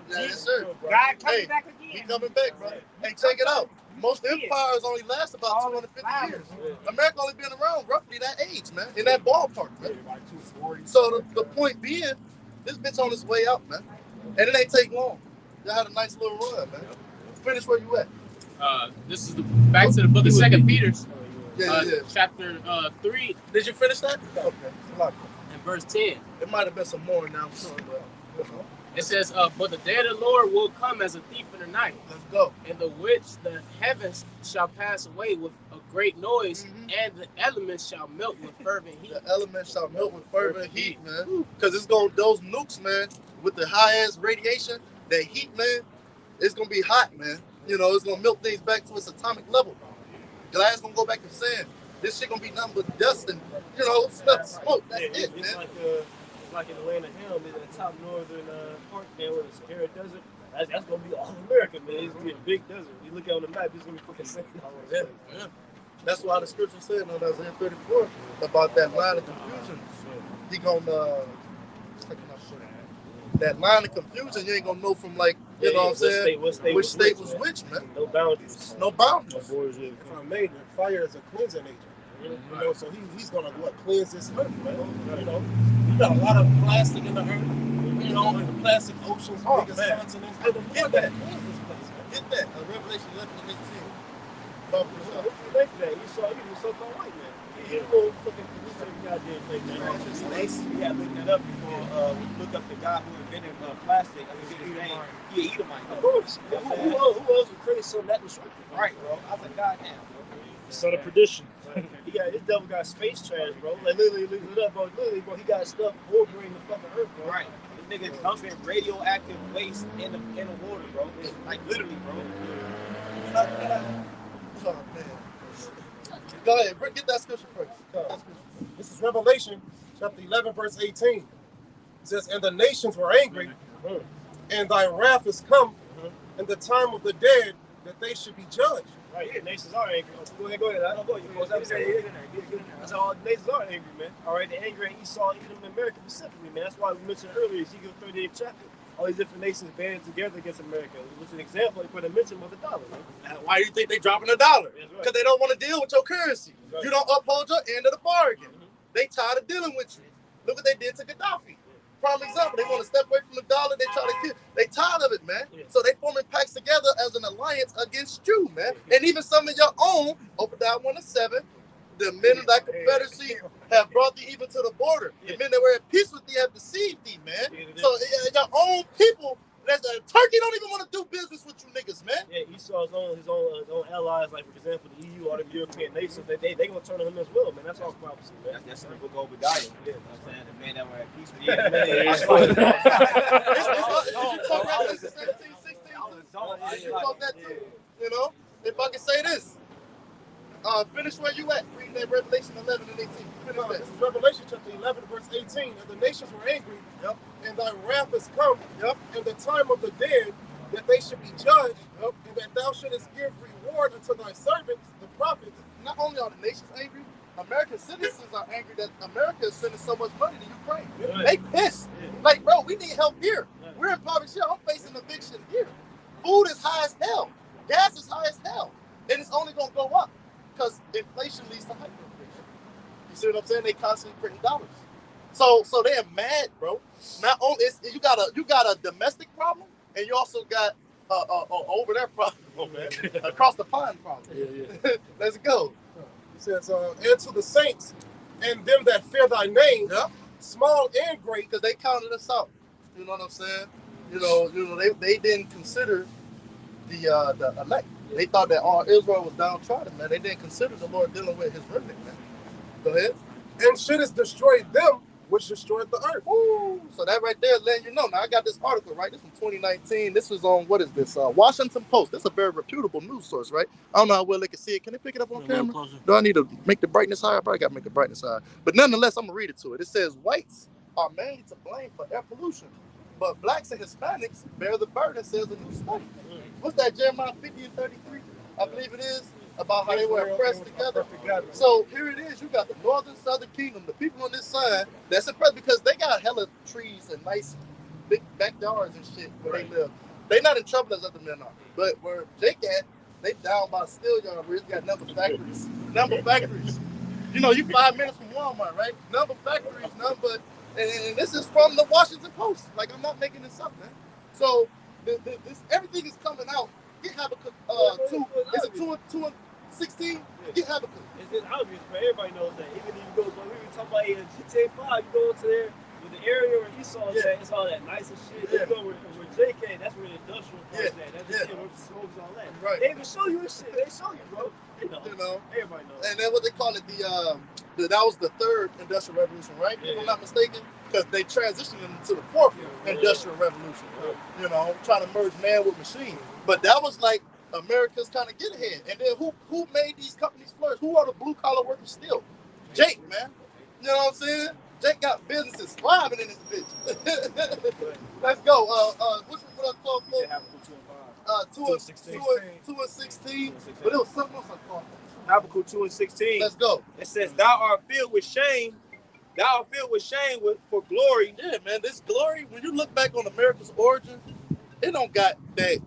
Yes, sir. God coming back again. He coming back, brother. Hey, check it out. Most empires only last about 250 years. America only been around roughly that age, man. In that ballpark, man. So the point being, this bitch on its way out, man. And it ain't take long. Y'all had a nice little run, man. Finish where you at. This is back to the book of 2 Peter. Chapter 3. Did you finish that? Okay. And verse 10. It might have been some more now. It says, but the day of the Lord will come as a thief in the night. Let's go. In the which the heavens shall pass away with a great noise, and the elements shall melt with fervent heat. The elements shall melt with fervent heat, man. Because it's going those nukes, man, with the high ass radiation, that heat, man, it's gonna be hot, man. You know, it's gonna melt things back to its atomic level. Glass gonna go back to sand. This shit gonna be nothing but dust and, you know, smoke. That's it, man. It's like in the land of Ham, in the top northern part there where the Sahara Desert. That's gonna be all America, man. It's gonna be a big desert. You look out on the map, it's gonna be fucking sand. Yeah. That's why the scripture said in Isaiah 34 about that line of confusion. He gonna that line of confusion, you ain't gonna know from, like, you know what I'm saying? Which state was which, man. No boundaries. No boundaries. If I made it, fire is a cleansing agent. You know, so he's gonna cleanse this earth, man. You know, you got a lot of plastic in the earth, you know, in the plastic oceans, biggest continents. Get that. Cleanse this place, man. Get that. Revelation 11 and 18. What you think of that? You saw he was so-called white man. He fucking goddamn thing, man. It's nice. We gotta look that up before we look up the guy who invented plastic. I forget his name. He an Edomite. Of course. Who else would create something that destructive? Right, bro. I was like, goddamn. Son of perdition. His devil got space trash, bro. Like literally, look it up, bro. Literally, bro, he got stuff bordering the fucking earth, bro. Right. This nigga dumping radioactive waste in the water, bro. Like literally, bro. Oh, man. Go ahead, get that scripture first. This is Revelation chapter 11, verse 18. It says, and the nations were angry, and thy wrath is come, and the time of the dead that they should be judged. Right, yeah, nations are angry. Go ahead. I don't go. You know what I'm saying? That's all nations are angry, man. All right, they're angry at Esau, Edom, and America specifically, man. That's why we mentioned earlier, Ezekiel 38 chapter. All these different nations banded together against America. Which is an example, they put a mention of the dollar, man. Why do you think they dropping the dollar? Because they don't want to deal with your currency. Right. You don't uphold your end of the bargain. They tired of dealing with you. Look what they did to Gaddafi. Prime example, they want to step away from the dollar. They try to kill. They tired of it, man. So they forming packs together as an alliance against you, man. And even some of your own, Obadiah 1:7, the men of that confederacy have brought thee even to the border. The men that were at peace with thee have deceived thee, man. So your own people, Turkey don't even want to do business with you niggas, man. Yeah, Esau's his own allies, like for example the EU or the European nations, they gonna turn on him as well, man. That's all prophecy, man. That's in the book of Obadiah. Yeah, I'm saying the men that were at peace with you. You talk that too. You know, if I can say this. Finish where you at. Reading that Revelation 11 and 18. This is Revelation chapter 11, verse 18. And the nations were angry, and thy wrath is come, and the time of the dead, that they should be judged, and that thou shouldest give reward unto thy servants, the prophets. Not only are the nations angry, American citizens are angry that America is sending so much money to Ukraine. They pissed. Like, bro, we need help here. We're in poverty here. I'm facing eviction here. Food is high as hell. Gas is high as hell. And it's only going to go up. Because inflation leads to hyperinflation. You see what I'm saying? They constantly printing dollars. So they're mad, bro. Not only you got a domestic problem, and you also got over there problem, man. Across the pond problem. Yeah. Let's go. He says, and to the saints and them that fear thy name, small and great, because they counted us out. You know what I'm saying? You know, they didn't consider the elect. They thought that all Israel was downtrodden, man. They didn't consider the Lord dealing with his remnant, man. Go ahead. And shit has destroyed them, which destroyed the earth. Woo. So that right there letting you know. Now I got this article, right? This from 2019. This was on, what is this? Washington Post. This is a very reputable news source, right? I don't know how well they can see it. Can they pick it up on camera? Do I need to make the brightness higher? I probably got to make the brightness higher. But nonetheless, I'm going to read it to it. It says, whites are mainly to blame for air pollution, but blacks and Hispanics bear the burden, says a new study. What's that, Jeremiah 50 and 33? I believe it is, about how they were oppressed together. So here it is. You got the northern, southern kingdom, the people on this side that's impressed because they got hella trees and nice big backyards and shit where they live. They not in trouble as other men are. But where Jake at, they down by a steel yard where it's got number factories. Number factories. You know, you 5 minutes from Walmart, right? Number factories, number, and this is from the Washington Post. Like, I'm not making this up, man. So this everything is coming out. Get Habakkuk 2. Is it 2 and 16? Get Habakkuk. It's obvious, but everybody knows that. Even if you go, we were talking about GTA 5, you go to there with the area where Esau is at, it's all that nice and shit. You go where JK, that's where the industrial part is at. That's the shit where the smokes all that. Right. They even show you this shit. They show you, bro. You know. Everybody knows. And then what they call it, that was the third industrial revolution, right? If I'm not mistaken, because they transitioned into the fourth industrial revolution. You know, trying to merge man with machine. But that was like America's kind of get ahead. And then who made these companies flourish? Who are the blue collar workers still? Jake, man. You know what I'm saying? Jake got businesses thriving in this bitch. Let's go. What I call for? 2 and 16. But it was something else I called. Habakkuk 2 and 16. Let's go. It says, "Thou art filled with shame. Thou art filled with shame for glory." Yeah, man. This glory. When you look back on America's origin, it don't got that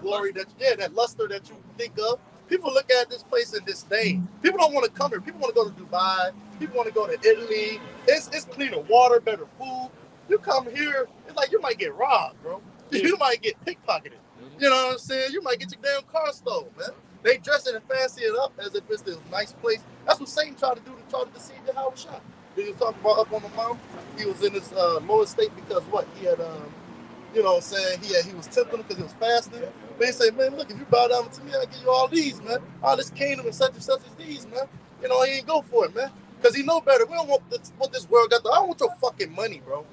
glory that luster that you think of. People look at this place in disdain. People don't want to come here. People want to go to Dubai. People want to go to Italy. It's cleaner water, better food. You come here, it's like you might get robbed, bro. You might get pickpocketed. You know what I'm saying? You might get your damn car stolen, man. They dress it and fancy it up as if it's this nice place. That's what Satan tried to do to try to deceive YAHWASHI. He was talking about up on the mountain. He was in his lower state because what? He had you know what I'm saying? He was tempting him because he was fasting. But he said, man, look, if you bow down to me, I'll give you all these, man. All this kingdom and such as these, man. You know, he ain't go for it, man. Because he know better. We don't want what this world got. I don't want your fucking money, bro.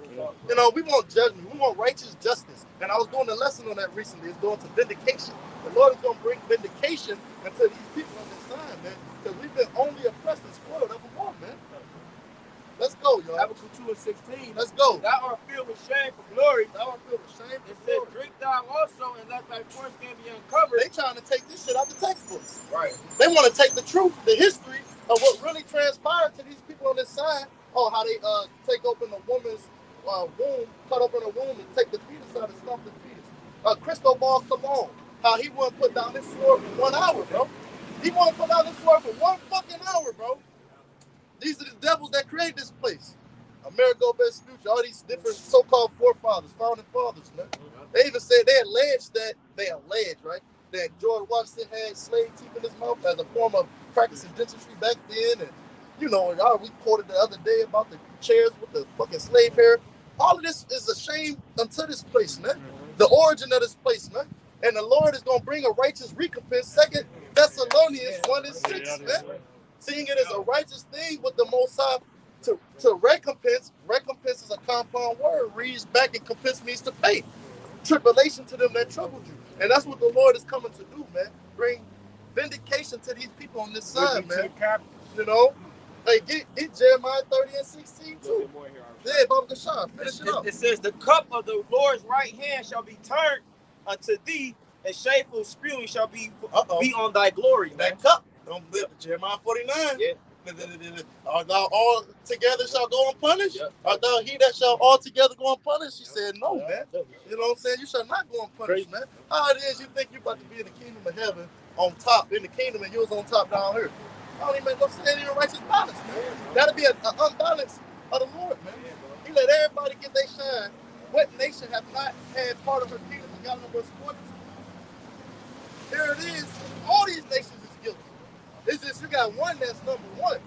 You know, we want judgment. We want righteous justice. And I was doing a lesson on that recently. It's going to vindication. The Lord is going to bring vindication unto these people on this side, man. Because we've been only oppressed and spoiled evermore, man. Let's go, y'all. Habakkuk 2 and 16. Let's go. "Thou art filled with shame for glory. Thou art filled with shame for It says, glory." "Drink thou also, and let thy foreskin be uncovered." They trying to take this shit out the textbooks. Right. They want to take the truth, the history of what really transpired to these people on this side. Oh, how they take open a woman's womb, cut open a womb, and take the fetus out and stomp the fetus. Cristobal Colon, how he wouldn't put down his sword for 1 hour, bro. He wouldn't put down his sword for 1 fucking hour, bro. These are the devils that created this place. Amerigo Vespucci, all these different so-called forefathers, founding fathers, man. They even said they alleged, right, that George Washington had slave teeth in his mouth as a form of practicing dentistry back then. And, you know, we quoted the other day about the chairs with the fucking slave hair. All of this is a shame unto this place, man. The origin of this place, man. And the Lord is going to bring a righteous recompense. 2 Thessalonians 1 and 6, man. Seeing it as a righteous thing with the Most High to recompense. Recompense is a compound word. Reads back and compense means to pay. Tribulation to them that troubled you. And that's what the Lord is coming to do, man. Bring vindication to these people on this side, man. You know? Hey, get Jeremiah 30 and 16 too. Yeah, BAHASHAM, finish it up. It says, "The cup of the Lord's right hand shall be turned unto thee, and shameful spewing shall be on thy glory." That cup. Jeremiah 49. Yeah. Art thou all together shall go unpunished? Yep. Art thou he that shall all together go unpunished? She said, no, man. You know what I'm saying? You shall not go unpunished, man. How it is you think you're about to be in the kingdom of heaven on top, in the kingdom, and you was on top down here. I don't even make no sense in a righteous balance, man. That'll be an unbalance of the Lord, man. He let everybody get their shine. What nation have not had part of her kingdom and got no more spoilers? Here it is. All these nations is guilty. It's just you got one that's number one.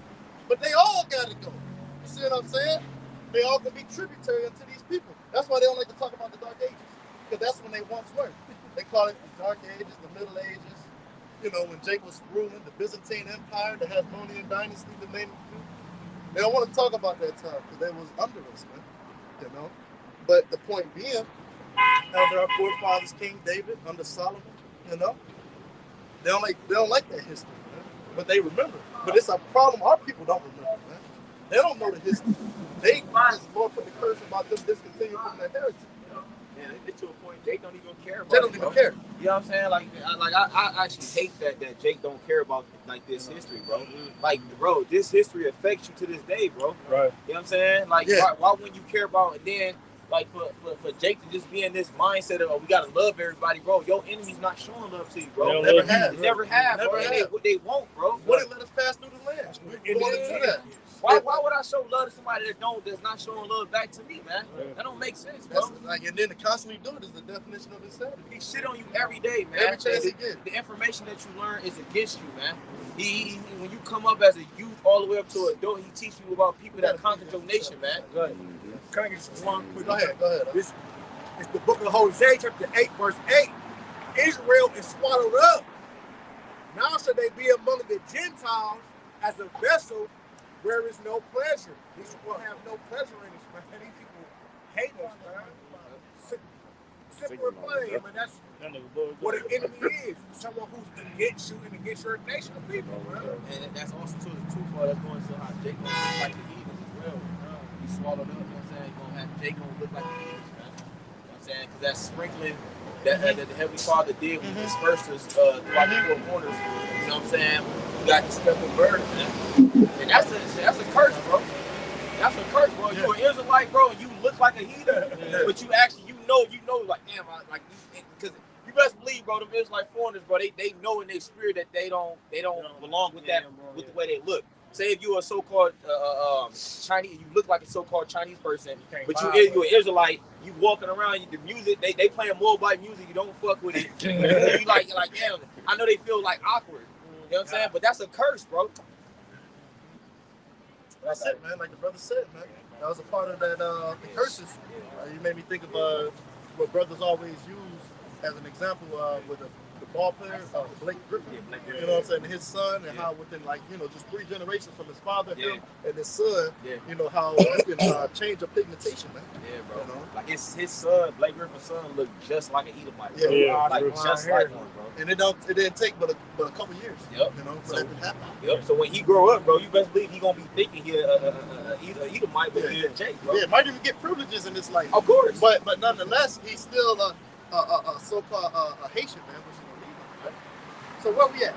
But they all got to go. You see what I'm saying? They all can be tributary unto these people. That's why they don't like to talk about the Dark Ages. Because that's when they once were. They call it the Dark Ages, the Middle Ages. You know, when Jake was ruling the Byzantine Empire, the Hasmonean dynasty, the name of They don't want to talk about that time because they was under us, man. You know. But the point being, under our forefathers, King David, under Solomon, you know, they don't like that history, man. But they remember. But it's a problem. Our people don't remember, man. They don't know the history. They, as the Lord put the curse about them discontinuing from their heritage. Yeah, it's to a point Jake don't even care about They don't even care. You know what I'm saying? I actually hate that Jake don't care about like this history, bro. Like, bro, this history affects you to this day, bro. Right. You know what I'm saying? Like, why wouldn't you care about it then? Like for Jake to just be in this mindset of, oh, we gotta love everybody, bro. Your enemy's not showing love to you, bro. Never have. Never have, bro. They won't, bro. Wouldn't let us pass through the land. We wanted to do that. Why would I show love to somebody that's not showing love back to me, man? That don't make sense, bro. And then to constantly do it is the definition of insanity. He shit on you every day, man. Every chance he gets. The information that you learn is against you, man. He when you come up as a youth all the way up to adult, he teach you about people that conquered your nation, man. Right. Can I get just one quick? Go ahead. This is the book of Hosea, chapter 8, verse 8. Israel is swallowed up. Now should they be among the Gentiles as a vessel where is no pleasure. These people have no pleasure in us, man. These people hate us, man. Simple and plain, man. That's what an enemy is. Someone who's against you and against your nation of people, man. And that's also to the truth that's going to how Jake gonna look like the heathens as well. He swallowed up, you know what I'm saying? Jake gonna look like the heathens, man. You know what I'm saying? Because that sprinkling that the Heavenly Father did when he dispersed us throughout the four corners, you know what I'm saying? You got the speckled bird, man. And that's a curse, bro. That's a curse, bro. You're an Israelite, bro, and you look like a heathen, but you actually, you know, like, damn, because you best believe, bro, them Israelite foreigners, bro, they know in their spirit that they don't belong with that, with the way they look. Say if you're a so-called Chinese, you look like a so-called Chinese person, but you're an Israelite, you walking around, the music, they playing Moabite music, you don't fuck with it. you like, damn, I know they feel like awkward. You know what I'm saying? But that's a curse, bro. That's it, man. Like the brother said, man. That was a part of that, the curses. You made me think of what brothers always use as an example with the ball player, Blake Griffin. You know what I'm saying? His son, and how within, like, you know, just 3 generations from his father, him, and his son, you know, how you can change a pigmentation, man. Yeah, bro. You know? Like his son, Blake Griffin's son, looked just like an Edomite. Bro. Like just like one, bro. And it didn't take but a couple years. Yep. You know, for that to happen. Yep. So when he grow up, bro, you best believe he gonna be thinking he Edomite, but he's a Jake, bro. Yeah, might even get privileges in this life. Of course. But nonetheless, he's still a so-called a Haitian man, which is illegal, right? So where we at?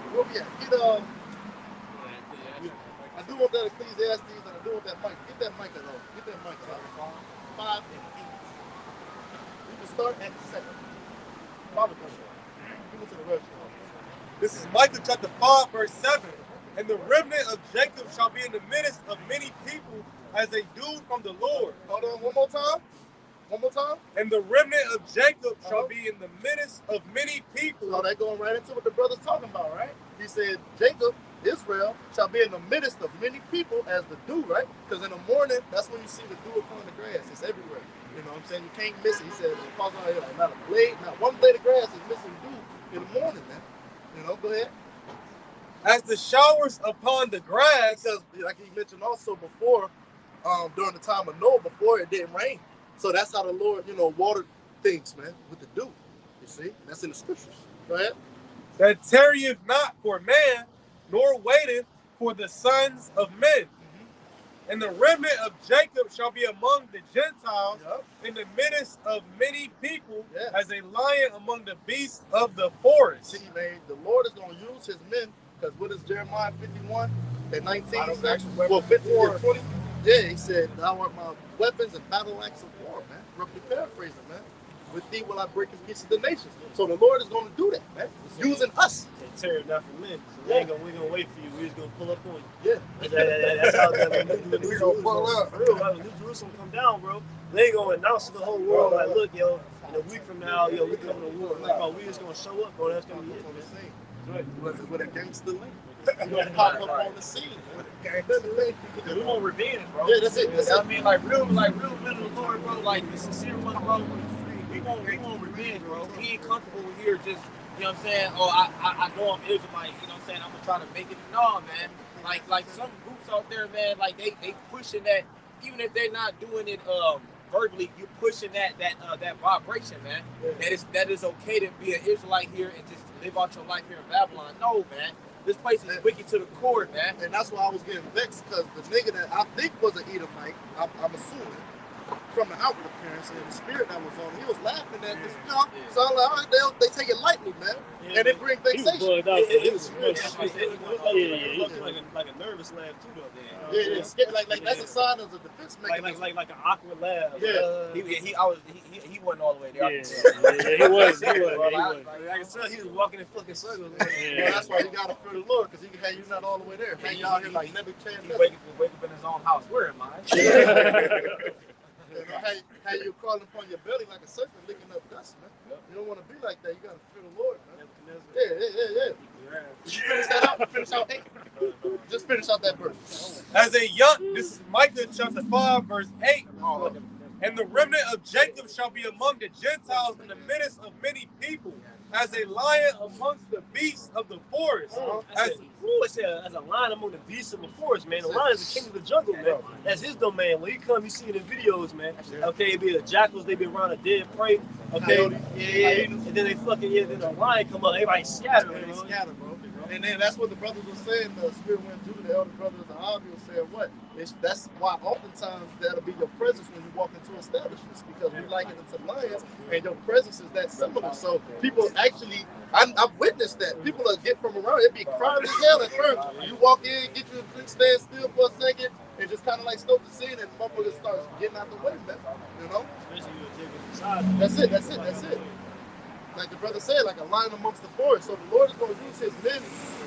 I do want that Ecclesiastes, and I do want that mic. Get that mic along. Get that mic along. 5 and 8. We can start at the second. Father, give it to the rest. This is Micah chapter 5, verse 7. And the remnant of Jacob shall be in the midst of many people as a dew from the Lord. Hold on, one more time. And the remnant of Jacob shall be in the midst of many people. So that going right into what the brother's talking about, right? He said, Jacob, Israel, shall be in the midst of many people as the dew, right? Because in the morning, that's when you see the dew upon the grass. It's everywhere. You know what I'm saying? You can't miss it. He said, not a blade, not one blade of grass is missing dew in the morning, man. You know, go ahead. As the showers upon the grass. Because, like he mentioned also before, during the time of Noah, before it didn't rain. So that's how the Lord, you know, watered things, man, with the dew. You see? That's in the scriptures. Go ahead. That tarrieth not for man, nor waiteth for the sons of men. And the remnant of Jacob shall be among the Gentiles in the midst of many people as a lion among the beasts of the forest. See, man, the Lord is going to use his men, because what is Jeremiah 51 and 19? Well, 54 and 20. Yeah, he said, thou art my weapons and battle axe of war, man. Roughly paraphrasing, man. With thee will I break in pieces the nations. So the Lord is going to do that, man. Using us. Tear it not for men. So we ain't gonna wait for you. We're just gonna pull up on you. Yeah. That's how New Jerusalem come down, bro. They gonna announce to the whole world, like, look, yo, in a week from now, yo, we coming to war. Like, bro, we just gonna show up, bro. That's gonna be it. On the scene. Right. With a gangster link. We're going to pop up on the scene. We want revenge, bro. Yeah, that's it. I mean, like real men of the Lord, bro. Like the sincere ones, bro. We want revenge, bro. We ain't comfortable here just, you know what I'm saying? Oh, I know I'm Israelite, you know what I'm saying? I'm gonna try to make it. No, man. Like some groups out there, man, like they pushing that, even if they're not doing it verbally, you pushing that vibration, man. Yeah. That is okay to be an Israelite here and just live out your life here in Babylon. No, man. This place is wicked to the core, man. And that's why I was getting vexed, because the nigga that I think was an Edomite, I'm assuming, from the outward appearance and the spirit that was on him, he was laughing at this, you know. Yeah. So I'm like, all right, they take it lightly, man. Yeah, and it brings vexation. It was like a nervous laugh too, though. Yeah. Like that's a sign of a defense mechanism. Like an awkward laugh. Yeah. He wasn't all the way there. Yeah, he was. I can tell he was walking in fucking circles. Well, that's why you gotta fear the Lord, because he can have you not all the way there. Hang out here like never chance. He wake up in his own house. Where am I? You know, how you crawling upon your belly like a serpent licking up dust, man. Yep. You don't want to be like that. You got to fear the Lord, man. Yeah. Did you finish that out? Finish out 8? Just finish out that verse. As a young, this is Micah chapter 5, verse 8. And the remnant of Jacob shall be among the Gentiles in the midst of many people, as a lion amongst the beasts of the forest. As a lion among the beasts of the forest, man. The lion is the king of the jungle, man. That's his domain. When he come, you see it in videos, man. Okay, it be the jackals, they be around a dead prey. Okay, and then they then the lion come up, everybody scatter, bro. And then that's what the brothers were saying. The spirit wind Judah, the elder brothers of Hawad was saying what? That's why oftentimes that'll be your presence when you walk into establishments, because we liken it to lions, and your presence is that similar. So people actually, I've witnessed that. People will get from around, it'd be crowded as hell at first. You walk in, get you a drink, stand still for a second, and just kind of like scope the scene, and the motherfucker starts getting out the way, man. You know? That's it. Like the brother said, like a lion amongst the forest. So the Lord is going to use his men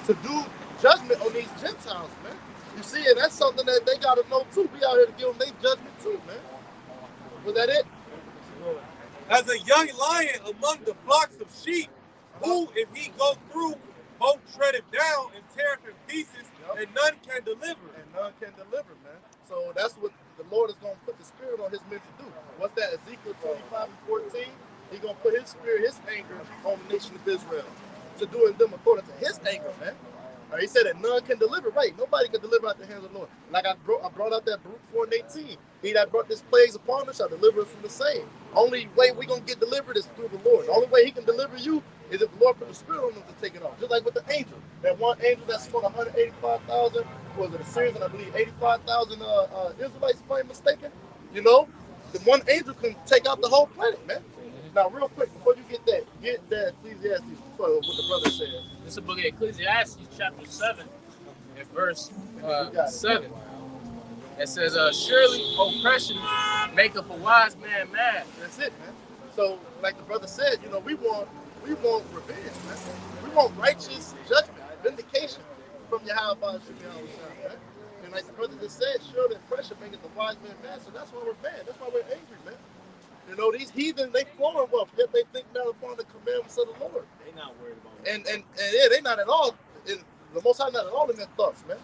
to do judgment on these Gentiles, man. You see, and that's something that they got to know too. We out here to give them their judgment too, man. Was that it? As a young lion among the flocks of sheep, who, if he go through, both tread him down and tear him in pieces, and none can deliver. Man. So that's what the Lord is going to put the spirit on his men to do. What's that? Ezekiel 25:14. He's going to put his spirit, his anger on the nation of Israel to do in them according to his anger, man. He said that none can deliver, right? Nobody can deliver out the hands of the Lord. Like I brought out that Baruch 4:18. He that brought this plagues upon us shall deliver us from the same. Only way we're going to get delivered is through the Lord. The only way he can deliver you is if the Lord put the spirit on them to take it off. Just like with the angel. That one angel that smote 185,000, was it Assyrians, and I believe 85,000 Israelites, if I'm mistaken. You know, the one angel can take out the whole planet, man. Now, real quick, before you get that Ecclesiastes, what the brother said. This is the book of Ecclesiastes, chapter 7, and verse 7. It says, surely oppression maketh a wise man mad. That's it, man. So, like the brother said, you know, we want revenge, man. We want righteous judgment, vindication from YAHWASHI, man. And like the brother just said, surely oppression maketh a wise man mad. So that's why we're mad. That's why we're angry, man. You know, these heathen, they flowing wealth, yet they think not upon the commandments of the Lord. They not worried about it. And yeah, they not at all, the Most High not at all in their thoughts, man.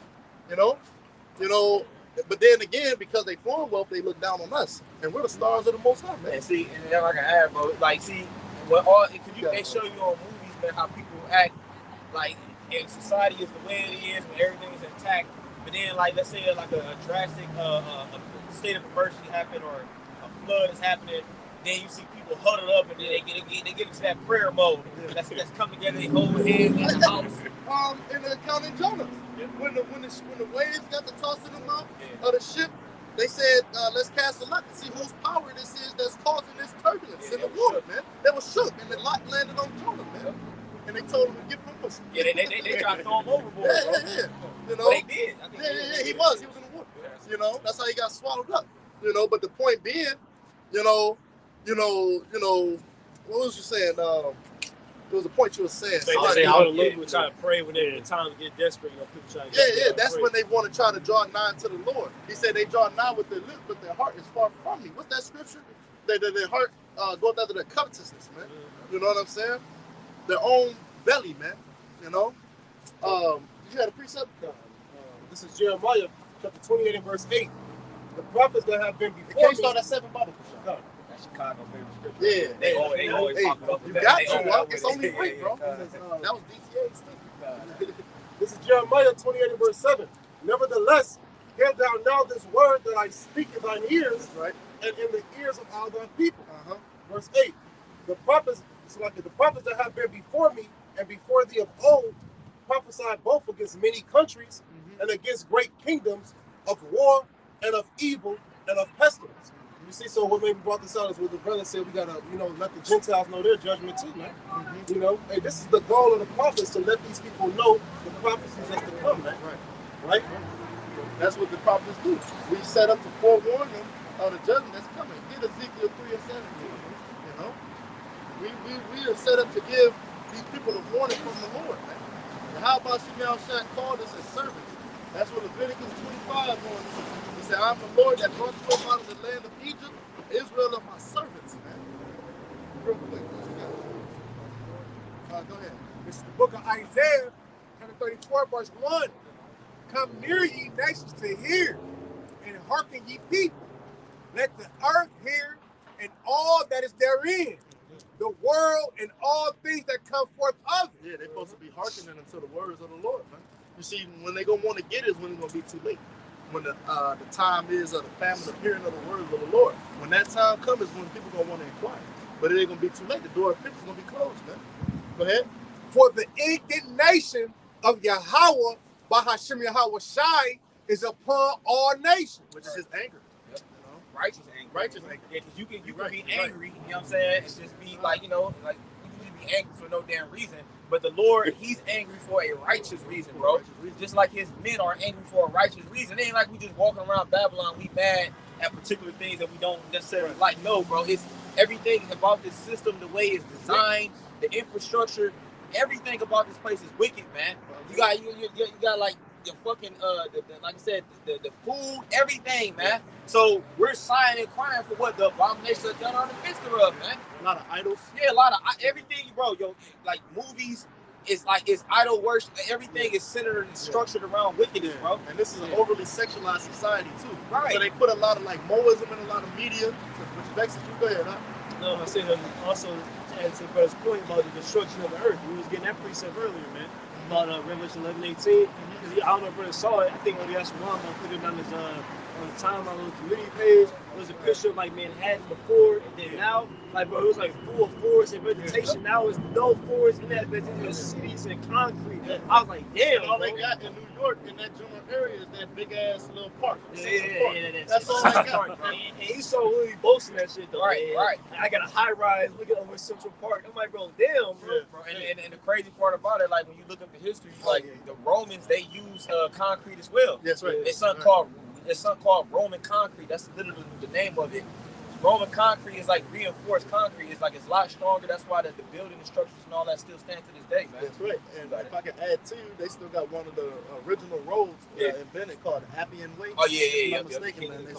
You know, but then again, because they flowing wealth, they look down on us. And we're the stars of the Most High, man. And see, and then I can add, bro, like, see, they show you on movies, man, how people act, like, and society is the way it is, when everything's intact. But then, like, let's say, like, a drastic state of emergency happened, or a flood is happening, then you see people huddled up, and then they get into that prayer mode. That's come together, they hold hands in the house. In the account in Jonah, when the waves got to tossing them out of the ship, they said, let's cast a lot to see whose power this is that's causing this turbulence in the water, man. They were shook, and the lot landed on Jonah, man. And they told him to get from us. Yeah, they tried to throw him overboard. Yeah. You know, but they did. He was in the water. You know, that's how he got swallowed up. You know, but the point being, you know, what was you saying? There was a point you were saying. People try to pray when the time to get desperate. You know, people try to that's when they want to try to draw nigh to the Lord. He said they draw nigh with their lips, but their heart is far from me. What's that scripture? Their heart goes after their covetousness, man. You know what I'm saying? Their own belly, man. You know? You had a precept? This is Jeremiah chapter 28 and verse 8. The prophets that have been before you can't start at 7 Bible. That's Chicago favorite scripture. Yeah. They always pop it up. You got to. It's only right, bro. That was DTA stuff. This is Jeremiah 28 and verse 7. Nevertheless, hear thou now this word that I speak in thine ears, right, and in the ears of all thy people. Verse 8. The prophets, so like the prophets that have been before me and before thee of old, prophesied both against many countries and against great kingdoms of war and of evil and of pestilence. You see, so what maybe brought this out is what the brother said, we gotta, you know, let the Gentiles know their judgment too, man. You know, hey, this is the goal of the prophets, to let these people know the prophecies that's to come, man. Right? That's what the prophets do. We set up to forewarn them of the judgment that's coming. Get Ezekiel 3:17. You know, we are set up to give these people the warning from the Lord, man. And how about Shimei called us as servants? That's what Leviticus 25 going to. He said, I'm the Lord that brought you up out of the land of Egypt. Israel are my servants, man. Real quick, go ahead. This is the book of Isaiah, chapter 34, verse 1. Come near ye nations to hear, and hearken ye people. Let the earth hear, and all that is therein, the world and all things that come forth of it. Yeah, they're supposed to be hearkening unto the words of the Lord, man. You see, when they're going to want to get it is when it's going to be too late. When the time is of the famine of hearing of the words of the Lord. When that time comes is when people are going to want to inquire. But it ain't going to be too late. The door of peace is going to be closed, man. Go ahead. For the indignation of YAHWAH, BAHASHAM YAHWASHI, is upon all nations. Which is his anger. Yep. You know? Righteous anger. Righteous anger. Yeah, because you can be angry, you know what I'm saying? And just be like, you know, like you can be angry for no damn reason. But the Lord, he's angry for a righteous reason, bro. Just like his men are angry for a righteous reason. It ain't like we just walking around Babylon, we mad at particular things that we don't necessarily like. No, bro. It's everything about this system, the way it's designed, the infrastructure, everything about this place is wicked, man. You got like your fucking like I said, the food, everything, man. So we're sighing and crying for what the abominations have done on the midst of, man. A lot of idols. Yeah, a lot of everything, bro. Yo, like movies, it's idol worship. Everything is centered and structured around wickedness, bro. And this is an overly sexualized society too. Right. So they put a lot of like Moism in a lot of media, which vexes you. Go ahead, huh? No, I said also to add to brother's point about the destruction of the earth. We was getting that precept earlier, man. About Revelation 11:18. Because I don't know if brother saw it. I think when he asked Ron, I put it on his on the time on the community page. It was a picture of like Manhattan before and then now. Like, bro, it was like full forest and vegetation. Now it's no forest in that vegetation. Cities and concrete. I was like, damn. And all they got in New York in that general area is that big ass little park. Yeah, that's all they got. And he's so really boasting that shit though. Right. I got a high rise looking over Central Park. I'm like, bro, damn, bro. And the crazy part about it, like when you look up the history, like the Romans, they use concrete as well. That's right. It's something called Roman concrete. That's literally the name of it. Roman concrete is like reinforced concrete. It's like it's a lot stronger. That's why the building structures and all that still stand to this day, man. That's right. And if I can add to you, they still got one of the original roads invented called the Appian Way. Oh yeah. If I'm not mistaken, man. And they the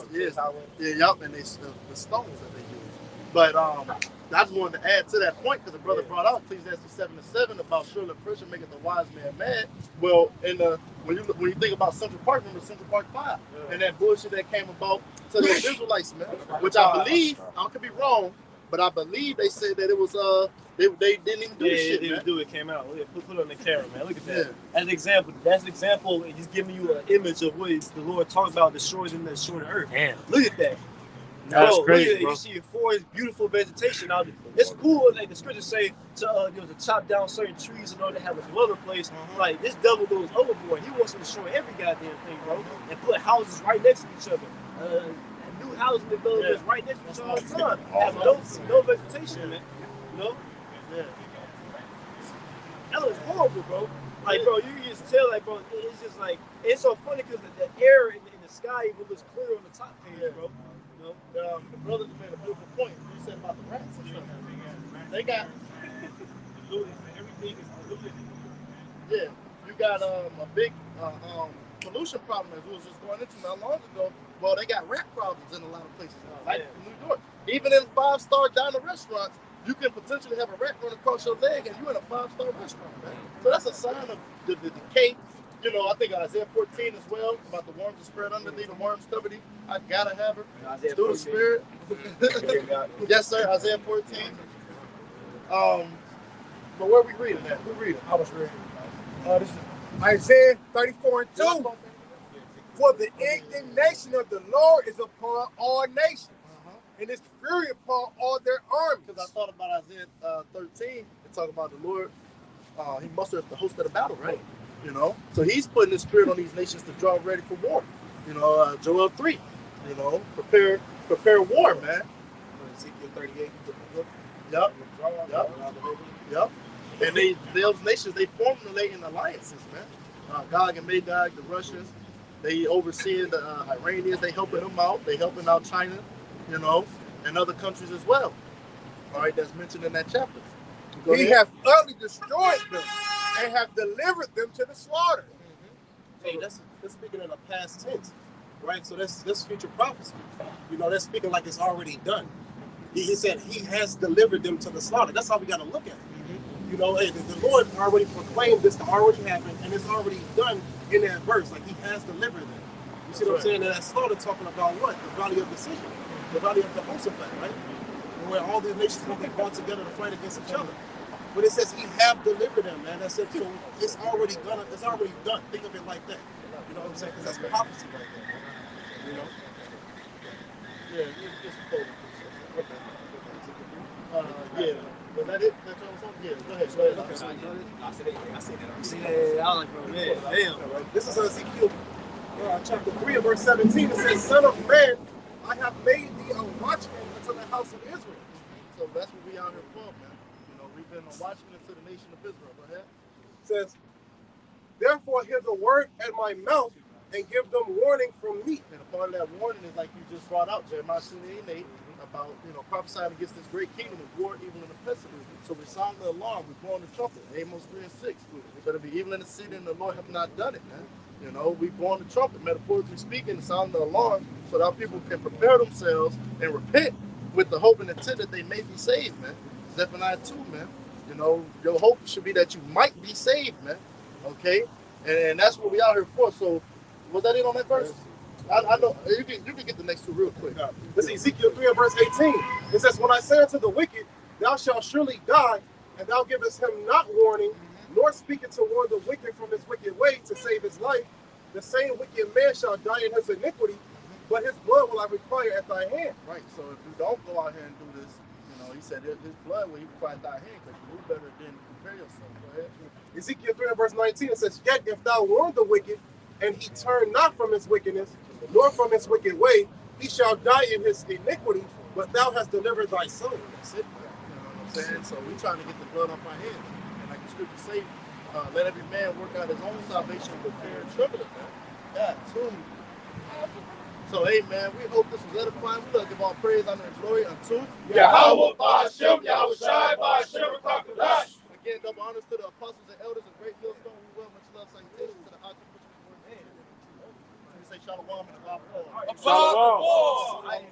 stones that they use. But I just wanted to add to that point because the brother brought out Ecclesiastes 7:7 about surely pressure maketh the wise man mad. Well, when you think about Central Park, remember Central Park 5 and that bullshit that came about to the Israelites, man, which I believe, I could be wrong, but I believe they said that it was they didn't even do shit, they man. didn't do it. Came out. Put it on the camera, man. Look at that. As an example, that's an example. And just giving you an image of what the Lord talks about destroying the earth. Damn. Look at that. That's crazy, bro. You see a forest, beautiful vegetation. Now, it's cool, like the scriptures say, to chop down certain trees in order to have a dwelling place. Like, this devil goes overboard. He wants to destroy every goddamn thing, bro. And put houses right next to each other. New housing developments right next to each other all the time. Have no vegetation, man. You know? Yeah. That was horrible, bro. Like, bro, you can just tell, like, bro, it's just like, it's so funny because the air in the sky even looks clear on the top page, bro. The brother made a beautiful point. You said about the rats and stuff. They got everything is polluted. Yeah, you got a big pollution problem as we was just going into not long ago. Well, they got rat problems in a lot of places, like New York. Even in 5-star diner restaurants, you can potentially have a rat run across your leg, and you're in a 5-star restaurant. Man. So that's a sign of the decay. You know, I think Isaiah 14 as well, about the worms that spread under thee, the worms cover thee. I gotta have her. Through the Spirit. Yes, sir, Isaiah 14. But where we reading at? Who reading? I was reading. This is Isaiah 34:2. For the indignation of the Lord is upon all nations, and His fury upon all their armies. Because I thought about Isaiah 13, it talk about the Lord. He musters the host of the battle, right? You know, so He's putting His spirit on these nations to draw ready for war. You know, Joel 3. You know, prepare war, man. Ezekiel 38. Yep. And those nations, they formulate in alliances, man. Gog and Magog, the Russians, they overseeing the Iranians, they helping them out. They helping out China, you know, and other countries as well. All right, that's mentioned in that chapter. He hath utterly destroyed them and have delivered them to the slaughter. Hey, that's speaking in the past tense, right? So that's future prophecy. You know, that's speaking like it's already done. He said He has delivered them to the slaughter. That's how we got to look at it. You know, hey, the Lord already proclaimed this to already happen, and it's already done in that verse. Like He has delivered them. You see what I'm saying? And that slaughter talking about what? The valley of decision, the valley of the Jehoshaphat, right? Where all these nations will be brought together to fight against each other. But it says He have delivered them, man. That's it. So it's already done. It's already done. Think of it like that. You know what I'm saying? Because that's prophecy right there, man. You know? Yeah, just yeah. Was that it? That's all something? Yeah, go ahead. Yeah, I was like, bro, man, damn. This is Ezekiel chapter 3 and verse 17. It says, Son of man, I have made thee a watchman unto the house of Israel. So that's what we out here for, man. You know, we've been a watchman to the nation of Israel. Go ahead. It says, therefore hear the word at my mouth and give them warning from me. And a part of that warning is like you just brought out, Jeremiah 28, about, you know, prophesying against this great kingdom of war, evil, and pestilence. So we sound the alarm, we blow on the trumpet. Amos 3 and 6. It's going to be evil in the city, and the Lord have not done it, man. You know, we blow on the trumpet, metaphorically speaking, sound the alarm, so that our people can prepare themselves and repent with the hope and intent that they may be saved, man. Zephaniah 2, man. You know, your hope should be that you might be saved, man. Okay? And that's what we out here for. So, was that it on that verse? I know you can get the next two real quick. This is Ezekiel 3 and verse 18. It says, when I say unto the wicked, thou shalt surely die, and thou givest him not warning, nor speaking to warn the wicked from his wicked way to save his life, the same wicked man shall die in his iniquity, but his blood will I require at thy hand. Right, so if you don't go out here and do this, you know, He said his blood will He require at thy hand, because you do better than prepare yourself. Go ahead. Ezekiel 3 and verse 19, it says, yet if thou warn the wicked, and he turn not from his wickedness, nor from his wicked way, he shall die in his iniquity, but thou hast delivered thy soul. That's it, man. You know what I'm saying? So we trying to get the blood off our hands. And like the scripture say, let every man work out his own salvation with fear and trembling, man. God, too. So, hey, man, we hope this was edifying. We love to give all praise, honor, and glory unto YAHWAH, BAHASHAM, YAHWASHI, BAHASHAM, Again, double honors to the apostles and elders of Great Millstone. We will much love, salutations to the archbishop of the man. We say shalom and Shalom. Shalom. All right.